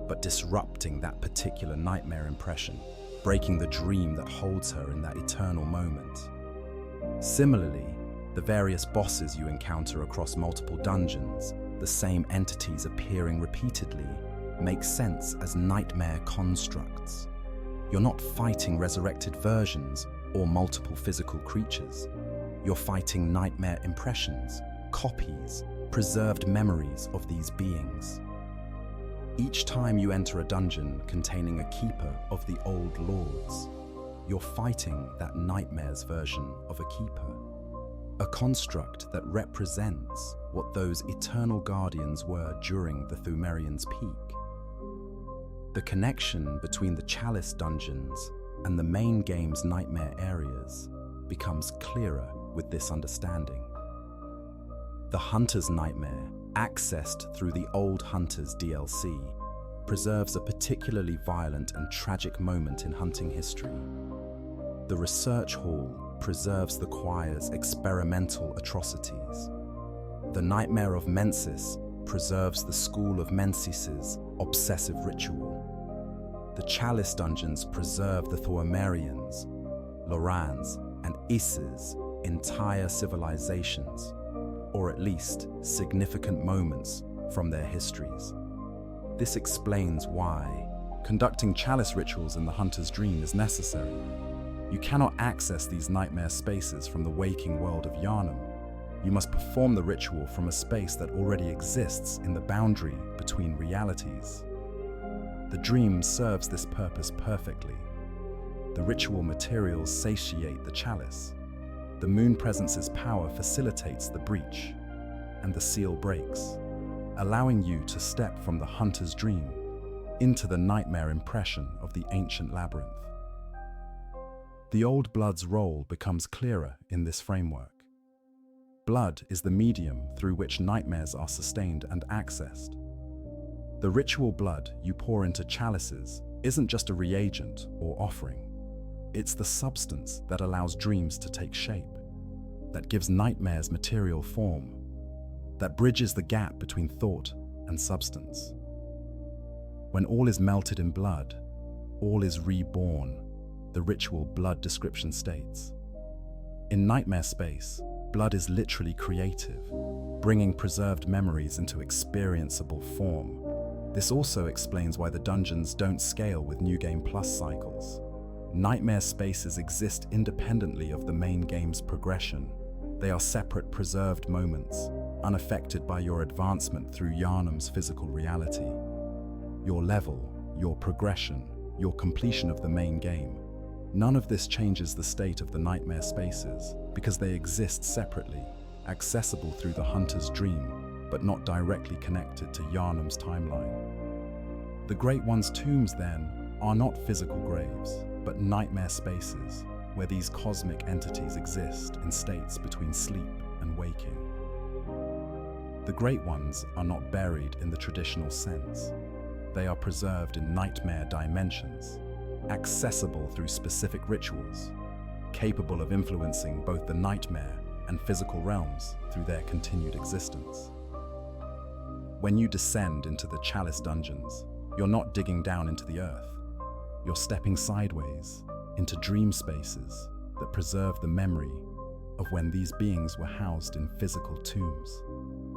but disrupting that particular nightmare impression, breaking the dream that holds her in that eternal moment. Similarly, the various bosses you encounter across multiple dungeons, the same entities appearing repeatedly, make sense as nightmare constructs. You're not fighting resurrected versions or multiple physical creatures. You're fighting nightmare impressions, copies, preserved memories of these beings. Each time you enter a dungeon containing a keeper of the old lords, you're fighting that nightmare's version of a keeper, a construct that represents what those eternal guardians were during the Pthumerians' peak. The connection between the Chalice Dungeons and the main game's nightmare areas becomes clearer with this understanding. The Hunter's Nightmare, accessed through the Old Hunters DLC, preserves a particularly violent and tragic moment in hunting history. The Research Hall preserves the choir's experimental atrocities. The Nightmare of Mensis preserves the School of Mensis's obsessive ritual. The Chalice Dungeons preserve the Pthumerians, Loran's, and Ish's entire civilizations, or at least significant moments from their histories. This explains why conducting chalice rituals in the Hunter's Dream is necessary. You cannot access these nightmare spaces from the waking world of Yharnam. You must perform the ritual from a space that already exists in the boundary between realities. The dream serves this purpose perfectly. The ritual materials satiate the chalice. The moon presence's power facilitates the breach, and the seal breaks, allowing you to step from the Hunter's Dream into the nightmare impression of the ancient labyrinth. The old blood's role becomes clearer in this framework. Blood is the medium through which nightmares are sustained and accessed. The ritual blood you pour into chalices isn't just a reagent or offering. It's the substance that allows dreams to take shape, that gives nightmares material form, that bridges the gap between thought and substance. When all is melted in blood, all is reborn, the ritual blood description states. In nightmare space, blood is literally creative, bringing preserved memories into experienceable form. This also explains why the dungeons don't scale with New Game Plus cycles. Nightmare spaces exist independently of the main game's progression. They are separate, preserved moments, unaffected by your advancement through Yharnam's physical reality. Your level, your progression, your completion of the main game. None of this changes the state of the nightmare spaces, because they exist separately, accessible through the hunter's dream, but not directly connected to Yharnam's timeline. The Great One's tombs, then, are not physical graves, but nightmare spaces, where these cosmic entities exist in states between sleep and waking. The Great Ones are not buried in the traditional sense. They are preserved in nightmare dimensions, accessible through specific rituals, capable of influencing both the nightmare and physical realms through their continued existence. When you descend into the Chalice Dungeons, you're not digging down into the earth. You're stepping sideways into dream spaces that preserve the memory of when these beings were housed in physical tombs.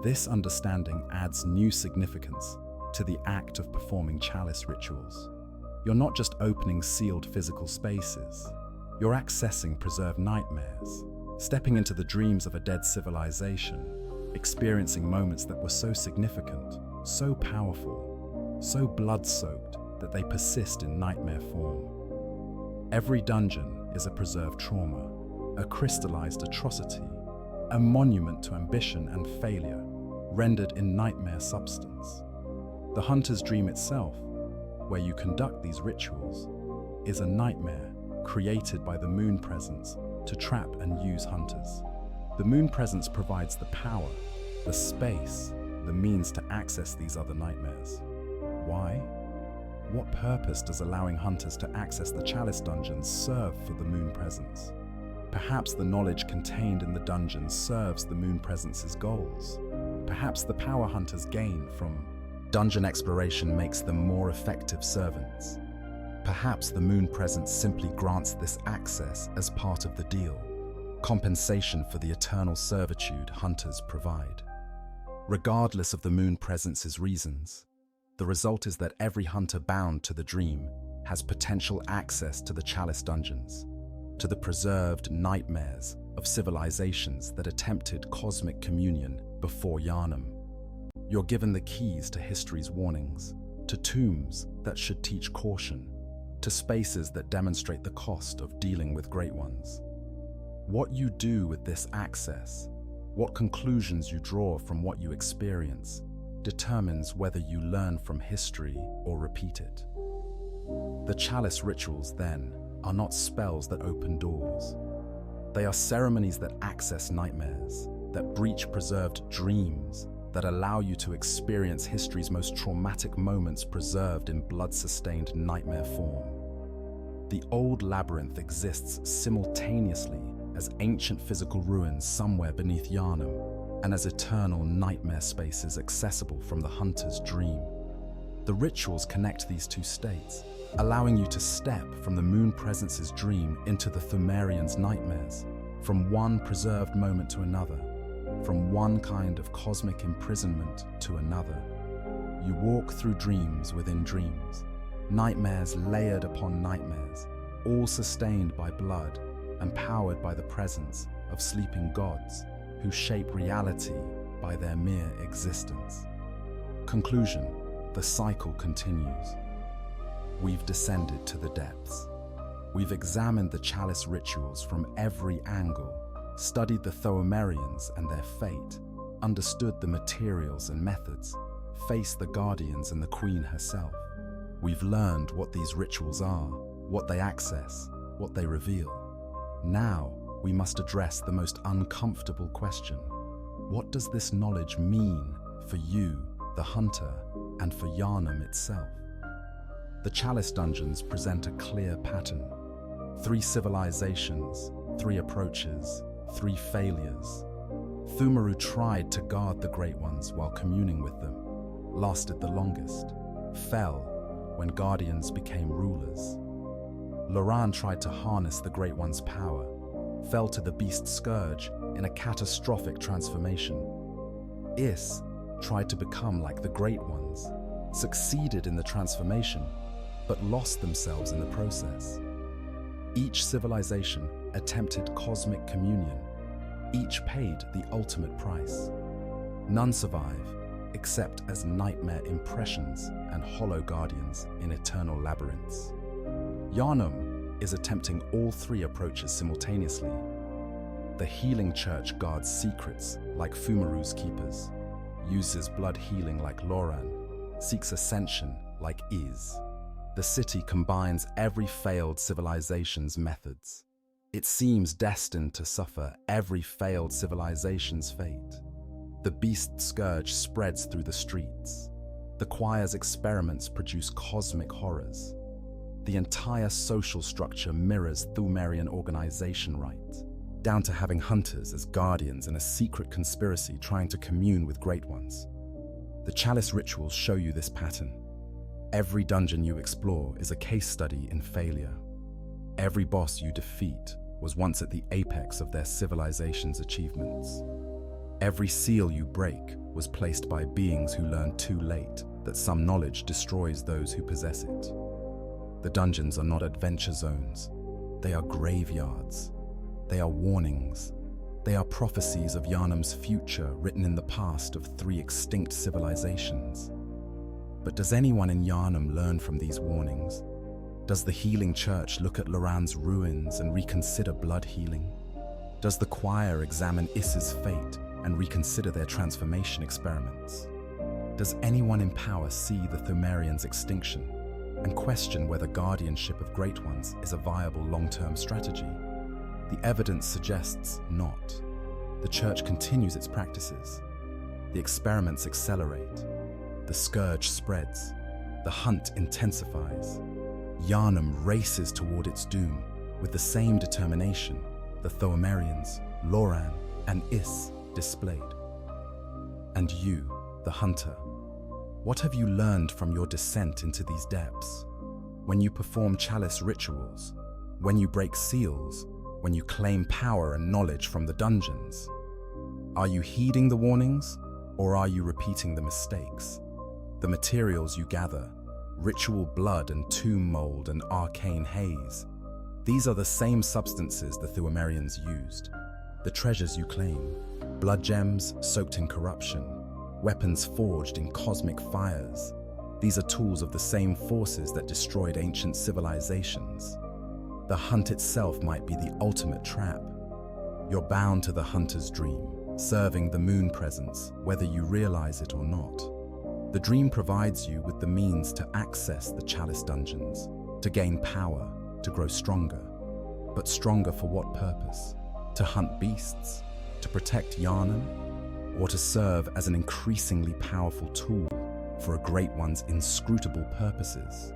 This understanding adds new significance to the act of performing chalice rituals. You're not just opening sealed physical spaces, you're accessing preserved nightmares, stepping into the dreams of a dead civilization, experiencing moments that were so significant, so powerful, so blood-soaked that they persist in nightmare form. Every dungeon is a preserved trauma, a crystallized atrocity, a monument to ambition and failure, rendered in nightmare substance. The hunter's dream itself, where you conduct these rituals, is a nightmare created by the moon presence to trap and use hunters. The moon presence provides the power, the space, the means to access these other nightmares. Why? What purpose does allowing hunters to access the Chalice Dungeons serve for the moon presence? Perhaps the knowledge contained in the dungeon serves the moon presence's goals. Perhaps the power hunters gain from dungeon exploration makes them more effective servants. Perhaps the moon presence simply grants this access as part of the deal, compensation for the eternal servitude hunters provide. Regardless of the moon presence's reasons, the result is that every hunter bound to the dream has potential access to the Chalice Dungeons, to the preserved nightmares of civilizations that attempted cosmic communion before Yharnam. You're given the keys to history's warnings, to tombs that should teach caution, to spaces that demonstrate the cost of dealing with great ones. What you do with this access, what conclusions you draw from what you experience, determines whether you learn from history or repeat it. The chalice rituals, then, are not spells that open doors. They are ceremonies that access nightmares, that breach preserved dreams, that allow you to experience history's most traumatic moments preserved in blood-sustained nightmare form. The old labyrinth exists simultaneously as ancient physical ruins somewhere beneath Yharnam, and as eternal nightmare spaces accessible from the hunter's dream. The rituals connect these two states, allowing you to step from the moon presence's dream into the Pthumerians' nightmares, from one preserved moment to another, from one kind of cosmic imprisonment to another. You walk through dreams within dreams, nightmares layered upon nightmares, all sustained by blood and powered by the presence of sleeping gods who shape reality by their mere existence. Conclusion: the cycle continues. We've descended to the depths. We've examined the chalice rituals from every angle, studied the Pthumerians and their fate, understood the materials and methods, faced the guardians and the queen herself. We've learned what these rituals are, what they access, what they reveal. Now, we must address the most uncomfortable question. What does this knowledge mean for you, the hunter, and for Yharnam itself? The Chalice Dungeons present a clear pattern. 3 civilizations, 3 approaches, 3 failures. Pthumeru tried to guard the Great Ones while communing with them, lasted the longest, fell when guardians became rulers. Loran tried to harness the Great One's power, fell to the beast scourge in a catastrophic transformation. Isz tried to become like the Great Ones, succeeded in the transformation, but lost themselves in the process. Each civilization attempted cosmic communion. Each paid the ultimate price. None survive, except as nightmare impressions and hollow guardians in eternal labyrinths. Yharnam is attempting all 3 approaches simultaneously. The healing church guards secrets like Pthumeru's keepers, uses blood healing like Loran, seeks ascension like Isz. The city combines every failed civilization's methods. It seems destined to suffer every failed civilization's fate. The beast scourge spreads through the streets. The choir's experiments produce cosmic horrors. The entire social structure mirrors Pthumerian organization right, down to having hunters as guardians in a secret conspiracy trying to commune with Great Ones. The Chalice rituals show you this pattern. Every dungeon you explore is a case study in failure. Every boss you defeat was once at the apex of their civilization's achievements. Every seal you break was placed by beings who learned too late that some knowledge destroys those who possess it. The dungeons are not adventure zones. They are graveyards. They are warnings. They are prophecies of Yharnam's future written in the past of 3 extinct civilizations. But does anyone in Yharnam learn from these warnings? Does the healing church look at Loran's ruins and reconsider blood healing? Does the choir examine Isz's fate and reconsider their transformation experiments? Does anyone in power see the Pthumerians' extinction and question whether guardianship of Great Ones is a viable long-term strategy? The evidence suggests not. The church continues its practices. The experiments accelerate. The scourge spreads. The hunt intensifies. Yharnam races toward its doom with the same determination the Pthumerians, Loran and Isz displayed. And you, the hunter, what have you learned from your descent into these depths? When you perform chalice rituals, when you break seals, when you claim power and knowledge from the dungeons, are you heeding the warnings, or are you repeating the mistakes? The materials you gather, ritual blood and tomb mold and arcane haze, these are the same substances the Pthumerians used. The treasures you claim, blood gems soaked in corruption, weapons forged in cosmic fires, these are tools of the same forces that destroyed ancient civilizations. The hunt itself might be the ultimate trap. You're bound to the hunter's dream, serving the moon presence, whether you realize it or not. The dream provides you with the means to access the Chalice Dungeons, to gain power, to grow stronger. But stronger for what purpose? To hunt beasts? To protect Yharnam? Or to serve as an increasingly powerful tool for a Great One's inscrutable purposes?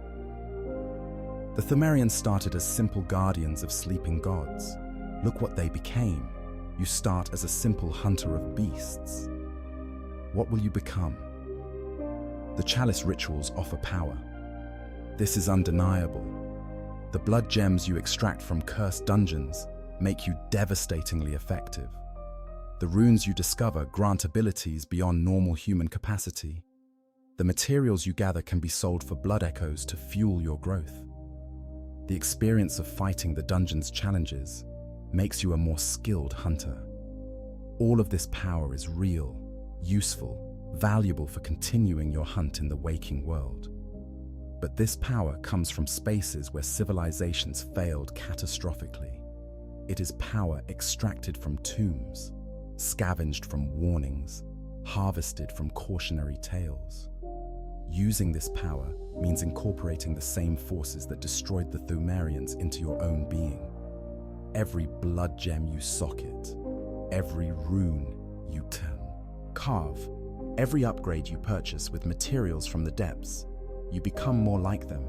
The Pthumerians started as simple guardians of sleeping gods. Look what they became. You start as a simple hunter of beasts. What will you become? The chalice rituals offer power. This is undeniable. The blood gems you extract from cursed dungeons make you devastatingly effective. The runes you discover grant abilities beyond normal human capacity. The materials you gather can be sold for blood echoes to fuel your growth. The experience of fighting the dungeon's challenges makes you a more skilled hunter. All of this power is real, useful, valuable for continuing your hunt in the waking world. But this power comes from spaces where civilizations failed catastrophically. It is power extracted from tombs, scavenged from warnings, harvested from cautionary tales. Using this power means incorporating the same forces that destroyed the Pthumerians into your own being. Every blood gem you socket, every rune you carve, every upgrade you purchase with materials from the depths, you become more like them,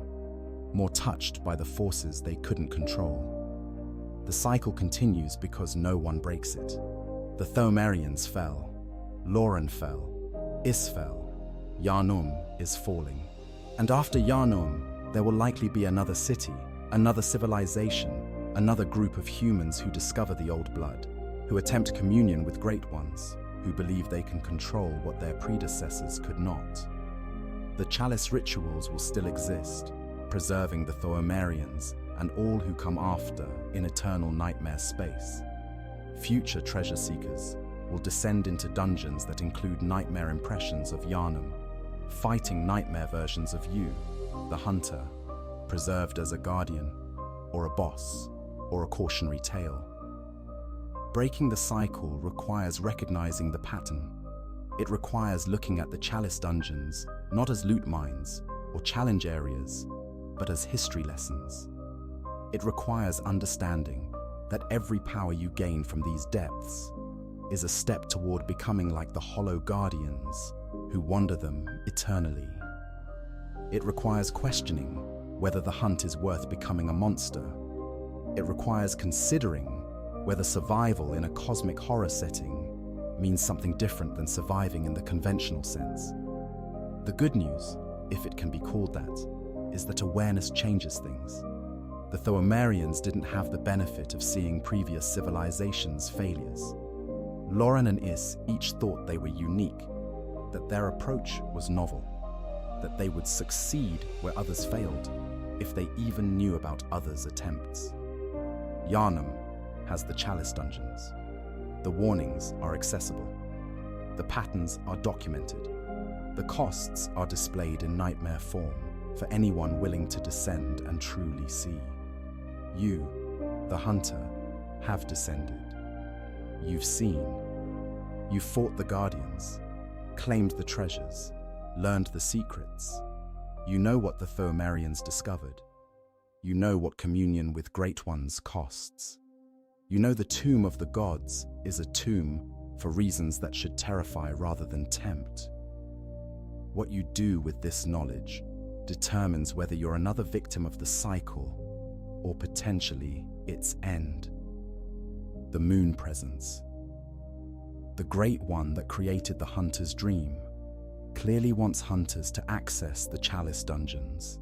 more touched by the forces they couldn't control. The cycle continues because no one breaks it. The Pthumerians fell, Loran fell, Isz fell, Yharnam is falling. And after Yharnam, there will likely be another city, another civilization, another group of humans who discover the old blood, who attempt communion with great ones, who believe they can control what their predecessors could not. The Chalice rituals will still exist, preserving the Pthumerians and all who come after in eternal nightmare space. Future treasure seekers will descend into dungeons that include nightmare impressions of Yharnam, fighting nightmare versions of you, the hunter, preserved as a guardian, or a boss, or a cautionary tale. Breaking the cycle requires recognizing the pattern. It requires looking at the Chalice Dungeons not as loot mines or challenge areas, but as history lessons. It requires understanding that every power you gain from these depths is a step toward becoming like the hollow guardians who wander them eternally. It requires questioning whether the hunt is worth becoming a monster. It requires considering whether survival in a cosmic horror setting means something different than surviving in the conventional sense. The good news, if it can be called that, is that awareness changes things. The Pthumerians didn't have the benefit of seeing previous civilizations' failures. Loran and Isz each thought they were unique, that their approach was novel, that they would succeed where others failed, if they even knew about others' attempts. Yharnam has the Chalice Dungeons. The warnings are accessible. The patterns are documented. The costs are displayed in nightmare form for anyone willing to descend and truly see. You, the hunter, have descended. You've seen. You've fought the guardians, claimed the treasures, learned the secrets. You know what the Pthumerians discovered. You know what communion with great ones costs. You know the tomb of the gods is a tomb for reasons that should terrify rather than tempt. What you do with this knowledge determines whether you're another victim of the cycle or potentially its end. The moon presence. The great one that created the hunter's dream clearly wants hunters to access the Chalice Dungeons.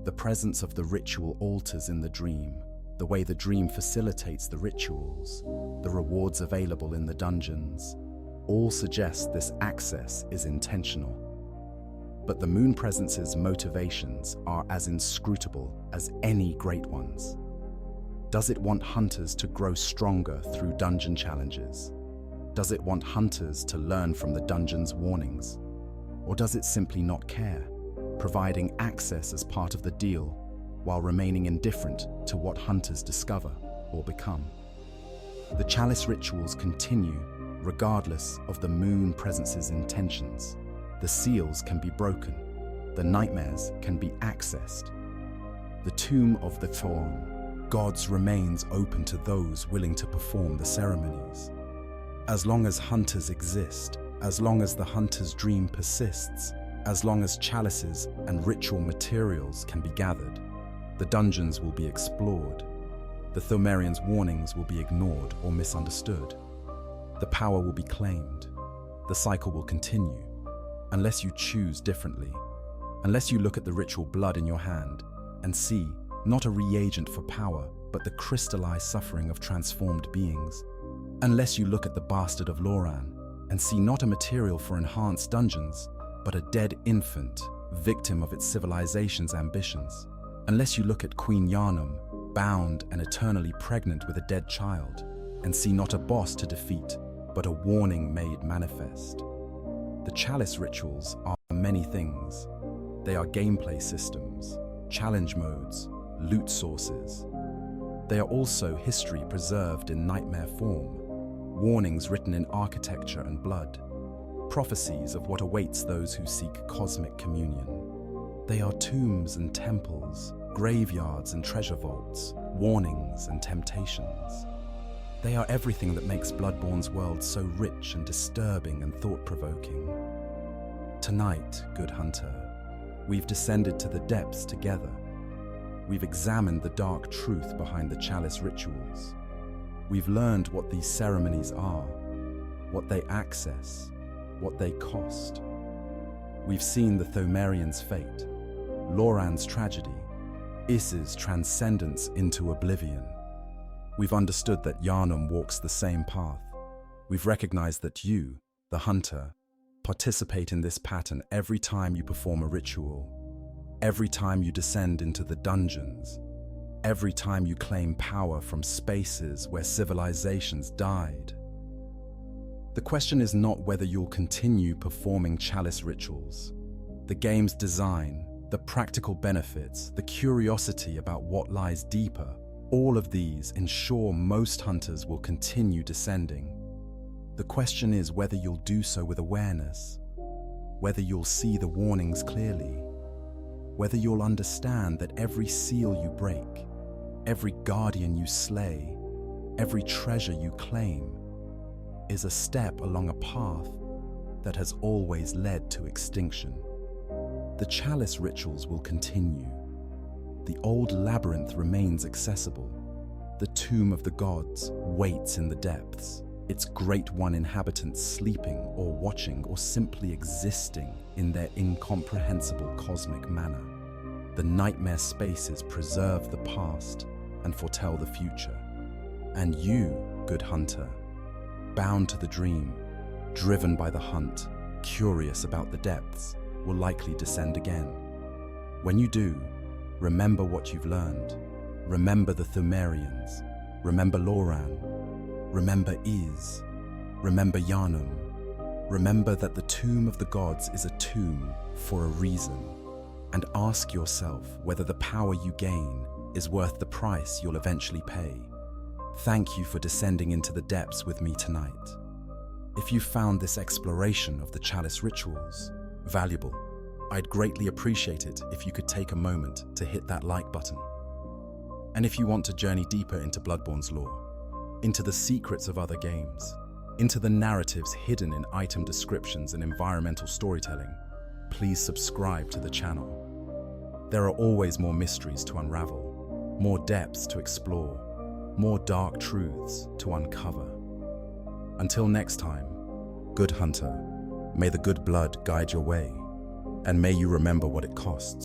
The presence of the ritual altars in the dream, the way the dream facilitates the rituals, the rewards available in the dungeons, all suggest this access is intentional. But the moon presence's motivations are as inscrutable as any great ones. Does it want hunters to grow stronger through dungeon challenges? Does it want hunters to learn from the dungeon's warnings? Or does it simply not care, providing access as part of the deal while remaining indifferent to what hunters discover or become? The Chalice rituals continue regardless of the moon presence's intentions. The seals can be broken. The nightmares can be accessed. The tomb of the Thorn, God's remains open to those willing to perform the ceremonies. As long as hunters exist, as long as the hunter's dream persists, as long as chalices and ritual materials can be gathered, the dungeons will be explored. The Pthumerians' warnings will be ignored or misunderstood. The power will be claimed. The cycle will continue, unless you choose differently, unless you look at the ritual blood in your hand and see not a reagent for power, but the crystallized suffering of transformed beings, unless you look at the bastard of Loran and see not a material for enhanced dungeons, but a dead infant, victim of its civilization's ambitions, unless you look at Queen Yharnam, bound and eternally pregnant with a dead child, and see not a boss to defeat, but a warning made manifest. The Chalice rituals are many things. They are gameplay systems, challenge modes, loot sources. They are also history preserved in nightmare form, warnings written in architecture and blood. prophecies of what awaits those who seek cosmic communion. They are tombs and temples, graveyards and treasure vaults, warnings and temptations. They are everything that makes Bloodborne's world so rich and disturbing and thought-provoking. Tonight, good hunter, we've descended to the depths together. We've examined the dark truth behind the Chalice rituals. We've learned what these ceremonies are, what they access, what they cost. We've seen the Pthumerians' fate, Loran's tragedy, Isz's transcendence into oblivion. We've understood that Yharnam walks the same path. We've recognized that you, the hunter, participate in this pattern every time you perform a ritual, every time you descend into the dungeons, every time you claim power from spaces where civilizations died. The question is not whether you'll continue performing Chalice rituals. The game's design, the practical benefits, the curiosity about what lies deeper, all of these ensure most hunters will continue descending. The question is whether you'll do so with awareness, whether you'll see the warnings clearly, whether you'll understand that every seal you break, every guardian you slay, every treasure you claim, is a step along a path that has always led to extinction. The Chalice rituals will continue. The old labyrinth remains accessible. The tomb of the gods waits in the depths, its great one inhabitants sleeping or watching or simply existing in their incomprehensible cosmic manner. The nightmare spaces preserve the past and foretell the future. And you, good hunter, bound to the dream, driven by the hunt, curious about the depths, will likely descend again. When you do, remember what you've learned. Remember the Pthumerians. Remember Loran. Remember Isz. Remember Yharnam. Remember that the tomb of the gods is a tomb for a reason. And ask yourself whether the power you gain is worth the price you'll eventually pay. Thank you for descending into the depths with me tonight. If you found this exploration of the Chalice rituals valuable, I'd greatly appreciate it if you could take a moment to hit that like button. And if you want to journey deeper into Bloodborne's lore, into the secrets of other games, into the narratives hidden in item descriptions and environmental storytelling, please subscribe to the channel. There are always more mysteries to unravel, more depths to explore, more dark truths to uncover. Until next time, good hunter, may the good blood guide your way, and may you remember what it costs.